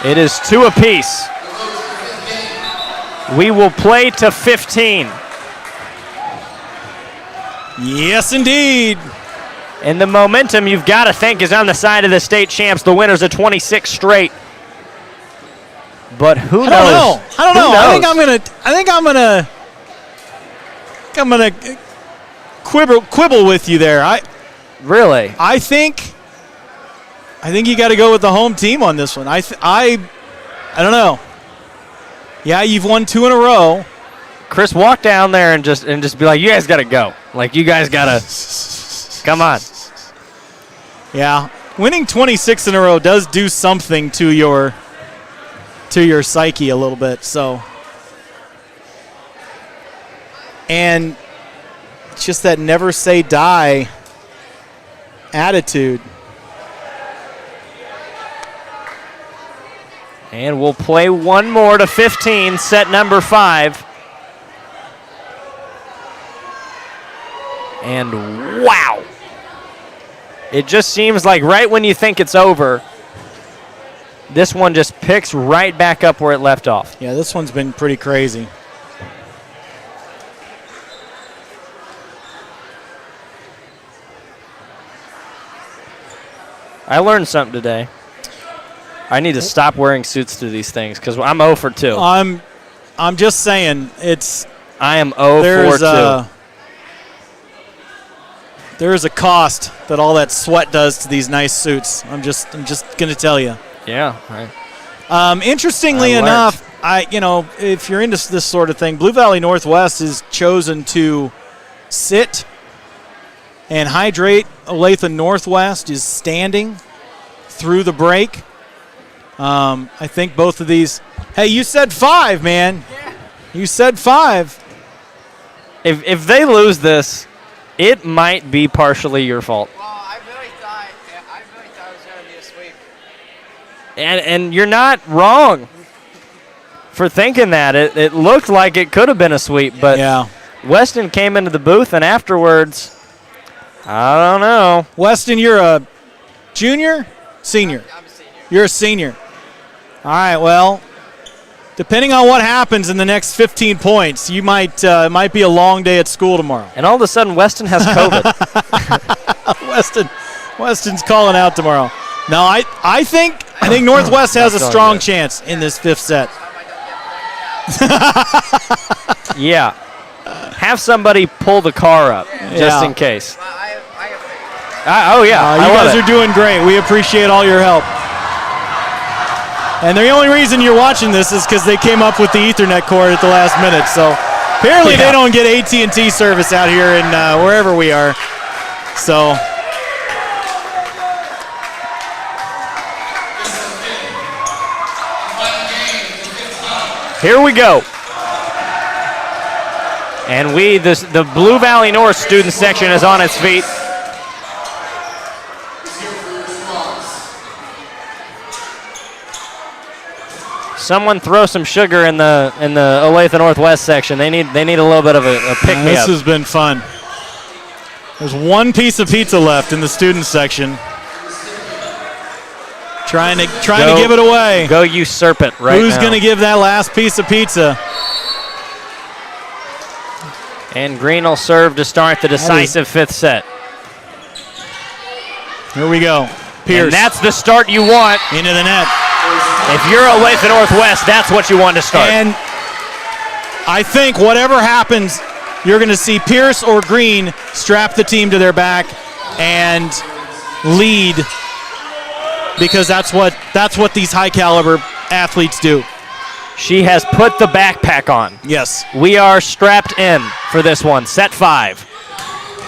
5. It is 2 apiece. We will play to 15. Yes, indeed. And the momentum you've got to think is on the side of the state champs, the winners of 26 straight. But who knows? I don't know. I think I'm gonna quibble with you there. Really? I think you got to go with the home team on this one. I don't know. Yeah, you've won 2 in a row. Chris, walk down there and just be like, you guys got to go. Like, you guys got to come on. Yeah, winning 26 in a row does do something to your psyche a little bit. So, and It's just that never say die attitude. And we'll play one more to 15, set number 5. And wow. It just seems like right when you think it's over, this one just picks right back up where it left off. Yeah, this one's been pretty crazy. I learned something today. I need to stop wearing suits to these things because I'm 0 for 2. I'm just saying I am 0 for 2. There is a cost that all that sweat does to these nice suits. I'm just gonna tell you. Yeah. Interestingly enough, if you're into this sort of thing, Blue Valley Northwest has chosen to sit and hydrate. Olathe Northwest is standing through the break. I think both of these. Hey, you said 5, man. Yeah. You said 5. If they lose this, it might be partially your fault. Well, I really thought it was going to be a sweep. And you're not wrong for thinking that. It looked like it could have been a sweep, but yeah. Weston came into the booth, and afterwards, I don't know. Weston, you're a junior? Senior? I'm a senior. You're a senior. All right, well, depending on what happens in the next 15 points, you might might be a long day at school tomorrow. And all of a sudden, Weston has COVID. Weston's calling out tomorrow. No, I think Northwest has a strong chance in this 5th set. Yeah. Have somebody pull the car up just in case. Oh, yeah. You guys are doing great. We appreciate all your help. And the only reason you're watching this is because they came up with the Ethernet cord at the last minute. So apparently they don't get AT&T service out here in wherever we are. So here we go. And the Blue Valley North student section is on its feet. Someone throw some sugar in the Olathe Northwest section. They need a little bit of a pick me This up. has been fun. There's one piece of pizza left in the student section. Trying to give it away. Go usurp it right now. Who's going to give that last piece of pizza? And Green will serve to start the decisive 5th set. Here we go. Pierce. And that's the start you want. Into the net. If you're Olathe Northwest, that's what you want to start. And I think whatever happens, you're going to see Pierce or Green strap the team to their back and lead, because that's what these high caliber athletes do. She has put the backpack on. Yes. We are strapped in for this one. Set 5.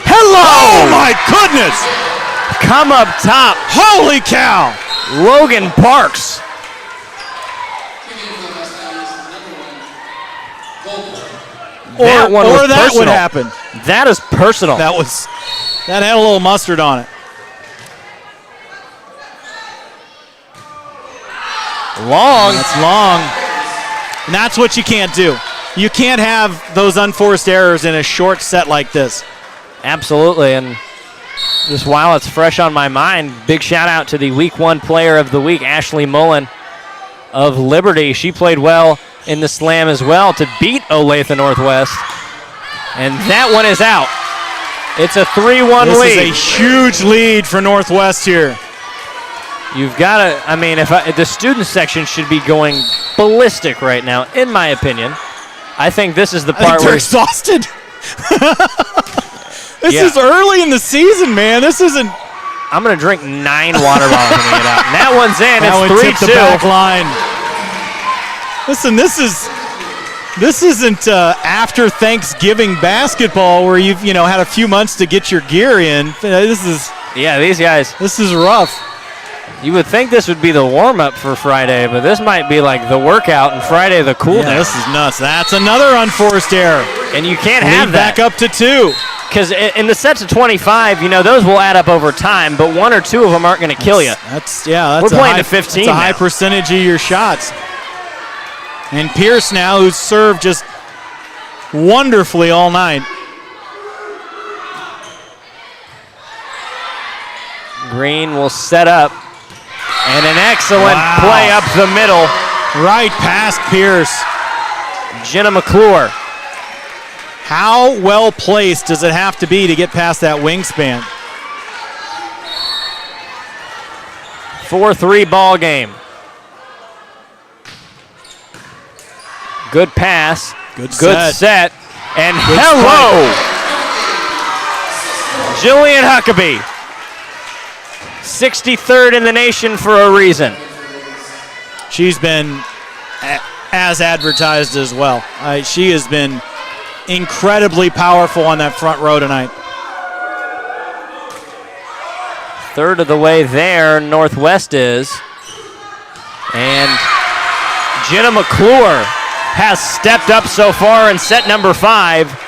Hello! Oh my goodness! Come up top. Holy cow! Logan Parks. That one was that personal. would happen. That is personal. That had a little mustard on it. Long. That's long. And that's what you can't do. You can't have those unforced errors in a short set like this. Absolutely. And just while it's fresh on my mind, big shout out to the Week 1 Player of the Week, Ashley Mullen of Liberty. She played well in the slam as well to beat Olathe Northwest. And that one is out. It's a 3-1 lead. This is a huge lead for Northwest here. You've got to, the student section should be going ballistic right now, in my opinion. I think this is the part they're where exhausted. This is early in the season, man. This isn't. I'm going to drink 9 water bottles when we get out. And that one's in. That it's one tipped 3-2. the back line. Listen, this isn't after Thanksgiving basketball where you've had a few months to get your gear in. These guys. This is rough. You would think this would be the warm-up for Friday, but this might be like the workout, and Friday the cool down. This is nuts. That's another unforced error. And you can't Lead have that. back up to 2. Because in the sets of 25, those will add up over time, but 1 or 2 of them aren't going to kill you. That's We're playing to 15 That's a high now. percentage of your shots. And Pierce now, who's served just wonderfully all night. Green will set up. And an excellent play up the middle. Right past Pierce. Jenna McClure. How well placed does it have to be to get past that wingspan? 4-3 ball game. Good pass. Good set. And Good hello, Jillian Huckabee. 63rd in the nation for a reason. She's been as advertised as well. She has been incredibly powerful on that front row tonight. Third of the way there, Northwest is. And Jenna McClure has stepped up so far in set number 5.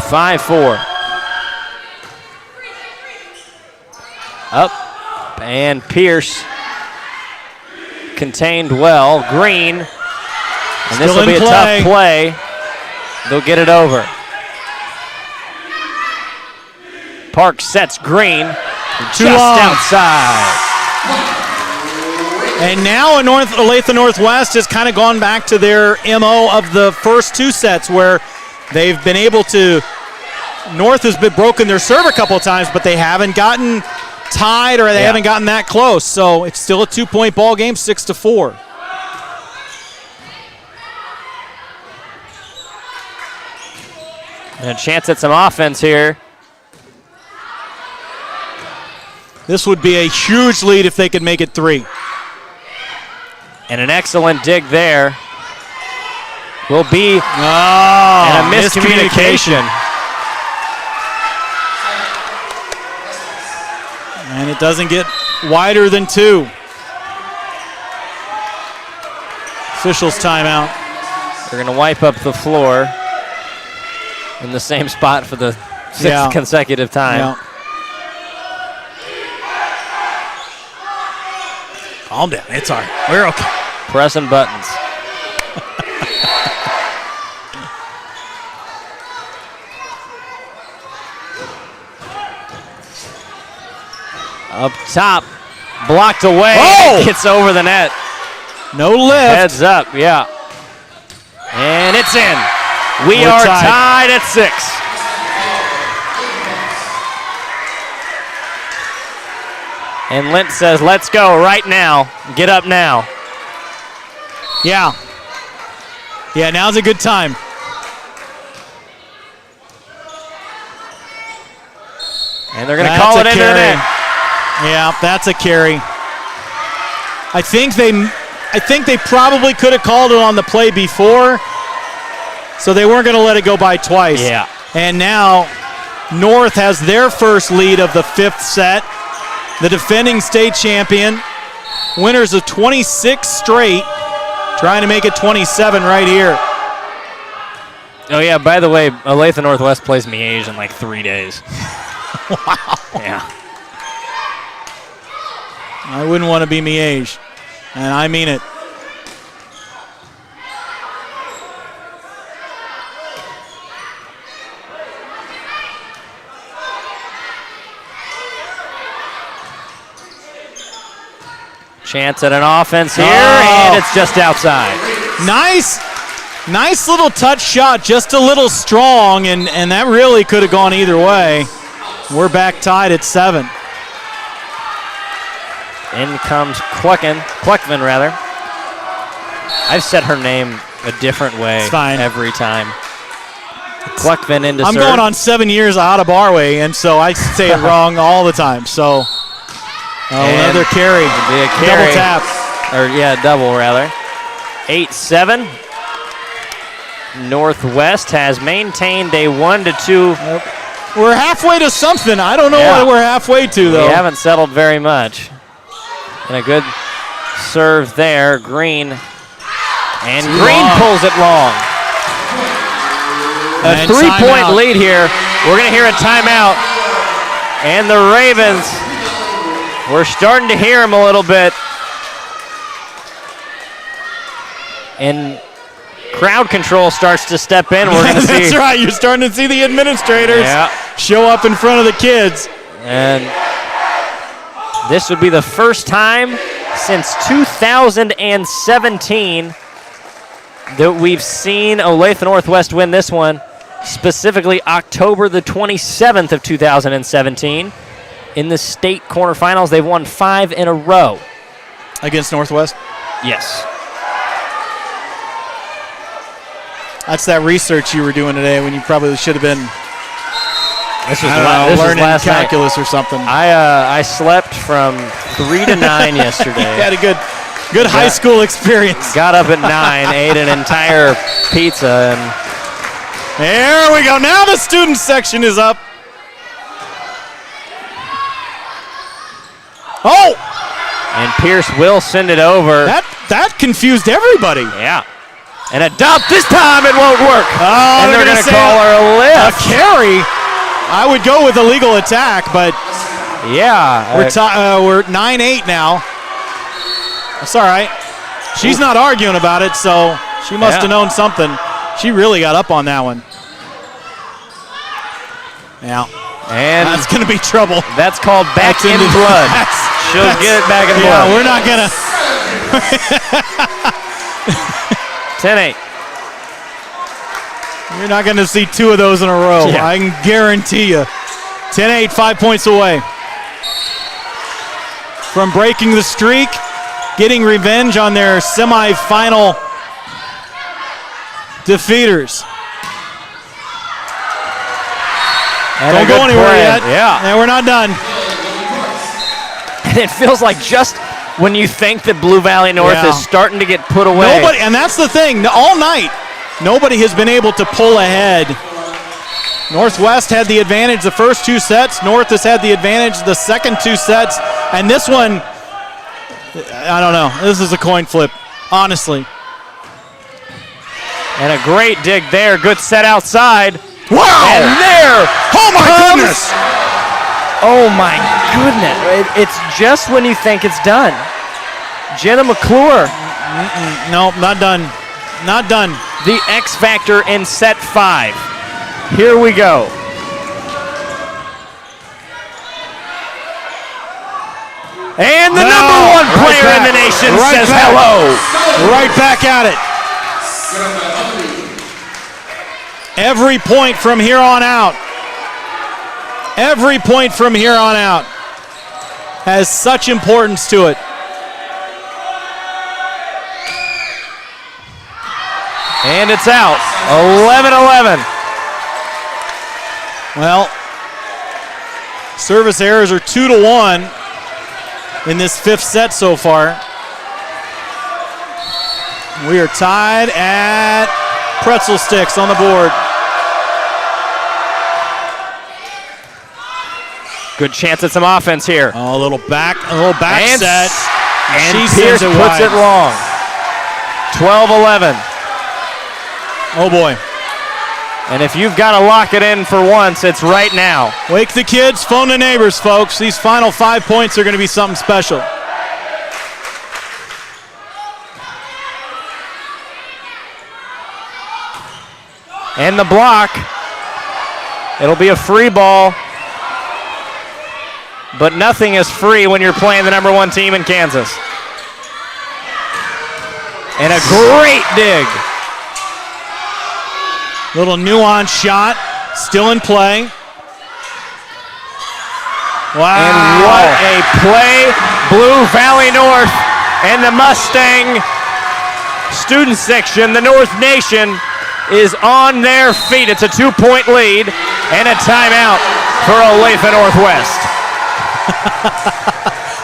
(5-4). Up, and Pierce contained well. Green, and this will be a tough play. They'll get it over. Park sets Green just outside. And now Olathe Northwest has kind of gone back to their MO of the first 2 sets where they've been able to, North has been broken their serve a couple of times, but they haven't gotten tied or they haven't gotten that close. So it's still a 2-point ball game, 6-4. And a chance at some offense here. This would be a huge lead if they could make it 3. And an excellent dig there. Will be and a miscommunication. And it doesn't get wider than 2. Officials timeout. They're going to wipe up the floor in the same spot for the 6th consecutive time. Yeah. Calm down. It's all right. We're okay. Pressing buttons. Up top, blocked away. Oh! Gets over the net. No lift. Heads up, yeah. And it's in. We're are tied at 6. And Lent says, let's go right now. Get up now. Yeah. Yeah, now's a good time. And they're going to call it into the net. Yeah, that's a carry. I think they probably could have called it on the play before, so they weren't going to let it go by twice. Yeah. And now North has their first lead of the 5th set. The defending state champion, winners of 26 straight, trying to make it 27 right here. Oh, yeah, by the way, Olathe Northwest plays Miege in like 3 days. Wow. Yeah. I wouldn't want to be Miege, and I mean it. Chance at an offense here, and it's just outside. Nice little touch shot, just a little strong, and that really could have gone either way. We're back tied at 7. In comes Kleckman rather. I've said her name a different way every time. Kleckman into serve. I'm going on 7 years out of Barway, and so I say it wrong all the time. So another carry. Be a carry. Double tap. Double rather. 8-7. Northwest has maintained a 1-2 We're halfway to something. I don't know Yeah. what we're halfway to, though. We haven't settled very much. And a good serve there. Green. And Too Green long. pulls it long. A And 3-point timeout. lead here. We're going to hear a timeout. And the Ravens, we're starting to hear them a little bit. And crowd control starts to step in. We're going to see. That's right. You're starting to see the administrators show up in front of the kids. And this would be the first time since 2017 that we've seen Olathe Northwest win this one, specifically October the 27th of 2017. In the state quarterfinals, they've won 5 in a row. Against Northwest? Yes. That's that research you were doing today when you probably should have been This was, learning last calculus night. or something. I slept from 3 to 9 yesterday. You had a good high school experience. Got up at 9, ate an entire pizza, and There we go. Now the student section is up. Oh! and Pierce will send it over. That confused everybody. Yeah. And a dump. This time it won't work. Oh, and they're going to say call her a a lift. carry. I would go with a legal attack, but Yeah. we're 9-8 now. That's all right. She's not arguing about it, so she must have known something. She really got up on that one. Yeah. And that's going to be trouble. That's called back in into blood. She'll get it back in blood. Yeah, we're not going to. 10-8. You're not going to see 2 of those in a row. Yeah. I can guarantee you. 10-8, 5 points away. From breaking the streak, getting revenge on their semifinal defeaters. And Don't go anywhere yet. Yeah. And we're not done. And it feels like just when you think that Blue Valley North is starting to get put away. Nobody, and that's the thing. All night, nobody has been able to pull ahead. Northwest had the advantage the first 2 sets. North has had the advantage the second 2 sets. And this one, I don't know. This is a coin flip, honestly. And a great dig there. Good set outside. Wow! And there. Oh my goodness! Oh my goodness. It's just when you think it's done. Jenna McClure. No, not done. Not done. The X factor in set 5. Here we go. And the number 1 player in the nation says hello. Right back at it. Every point from here on out. Every point from here on out has such importance to it. And it's out. 11-11. Well, service errors are 2-1 in this 5th set so far. We are tied at pretzel sticks on the board. Good chance at some offense here. Oh, a little back And set. And She Pierce sends it puts wide. it long. 12-11. Oh boy. And if you've got to lock it in for once, it's right now. Wake the kids, phone the neighbors, folks. These final 5 points are going to be something special. And the block. It'll be a free ball. But nothing is free when you're playing the number 1 team in Kansas. And a great dig. Little nuanced shot, still in play. Wow. And what a play. Blue Valley North and the Mustang student section, the North Nation, is on their feet. It's a 2-point lead and a timeout for Olathe Northwest.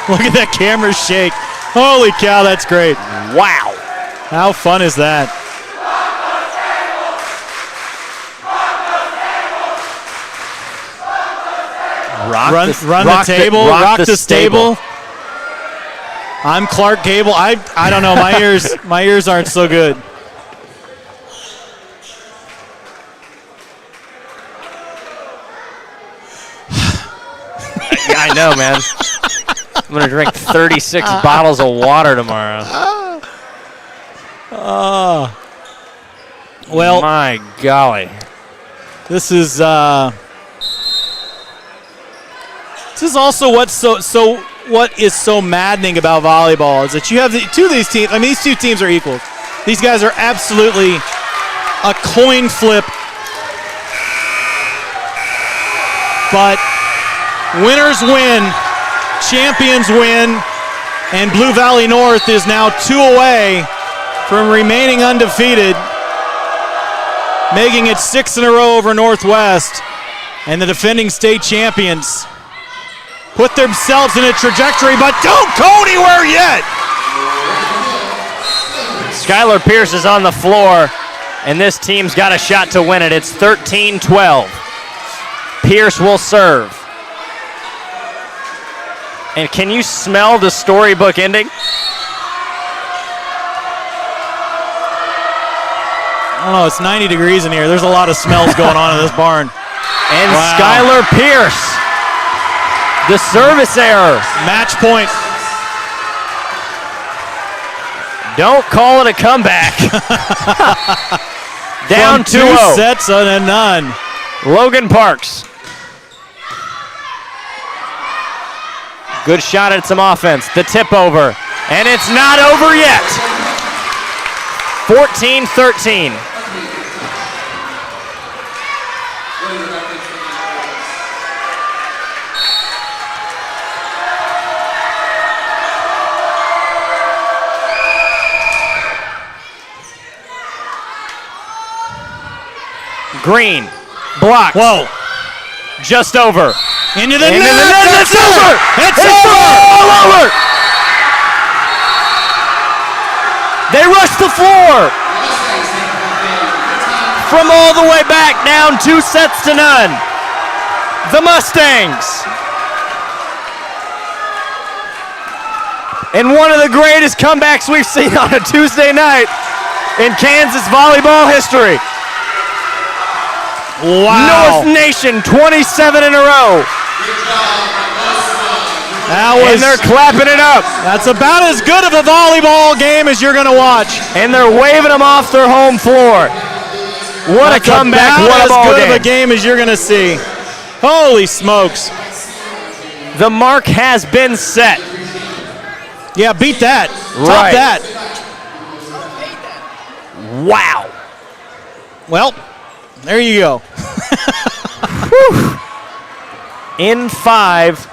Look at that camera shake. Holy cow, that's great. Wow. How fun is that? Run the table. Rock the stable. I'm Clark Gable. I don't know. My ears aren't so good. Yeah, I know, man. I'm going to drink 36 bottles of water tomorrow. Well, my golly. This is also what is so maddening about volleyball is that you have two of these teams. I mean, these two teams are equal. These guys are absolutely a coin flip. But winners win, champions win, and Blue Valley North is now 2 away from remaining undefeated, making it 6 in a row over Northwest, and the defending state champions put themselves in a trajectory, but don't go anywhere yet. Skyler Pierce is on the floor, and this team's got a shot to win it. It's 13-12. Pierce will serve. And can you smell the storybook ending? I don't know, it's 90 degrees in here. There's a lot of smells going on in this barn. And wow. Skyler Pierce, the service error. Match point. Don't call it a comeback. Down 2-0. 2 sets to none. Logan Parks. Good shot at some offense. The tip over. And it's not over yet. 14-13. Green. Blocked. Whoa. Just over. Into the net. It's over. It's over. All over. They rush the floor. From all the way back, down 2 sets to none. The Mustangs. And one of the greatest comebacks we've seen on a Tuesday night in Kansas volleyball history. Wow. North Nation, 27 in a row. And they're clapping it up. That's about as good of a volleyball game as you're going to watch. And they're waving them off their home floor. What a comeback, what a ball game. As good of a game as you're going to see. Holy smokes. The mark has been set. Yeah, beat that. Right. Top that. Wow. Well, there you go. In 5,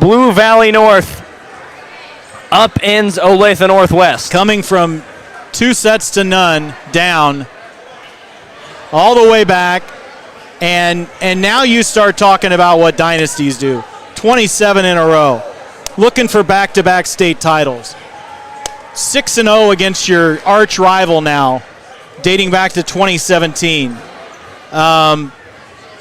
Blue Valley North upends Olathe Northwest. Coming from 2 sets to none, down, all the way back, and now you start talking about what dynasties do. 27 in a row, looking for back-to-back state titles. 6-0 against your arch rival now, dating back to 2017.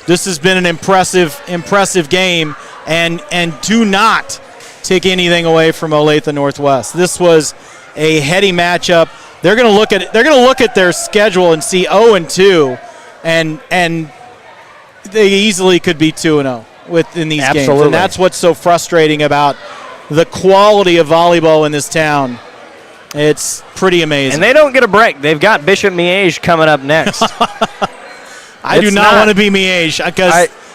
This has been an impressive game, and do not take anything away from Olathe Northwest. This was a heady matchup. They're going to look at their schedule and see 0-2, and they easily could be 2-0 within these games. And that's what's so frustrating about the quality of volleyball in this town. It's pretty amazing. And they don't get a break. They've got Bishop Miege coming up next. I do not want to be Miege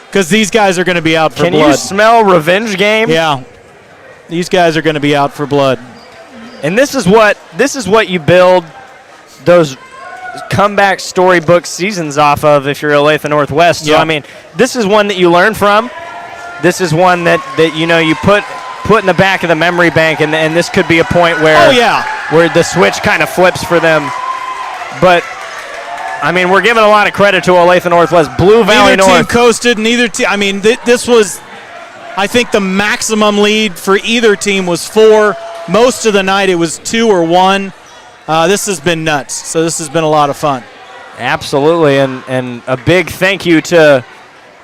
because these guys are going to be out for blood. Can you smell revenge game? Yeah. These guys are going to be out for blood. And this is what you build those comeback storybook seasons off of if you're Olathe Northwest. So, I mean, this is one that you learn from. This is one that you put in the back of the memory bank, and this could be a point where where the switch kind of flips for them. But I mean, we're giving a lot of credit to Olathe Northwest. Blue Valley North. Neither team coasted. Neither team. I mean, this was, I think, the maximum lead for either team was 4. Most of the night it was 2 or 1. This has been nuts. So this has been a lot of fun. Absolutely, and a big thank you to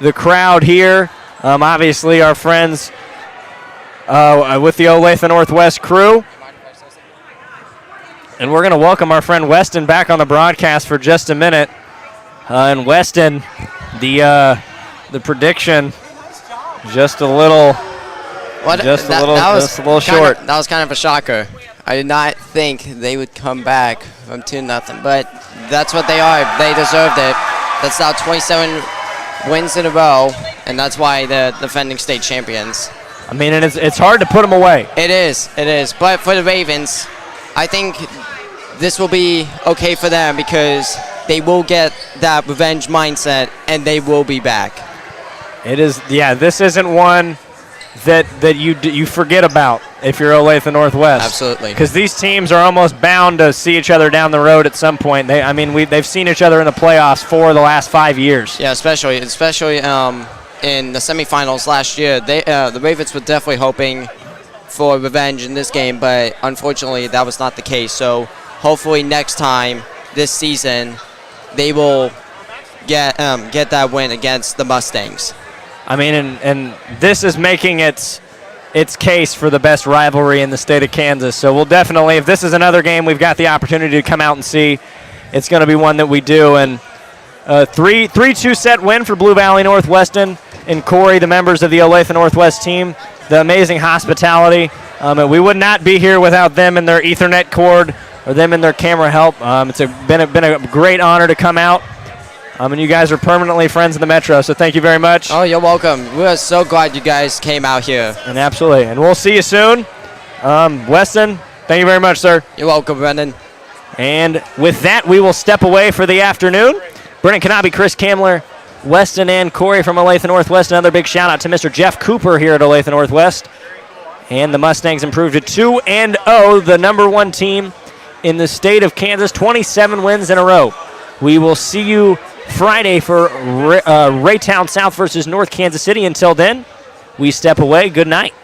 the crowd here Obviously, our friends with the Olathe Northwest crew. And we're going to welcome our friend Weston back on the broadcast for just a minute. And Weston, the prediction, just a little short. That was kind of a shocker. I did not think they would come back from 2-0, but that's what they are. They deserved it. That's now 27 wins in a row, and that's why they're defending state champions. I mean, and it's hard to put them away. It is. But for the Ravens, I think this will be okay for them because they will get that revenge mindset, and they will be back. It is, yeah. This isn't one that you forget about if you're Olathe Northwest. Absolutely. Because these teams are almost bound to see each other down the road at some point. They've seen each other in the playoffs for the last 5 years. Yeah, especially in the semifinals last year. The Ravens were definitely hoping for revenge in this game, but unfortunately that was not the case. So hopefully next time this season they will get that win against the Mustangs. I mean, and this is making its case for the best rivalry in the state of Kansas. So we'll definitely, if this is another game we've got the opportunity to come out and see, it's going to be one that we do. And 3-2 set win for Blue Valley Northwestern and Corey, the members of the Olathe Northwest team, the amazing hospitality. And we would not be here without them and their Ethernet cord or them and their camera help. It's been a great honor to come out. And you guys are permanently friends of the Metro, so thank you very much. Oh, you're welcome. We are so glad you guys came out here. And absolutely. And we'll see you soon. Weston, thank you very much, sir. You're welcome, Brendan. And with that, we will step away for the afternoon. Brennan Kanabe, Chris Kamler, Weston, and Corey from Olathe Northwest. Another big shout-out to Mr. Jeff Cooper here at Olathe Northwest. And the Mustangs improved to 2-0, the number one team in the state of Kansas, 27 wins in a row. We will see you Friday for Raytown South versus North Kansas City. Until then, we step away. Good night.